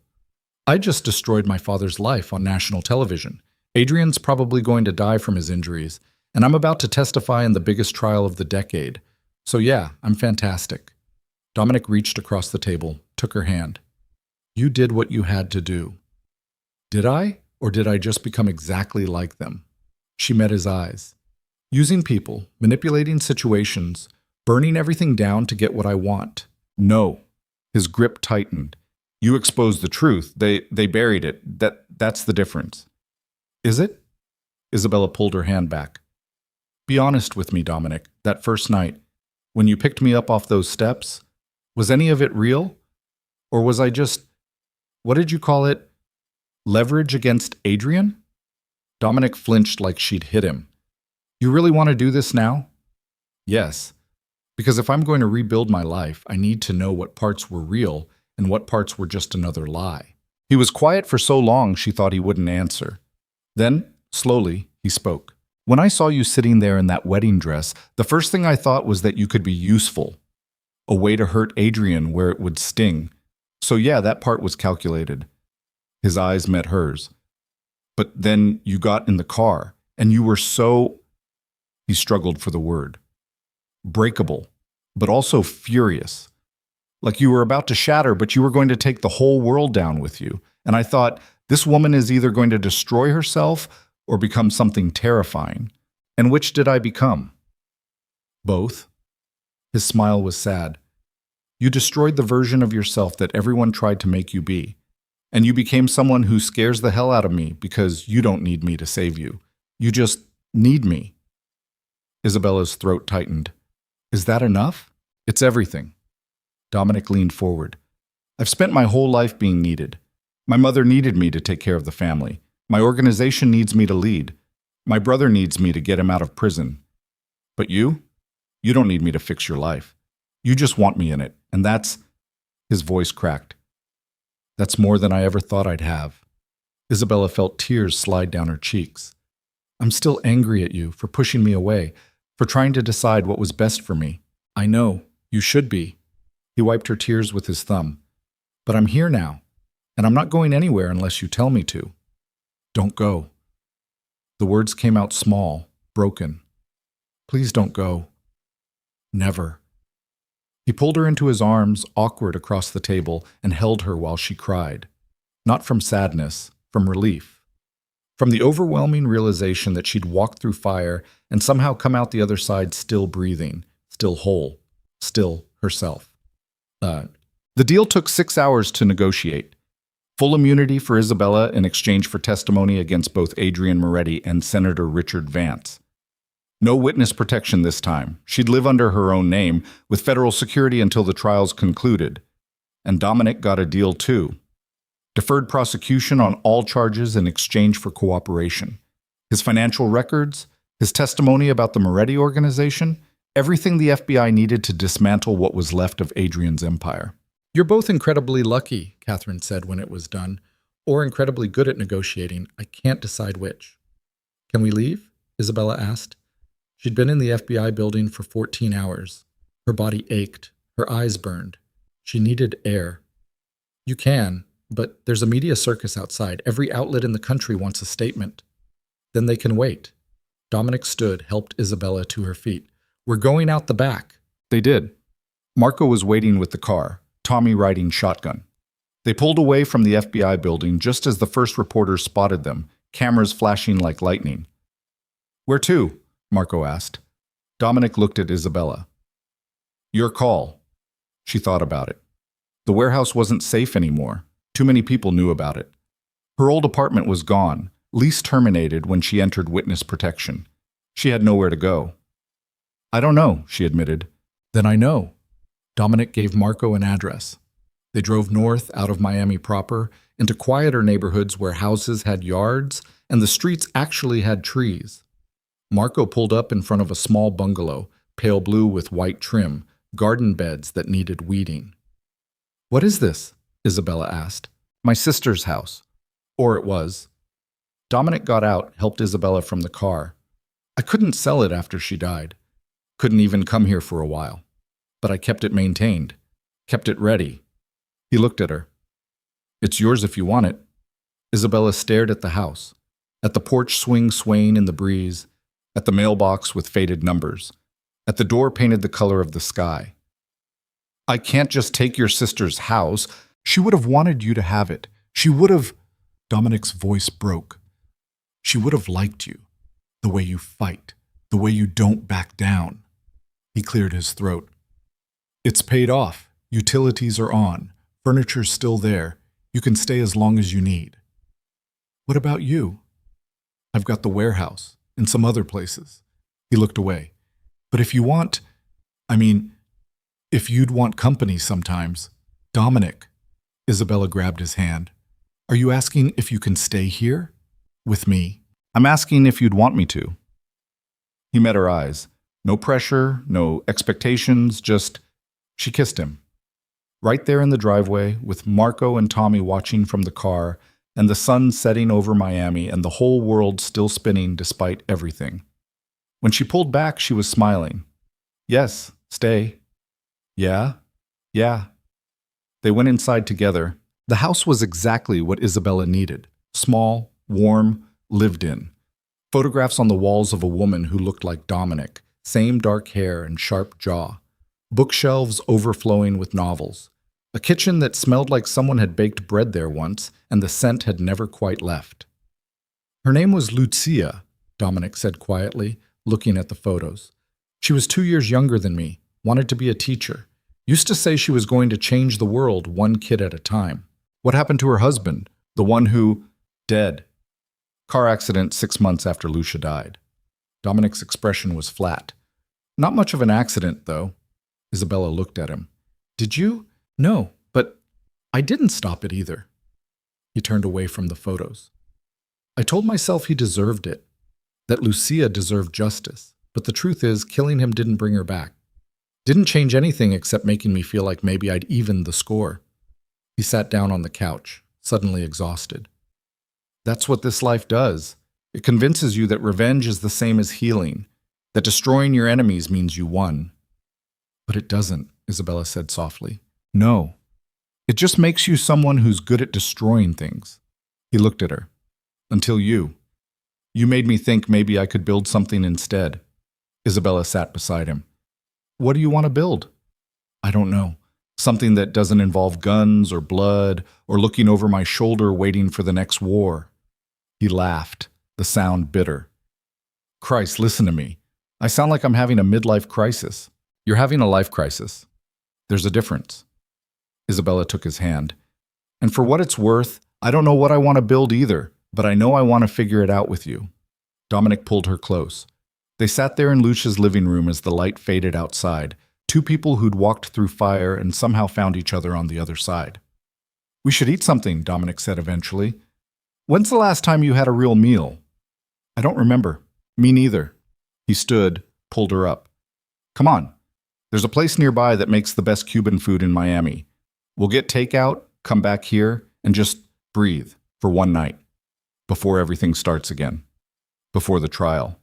I just destroyed my father's life on national television. Adrian's probably going to die from his injuries, And I'm about to testify in the biggest trial of the decade. So yeah, I'm fantastic. Dominic reached across the table, took her hand. You did what you had to do. Did I? Or did I just become exactly like them? She met his eyes. Using people, manipulating situations, burning everything down to get what I want. No. His grip tightened. You exposed the truth. They buried it. That's the difference. Is it? Isabella pulled her hand back. Be honest with me, Dominic. That first night, when you picked me up off those steps, was any of it real? Or was I just, what did you call it? Leverage against Adrian? Dominic flinched like she'd hit him. You really want to do this now? Yes. Because if I'm going to rebuild my life, I need to know what parts were real and what parts were just another lie. He was quiet for so long she thought he wouldn't answer. Then, slowly, he spoke. When I saw you sitting there in that wedding dress, the first thing I thought was that you could be useful. A way to hurt Adrian where it would sting. So yeah, that part was calculated. His eyes met hers. But then you got in the car, and you were so... He struggled for the word. Breakable, but also furious. Like you were about to shatter, but you were going to take the whole world down with you. And I thought, this woman is either going to destroy herself or become something terrifying. And which did I become? Both. His smile was sad. You destroyed the version of yourself that everyone tried to make you be. And you became someone who scares the hell out of me because you don't need me to save you. You just need me. Isabella's throat tightened. Is that enough? It's everything. Dominic leaned forward. I've spent my whole life being needed. My mother needed me to take care of the family. My organization needs me to lead. My brother needs me to get him out of prison. But you? You don't need me to fix your life. You just want me in it, and that's... His voice cracked. That's more than I ever thought I'd have. Isabella felt tears slide down her cheeks. I'm still angry at you for pushing me away, for trying to decide what was best for me. I know, you should be. He wiped her tears with his thumb. But I'm here now, and I'm not going anywhere unless you tell me to. Don't go. The words came out small, broken. Please don't go. Never. He pulled her into his arms, awkward across the table, and held her while she cried. Not from sadness, from relief. From the overwhelming realization that she'd walked through fire and somehow come out the other side still breathing, still whole, still herself. The deal took 6 hours to negotiate. Full immunity for Isabella in exchange for testimony against both Adrian Moretti and Senator Richard Vance. No witness protection this time. She'd live under her own name, with federal security until the trials concluded. And Dominic got a deal too. Deferred prosecution on all charges in exchange for cooperation. His financial records, his testimony about the Moretti organization, everything the FBI needed to dismantle what was left of Adrian's empire. You're both incredibly lucky, Catherine said when it was done, or incredibly good at negotiating. I can't decide which. Can we leave? Isabella asked. She'd been in the FBI building for 14 hours. Her body ached. Her eyes burned. She needed air. You can, but there's a media circus outside. Every outlet in the country wants a statement. Then they can wait. Dominic stood, helped Isabella to her feet. We're going out the back. They did. Marco was waiting with the car, Tommy riding shotgun. They pulled away from the FBI building just as the first reporters spotted them, cameras flashing like lightning. Where to? Marco asked. Dominic looked at Isabella. Your call. She thought about it. The warehouse wasn't safe anymore. Too many people knew about it. Her old apartment was gone, lease terminated when she entered witness protection. She had nowhere to go. I don't know, she admitted. Then I know. Dominic gave Marco an address. They drove north out of Miami proper into quieter neighborhoods where houses had yards and the streets actually had trees. Marco pulled up in front of a small bungalow, pale blue with white trim, garden beds that needed weeding. What is this? Isabella asked. My sister's house. Or it was. Dominic got out, helped Isabella from the car. I couldn't sell it after she died. Couldn't even come here for a while. But I kept it maintained. Kept it ready. He looked at her. It's yours if you want it. Isabella stared at the house, at the porch swing swaying in the breeze, at the mailbox with faded numbers, at the door painted the color of the sky. I can't just take your sister's house. She would have wanted you to have it. She would have... Dominic's voice broke. She would have liked you, the way you fight, the way you don't back down. He cleared his throat. It's paid off. Utilities are on. Furniture's still there. You can stay as long as you need. What about you? I've got the warehouse and some other places. He looked away. But if you want, if you'd want company sometimes. Dominic. Isabella grabbed his hand. Are you asking if you can stay here? With me? I'm asking if you'd want me to. He met her eyes. No pressure, no expectations, just... She kissed him. Right there in the driveway, with Marco and Tommy watching from the car, and the sun setting over Miami and the whole world still spinning despite everything. When she pulled back, she was smiling. Yes, stay. Yeah? Yeah. They went inside together. The house was exactly what Isabella needed. Small, warm, lived in. Photographs on the walls of a woman who looked like Dominic, same dark hair and sharp jaw. Bookshelves overflowing with novels. A kitchen that smelled like someone had baked bread there once, and the scent had never quite left. Her name was Lucia, Dominic said quietly, looking at the photos. She was 2 years younger than me, wanted to be a teacher. Used to say she was going to change the world one kid at a time. What happened to her husband, the one who... Dead. Car accident 6 months after Lucia died. Dominic's expression was flat. Not much of an accident, though. Isabella looked at him. Did you? No, but I didn't stop it either. He turned away from the photos. I told myself he deserved it, that Lucia deserved justice, but the truth is, killing him didn't bring her back. Didn't change anything except making me feel like maybe I'd evened the score. He sat down on the couch, suddenly exhausted. That's what this life does. It convinces you that revenge is the same as healing, that destroying your enemies means you won. But it doesn't, Isabella said softly. No. It just makes you someone who's good at destroying things. He looked at her. Until you. You made me think maybe I could build something instead. Isabella sat beside him. What do you want to build? I don't know. Something that doesn't involve guns or blood or looking over my shoulder waiting for the next war. He laughed, the sound bitter. Christ, listen to me. I sound like I'm having a midlife crisis. You're having a life crisis. There's a difference. Isabella took his hand. And for what it's worth, I don't know what I want to build either, but I know I want to figure it out with you. Dominic pulled her close. They sat there in Lucia's living room as the light faded outside, two people who'd walked through fire and somehow found each other on the other side. We should eat something, Dominic said eventually. When's the last time you had a real meal? I don't remember. Me neither. He stood, pulled her up. Come on. There's a place nearby that makes the best Cuban food in Miami. We'll get takeout, come back here, and just breathe for one night. Before everything starts again. Before the trial.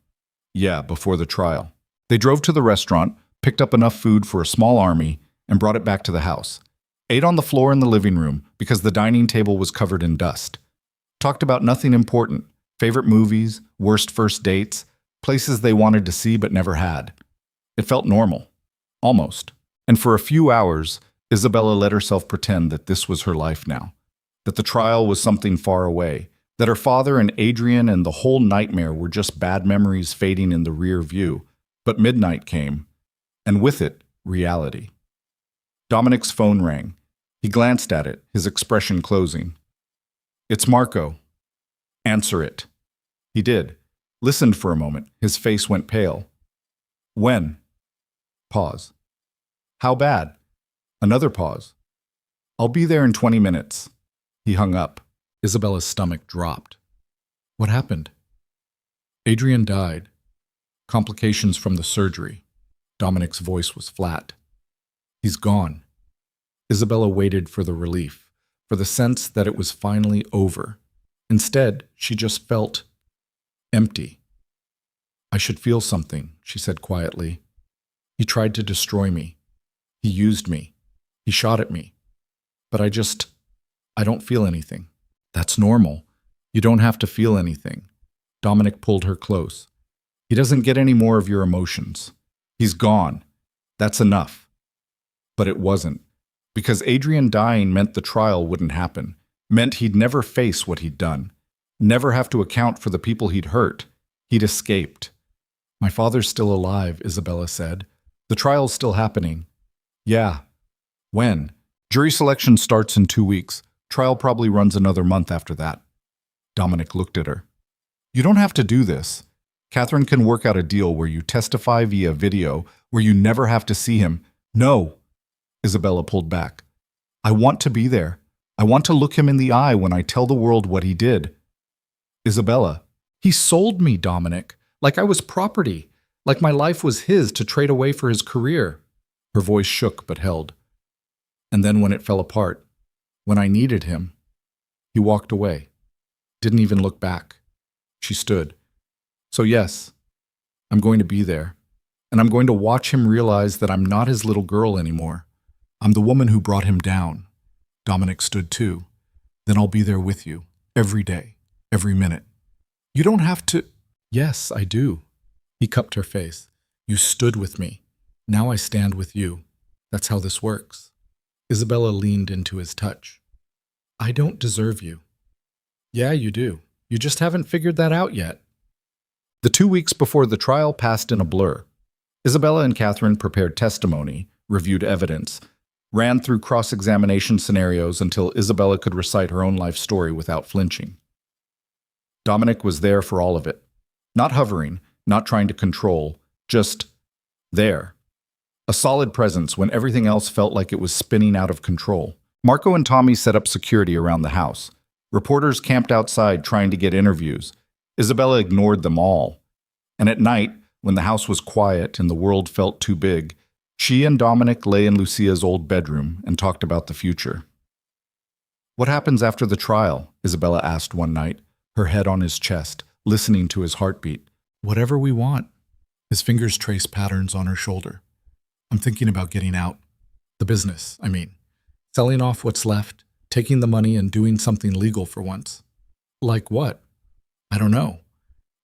Yeah, before the trial. They drove to the restaurant, picked up enough food for a small army, and brought it back to the house. Ate on the floor in the living room because the dining table was covered in dust. Talked about nothing important. Favorite movies, worst first dates, places they wanted to see but never had. It felt normal. Almost. And for a few hours, Isabella let herself pretend that this was her life now. That the trial was something far away. That her father and Adrian and the whole nightmare were just bad memories fading in the rear view. But midnight came, and with it, reality. Dominic's phone rang. He glanced at it, his expression closing. It's Marco. Answer it. He did. Listened for a moment. His face went pale. When? Pause. How bad? Another pause. I'll be there in 20 minutes. He hung up. Isabella's stomach dropped. What happened? Adrian died. Complications from the surgery. Dominic's voice was flat. He's gone. Isabella waited for the relief, for the sense that it was finally over. Instead, she just felt empty. I should feel something, she said quietly. He tried to destroy me. He used me. He shot at me. But I don't feel anything. That's normal. You don't have to feel anything. Dominic pulled her close. He doesn't get any more of your emotions. He's gone. That's enough. But it wasn't. Because Adrian dying meant the trial wouldn't happen. Meant he'd never face what he'd done. Never have to account for the people he'd hurt. He'd escaped. My father's still alive, Isabella said. The trial's still happening. Yeah. When? Jury selection starts in 2 weeks. Trial probably runs another month after that. Dominic looked at her. You don't have to do this. Catherine can work out a deal where you testify via video, where you never have to see him. No. Isabella pulled back. I want to be there. I want to look him in the eye when I tell the world what he did. Isabella, he sold me, Dominic, like I was property, like my life was his to trade away for his career. Her voice shook but held. And then when it fell apart, when I needed him, he walked away, didn't even look back. She stood. So yes, I'm going to be there, and I'm going to watch him realize that I'm not his little girl anymore. I'm the woman who brought him down. Dominic stood too. Then I'll be there with you, every day, every minute. You don't have to. Yes, I do. He cupped her face. You stood with me. Now I stand with you. That's how this works. Isabella leaned into his touch. I don't deserve you. Yeah, you do. You just haven't figured that out yet. The 2 weeks before the trial passed in a blur. Isabella and Catherine prepared testimony, reviewed evidence, ran through cross-examination scenarios until Isabella could recite her own life story without flinching. Dominic was there for all of it. Not hovering, not trying to control, just there. A solid presence when everything else felt like it was spinning out of control. Marco and Tommy set up security around the house. Reporters camped outside trying to get interviews. Isabella ignored them all. And at night, when the house was quiet and the world felt too big, she and Dominic lay in Lucia's old bedroom and talked about the future. What happens after the trial? Isabella asked one night, her head on his chest, listening to his heartbeat. Whatever we want. His fingers traced patterns on her shoulder. I'm thinking about getting out. The business, I mean. Selling off what's left, taking the money and doing something legal for once. Like what? I don't know.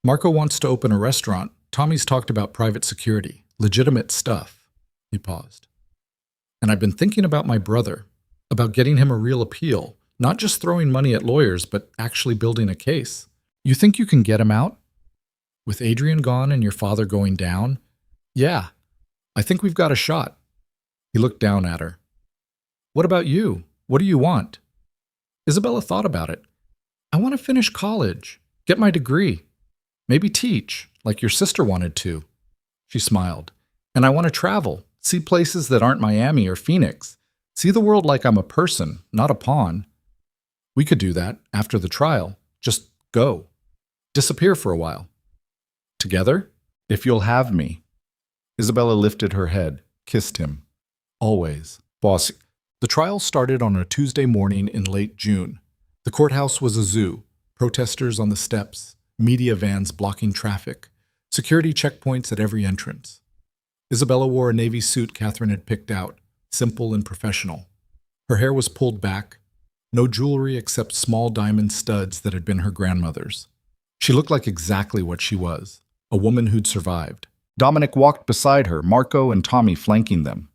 Marco wants to open a restaurant. Tommy's talked about private security, legitimate stuff. He paused. And I've been thinking about my brother, about getting him a real appeal, not just throwing money at lawyers, but actually building a case. You think you can get him out? With Adrian gone and your father going down? Yeah, I think we've got a shot. He looked down at her. What about you? What do you want? Isabella thought about it. I want to finish college, get my degree, maybe teach, like your sister wanted to. She smiled. And I want to travel, see places that aren't Miami or Phoenix, see the world like I'm a person, not a pawn. We could do that after the trial. Just go. Disappear for a while. Together? If you'll have me. Isabella lifted her head, kissed him. Always. Boss. The trial started on a Tuesday morning in late June. The courthouse was a zoo. Protesters on the steps, media vans blocking traffic, security checkpoints at every entrance. Isabella wore a navy suit Catherine had picked out, simple and professional. Her hair was pulled back, no jewelry except small diamond studs that had been her grandmother's. She looked like exactly what she was, a woman who'd survived. Dominic walked beside her, Marco and Tommy flanking them.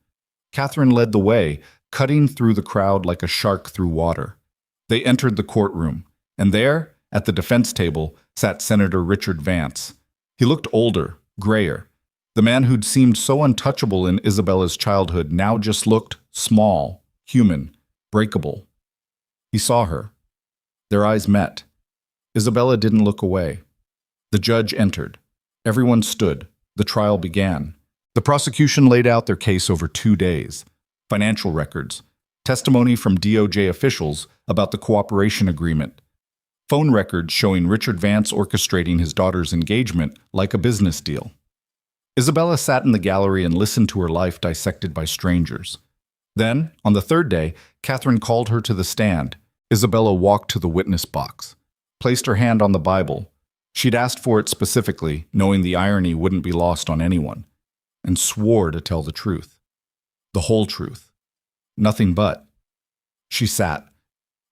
Catherine led the way, cutting through the crowd like a shark through water. They entered the courtroom, and there, at the defense table, sat Senator Richard Vance. He looked older, grayer. The man who'd seemed so untouchable in Isabella's childhood now just looked small, human, breakable. He saw her. Their eyes met. Isabella didn't look away. The judge entered. Everyone stood. The trial began. The prosecution laid out their case over 2 days. Financial records, testimony from DOJ officials about the cooperation agreement, phone records showing Richard Vance orchestrating his daughter's engagement like a business deal. Isabella sat in the gallery and listened to her life dissected by strangers. Then, on the 3rd day, Catherine called her to the stand. Isabella walked to the witness box, placed her hand on the Bible. She'd asked for it specifically, knowing the irony wouldn't be lost on anyone, and swore to tell the truth. The whole truth. Nothing but. She sat,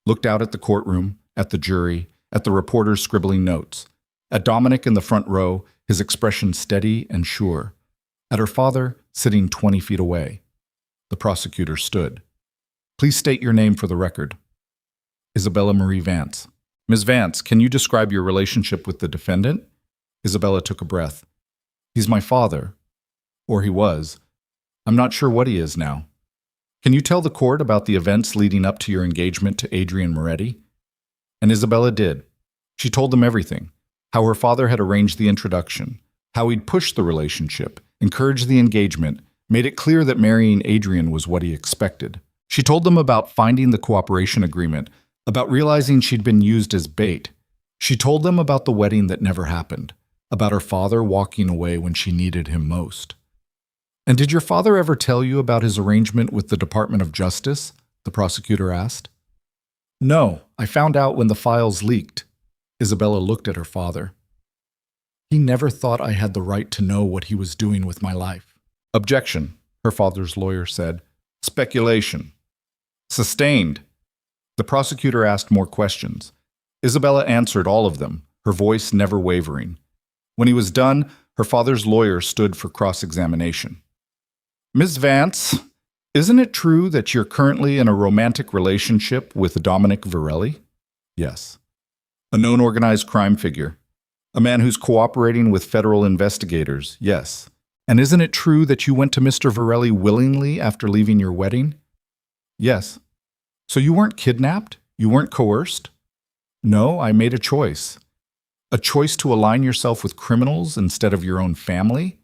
looked out at the courtroom, at the jury, at the reporters scribbling notes, at Dominic in the front row, his expression steady and sure. At her father, sitting 20 feet away. The prosecutor stood. Please state your name for the record. Isabella Marie Vance. Ms. Vance, can you describe your relationship with the defendant? Isabella took a breath. He's my father. Or he was. I'm not sure what he is now. Can you tell the court about the events leading up to your engagement to Adrian Moretti? And Isabella did. She told them everything. How her father had arranged the introduction. How he'd pushed the relationship, encouraged the engagement, made it clear that marrying Adrian was what he expected. She told them about finding the cooperation agreement, about realizing she'd been used as bait. She told them about the wedding that never happened, about her father walking away when she needed him most. And did your father ever tell you about his arrangement with the Department of Justice? The prosecutor asked. No, I found out when the files leaked. Isabella looked at her father. He never thought I had the right to know what he was doing with my life. Objection, her father's lawyer said. Speculation. Sustained. The prosecutor asked more questions. Isabella answered all of them, her voice never wavering. When he was done, her father's lawyer stood for cross-examination. Ms. Vance, isn't it true that you're currently in a romantic relationship with Dominic Virelli? Yes. A known organized crime figure. A man who's cooperating with federal investigators, yes. And isn't it true that you went to Mr. Virelli willingly after leaving your wedding? Yes. So you weren't kidnapped? You weren't coerced? No, I made a choice. A choice to align yourself with criminals instead of your own family?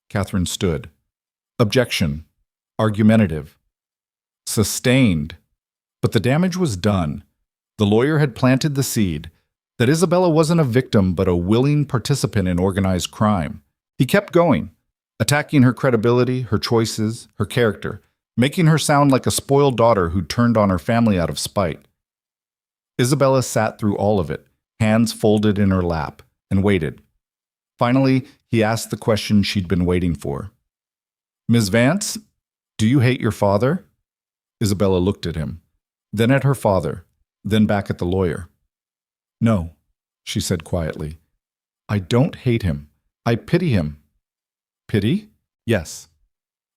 Catherine stood. Objection. Argumentative. Sustained. But the damage was done. The lawyer had planted the seed that Isabella wasn't a victim but a willing participant in organized crime. He kept going, attacking her credibility, her choices, her character, making her sound like a spoiled daughter who turned on her family out of spite. Isabella sat through all of it, hands folded in her lap, and waited. Finally, he asked the question she'd been waiting for. Ms. Vance, do you hate your father? Isabella looked at him, then at her father, then back at the lawyer. No, she said quietly. I don't hate him. I pity him. Pity? Yes.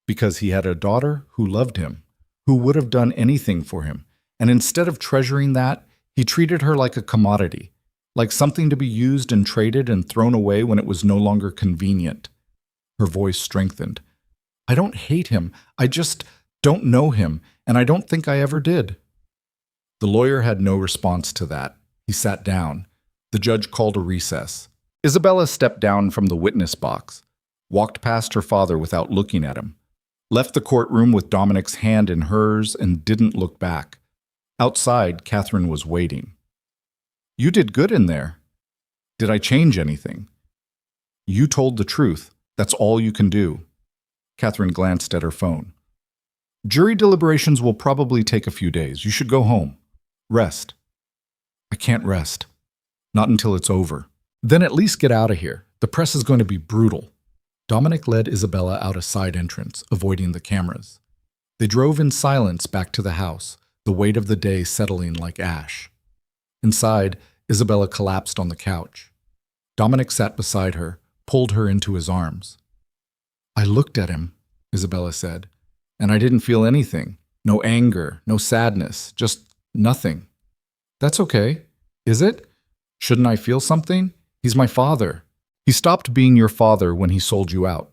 Because he had a daughter who loved him, who would have done anything for him, and instead of treasuring that, he treated her like a commodity, like something to be used and traded and thrown away when it was no longer convenient. Her voice strengthened. I don't hate him. I just don't know him, and I don't think I ever did. The lawyer had no response to that. He sat down. The judge called a recess. Isabella stepped down from the witness box, walked past her father without looking at him, left the courtroom with Dominic's hand in hers and didn't look back. Outside, Catherine was waiting. You did good in there. Did I change anything? You told the truth. That's all you can do. Catherine glanced at her phone. Jury deliberations will probably take a few days. You should go home. Rest. I can't rest. Not until it's over. Then at least get out of here. The press is going to be brutal. Dominic led Isabella out a side entrance, avoiding the cameras. They drove in silence back to the house, the weight of the day settling like ash. Inside, Isabella collapsed on the couch. Dominic sat beside her, pulled her into his arms. I looked at him, Isabella said, and I didn't feel anything. No anger, no sadness, just nothing. That's okay. Is it? Shouldn't I feel something? He's my father. He stopped being your father when he sold you out.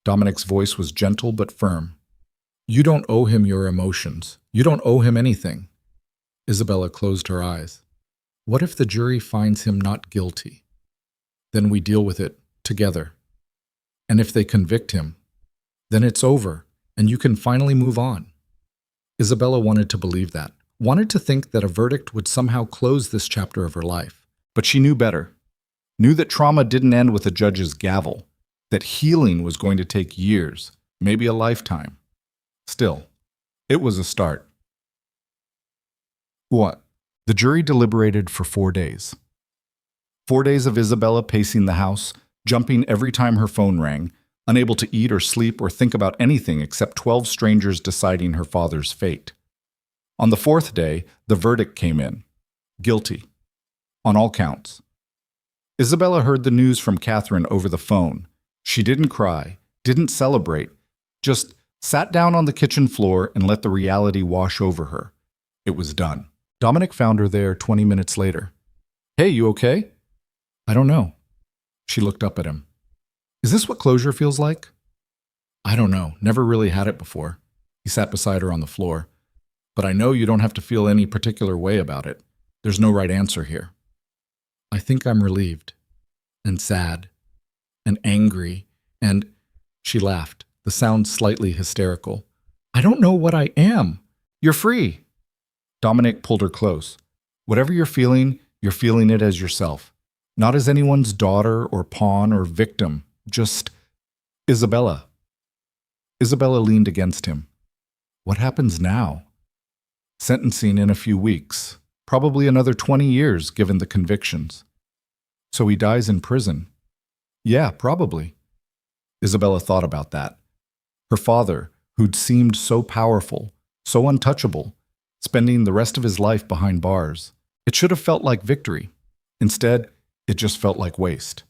Dominic's voice was gentle but firm. You don't owe him your emotions. You don't owe him anything. Isabella closed her eyes. What if the jury finds him not guilty? Then we deal with it together. And if they convict him, then it's over, and you can finally move on. Isabella wanted to believe that, wanted to think that a verdict would somehow close this chapter of her life. But she knew better. Knew that trauma didn't end with a judge's gavel, that healing was going to take years, maybe a lifetime. Still, it was a start. What? The jury deliberated for 4 days. 4 days of Isabella pacing the house, jumping every time her phone rang, unable to eat or sleep or think about anything except 12 strangers deciding her father's fate. On the 4th day, the verdict came in. Guilty. On all counts. Isabella heard the news from Catherine over the phone. She didn't cry, didn't celebrate, just sat down on the kitchen floor and let the reality wash over her. It was done. Dominic found her there 20 minutes later. "Hey, you okay?" "I don't know." She looked up at him. "Is this what closure feels like?" "I don't know. Never really had it before." He sat beside her on the floor. "But I know you don't have to feel any particular way about it. There's no right answer here." "I think I'm relieved and sad and angry and—" She laughed, the sound slightly hysterical. "I don't know what I am. You're free." Dominic pulled her close. "Whatever you're feeling it as yourself. Not as anyone's daughter or pawn or victim. Just Isabella." Isabella leaned against him. "What happens now?" "Sentencing in a few weeks. Probably another 20 years, given the convictions." "So he dies in prison?" "Yeah, probably." Isabella thought about that. Her father, who'd seemed so powerful, so untouchable, spending the rest of his life behind bars. It should have felt like victory. Instead, it just felt like waste.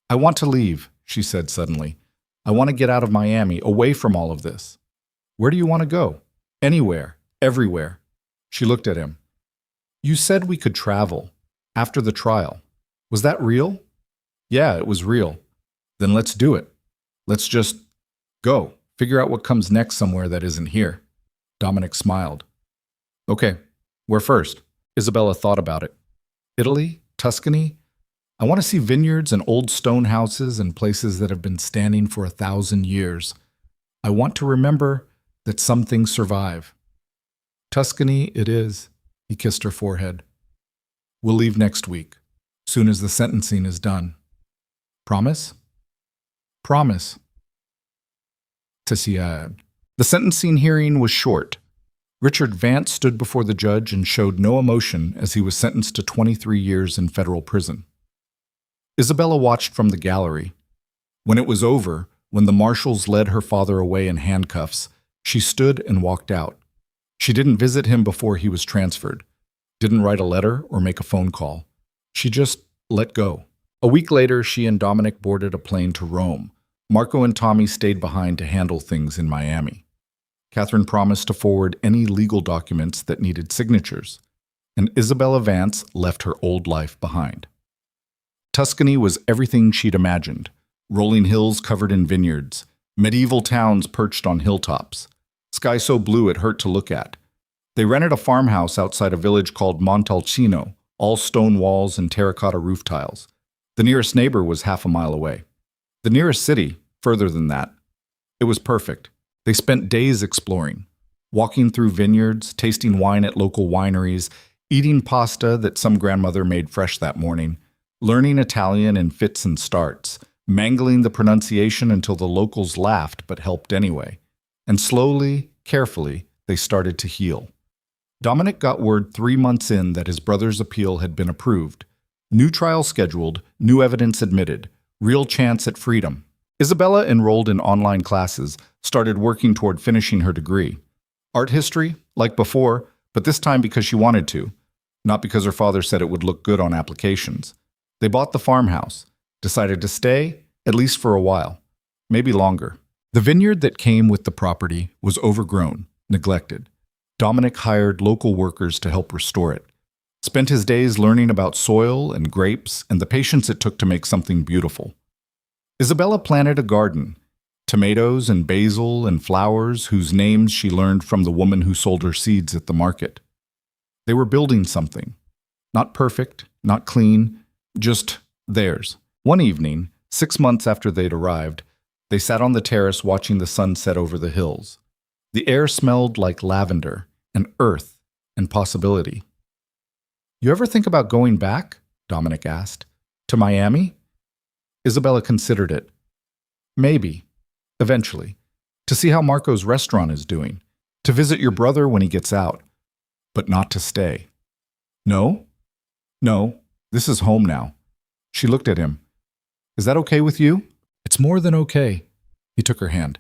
"I want to leave," she said suddenly. "I want to get out of Miami, away from all of this." "Where do you want to go?" "Anywhere, everywhere." She looked at him. "You said we could travel. After the trial. Was that real?" "Yeah, it was real." "Then let's do it. Let's just go. Figure out what comes next somewhere that isn't here." Dominic smiled. "Okay, where first?" Isabella thought about it. "Italy? Tuscany? I want to see vineyards and old stone houses and places that have been standing for 1,000 years. I want to remember that some things survive." "Tuscany it is," he kissed her forehead. "We'll leave next week, soon as the sentencing is done. Promise?" "Promise." The sentencing hearing was short. Richard Vance stood before the judge and showed no emotion as he was sentenced to 23 years in federal prison. Isabella watched from the gallery. When it was over, when the marshals led her father away in handcuffs, she stood and walked out. She didn't visit him before he was transferred, didn't write a letter or make a phone call. She just let go. A week later, she and Dominic boarded a plane to Rome. Marco and Tommy stayed behind to handle things in Miami. Catherine promised to forward any legal documents that needed signatures, and Isabella Vance left her old life behind. Tuscany was everything she'd imagined: rolling hills covered in vineyards, medieval towns perched on hilltops, sky so blue it hurt to look at. They rented a farmhouse outside a village called Montalcino, all stone walls and terracotta roof tiles. The nearest neighbor was half a mile away. The nearest city, further than that. It was perfect. They spent days exploring, walking through vineyards, tasting wine at local wineries, eating pasta that some grandmother made fresh that morning, learning Italian in fits and starts, mangling the pronunciation until the locals laughed but helped anyway. And slowly, carefully, they started to heal. Dominic got word 3 months in that his brother's appeal had been approved. New trial scheduled, new evidence admitted, real chance at freedom. Isabella enrolled in online classes, started working toward finishing her degree. Art history, like before, but this time because she wanted to, not because her father said it would look good on applications. They bought the farmhouse, decided to stay, at least for a while, maybe longer. The vineyard that came with the property was overgrown, neglected. Dominic hired local workers to help restore it. Spent his days learning about soil and grapes and the patience it took to make something beautiful. Isabella planted a garden, tomatoes and basil and flowers whose names she learned from the woman who sold her seeds at the market. They were building something. Not perfect, not clean, just theirs. One evening, 6 months after they'd arrived, they sat on the terrace watching the sun set over the hills. The air smelled like lavender and earth and possibility. "You ever think about going back?" Dominic asked. "To Miami?" Isabella considered it. "Maybe. Eventually. To see how Marco's restaurant is doing. To visit your brother when he gets out. But not to stay." "No? No. This is home now." She looked at him. "Is that okay with you?" "It's more than okay." He took her hand.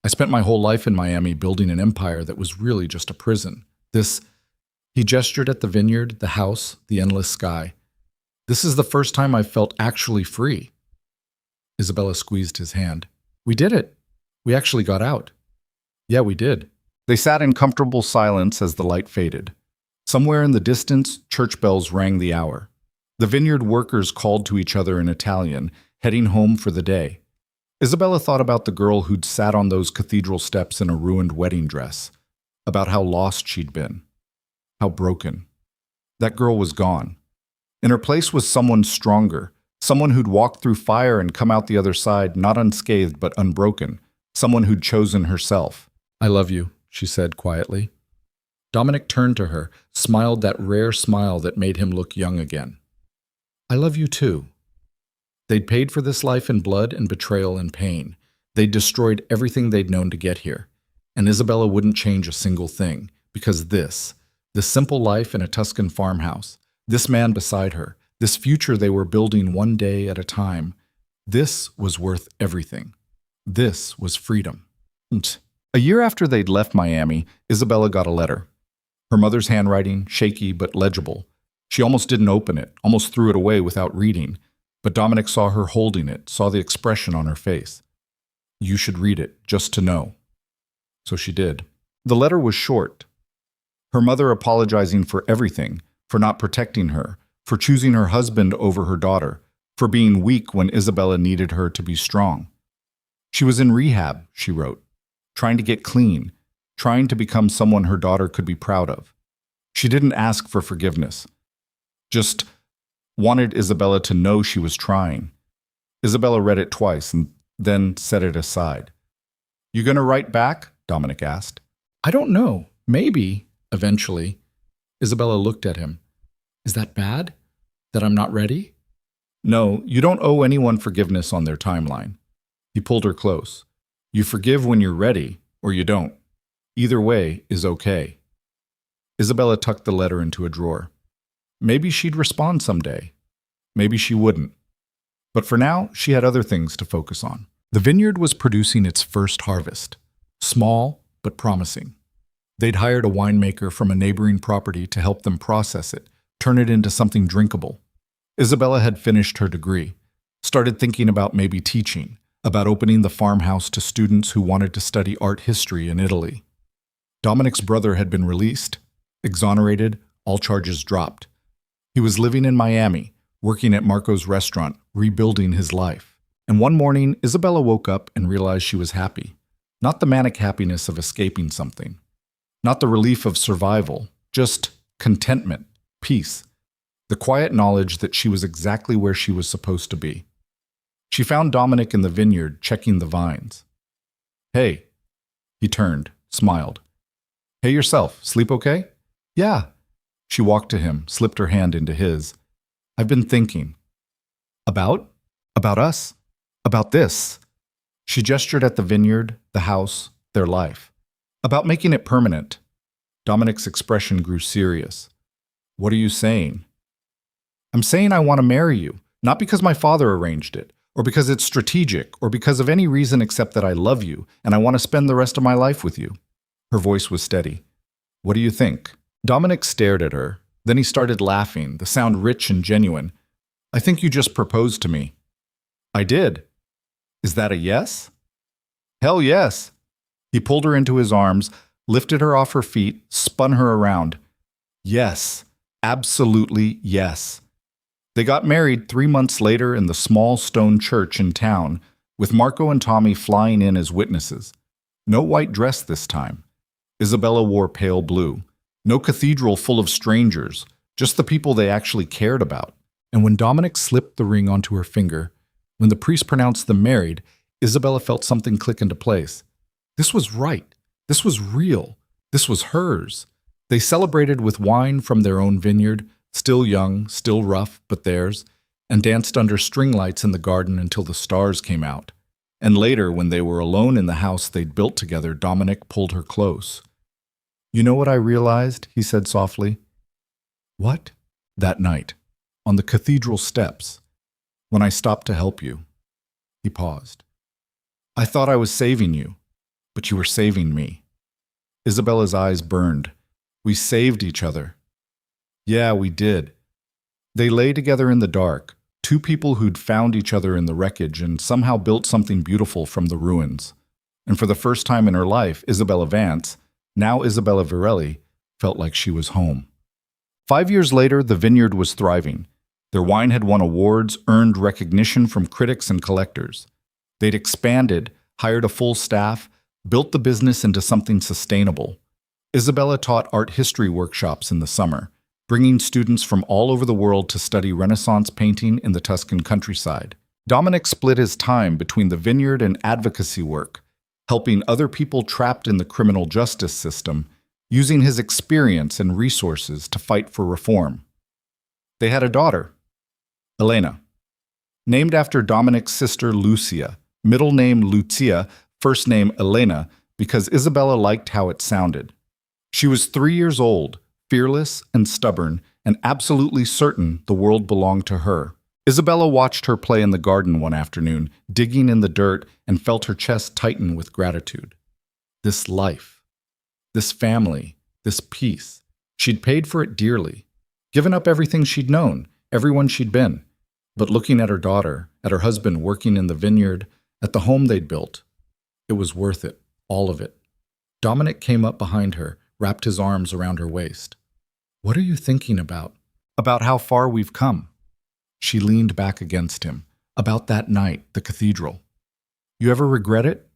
"I spent my whole life in Miami building an empire that was really just a prison. This—" He gestured at the vineyard, the house, the endless sky. This is the first time I've felt actually free. Isabella squeezed his hand. We did it. We actually got out. Yeah, we did. They sat in comfortable silence as the light faded. Somewhere in the distance, church bells rang the hour. The vineyard workers called to each other in Italian, heading home for the day. Isabella thought about the girl who'd sat on those cathedral steps in a ruined wedding dress, about how lost she'd been, how broken. That girl was gone. In her place was someone stronger, someone who'd walked through fire and come out the other side not unscathed but unbroken, someone who'd chosen herself. I love you, she said quietly. Dominic turned to her, smiled that rare smile that made him look young again. I love you too. They'd paid for this life in blood and betrayal and pain. They'd destroyed everything they'd known to get here. And Isabella wouldn't change a single thing, because this simple life in a Tuscan farmhouse, this man beside her, this future they were building one day at a time, this was worth everything. This was freedom. And a year after they'd left Miami, Isabella got a letter. Her mother's handwriting, shaky but legible. She almost didn't open it, almost threw it away without reading. But Dominic saw her holding it, saw the expression on her face. You should read it, just to know. So she did. The letter was short. Her mother apologizing for everything, for not protecting her, for choosing her husband over her daughter, for being weak when Isabella needed her to be strong. She was in rehab, she wrote, trying to get clean, trying to become someone her daughter could be proud of. She didn't ask for forgiveness, just wanted Isabella to know she was trying. Isabella read it twice and then set it aside. You gonna write back? Dominic asked. I don't know. Maybe, eventually. Isabella looked at him. Is that bad? That I'm not ready? No, you don't owe anyone forgiveness on their timeline. He pulled her close. You forgive when you're ready, or you don't. Either way is okay. Isabella tucked the letter into a drawer. Maybe she'd respond someday. Maybe she wouldn't. But for now, she had other things to focus on. The vineyard was producing its first harvest. Small, but promising. They'd hired a winemaker from a neighboring property to help them process it, turn it into something drinkable. Isabella had finished her degree, started thinking about maybe teaching, about opening the farmhouse to students who wanted to study art history in Italy. Dominic's brother had been released, exonerated, all charges dropped. He was living in Miami, working at Marco's restaurant, rebuilding his life. And one morning, Isabella woke up and realized she was happy. Not the manic happiness of escaping something. Not the relief of survival, just contentment, peace. The quiet knowledge that she was exactly where she was supposed to be. She found Dominic in the vineyard, checking the vines. Hey. He turned, smiled. Hey yourself, sleep okay? Yeah. She walked to him, slipped her hand into his. I've been thinking. About? About us? About this? She gestured at the vineyard, the house, their life. About making it permanent. Dominic's expression grew serious. What are you saying? I'm saying I want to marry you, not because my father arranged it, or because it's strategic, or because of any reason except that I love you, and I want to spend the rest of my life with you. Her voice was steady. What do you think? Dominic stared at her. Then he started laughing, the sound rich and genuine. I think you just proposed to me. I did. Is that a yes? Hell yes. He pulled her into his arms, lifted her off her feet, spun her around. Yes, absolutely yes. They got married 3 months later in the small stone church in town, with Marco and Tommy flying in as witnesses. No white dress this time. Isabella wore pale blue. No cathedral full of strangers, just the people they actually cared about. And when Dominic slipped the ring onto her finger, when the priest pronounced them married, Isabella felt something click into place. This was right. This was real. This was hers. They celebrated with wine from their own vineyard, still young, still rough, but theirs, and danced under string lights in the garden until the stars came out. And later, when they were alone in the house they'd built together, Dominic pulled her close. You know what I realized? He said softly. What? That night, on the cathedral steps, when I stopped to help you. He paused. I thought I was saving you, but you were saving me. Isabella's eyes burned. We saved each other. Yeah, we did. They lay together in the dark, two people who'd found each other in the wreckage and somehow built something beautiful from the ruins. And for the first time in her life, Isabella Vance, now Isabella Virelli, felt like she was home. 5 years later, the vineyard was thriving. Their wine had won awards, earned recognition from critics and collectors. They'd expanded, hired a full staff, built the business into something sustainable. Isabella taught art history workshops in the summer, bringing students from all over the world to study Renaissance painting in the Tuscan countryside. Dominic split his time between the vineyard and advocacy work, helping other people trapped in the criminal justice system, using his experience and resources to fight for reform. They had a daughter, Elena, named after Dominic's sister Lucia, middle name Lucia, first name Elena, because Isabella liked how it sounded. She was 3 years old, fearless and stubborn, and absolutely certain the world belonged to her. Isabella watched her play in the garden one afternoon, digging in the dirt, and felt her chest tighten with gratitude. This life, this family, this peace, she'd paid for it dearly, given up everything she'd known, everyone she'd been. But looking at her daughter, at her husband working in the vineyard, at the home they'd built, it was worth it, all of it. Dominic came up behind her, wrapped his arms around her waist. "What are you thinking about?" "About how far we've come." She leaned back against him. "About that night, the cathedral. You ever regret it?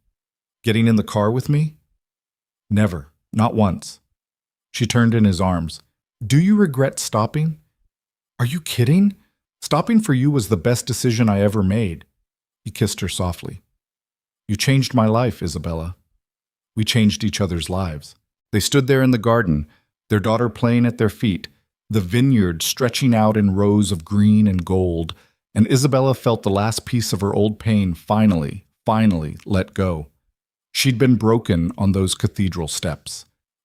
Getting in the car with me?" "Never, not once." She turned in his arms. "Do you regret stopping?" "Are you kidding? Stopping for you was the best decision I ever made." He kissed her softly. "You changed my life, Isabella." We changed each other's lives. They stood there in the garden, their daughter playing at their feet, the vineyard stretching out in rows of green and gold, and Isabella felt the last piece of her old pain finally let go. She'd been broken on those cathedral steps,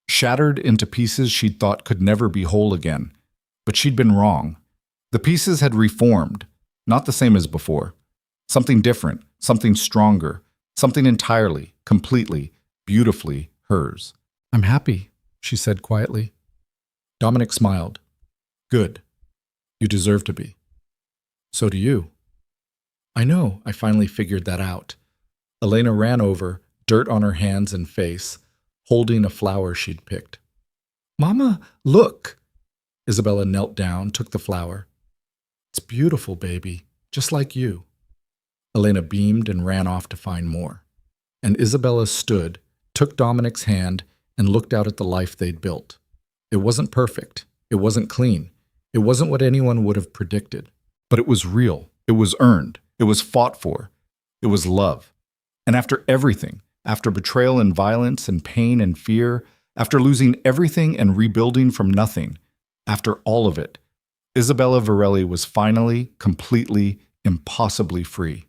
shattered into pieces she'd thought could never be whole again. But she'd been wrong. The pieces had reformed, not the same as before. Something different, something stronger, something entirely, completely, beautifully hers. "I'm happy," she said quietly. Dominic smiled. "Good. You deserve to be. So do you." "I know, I finally figured that out." Elena ran over, dirt on her hands and face, holding a flower she'd picked. "Mama, look!" Isabella knelt down, took the flower. "It's beautiful, baby, just like you." Elena beamed and ran off to find more. And Isabella stood, took Dominic's hand, and looked out at the life they'd built. It wasn't perfect. It wasn't clean. It wasn't what anyone would have predicted. But it was real. It was earned. It was fought for. It was love. And after everything, after betrayal and violence and pain and fear, after losing everything and rebuilding from nothing, after all of it, Isabella Virelli was finally, completely, impossibly free.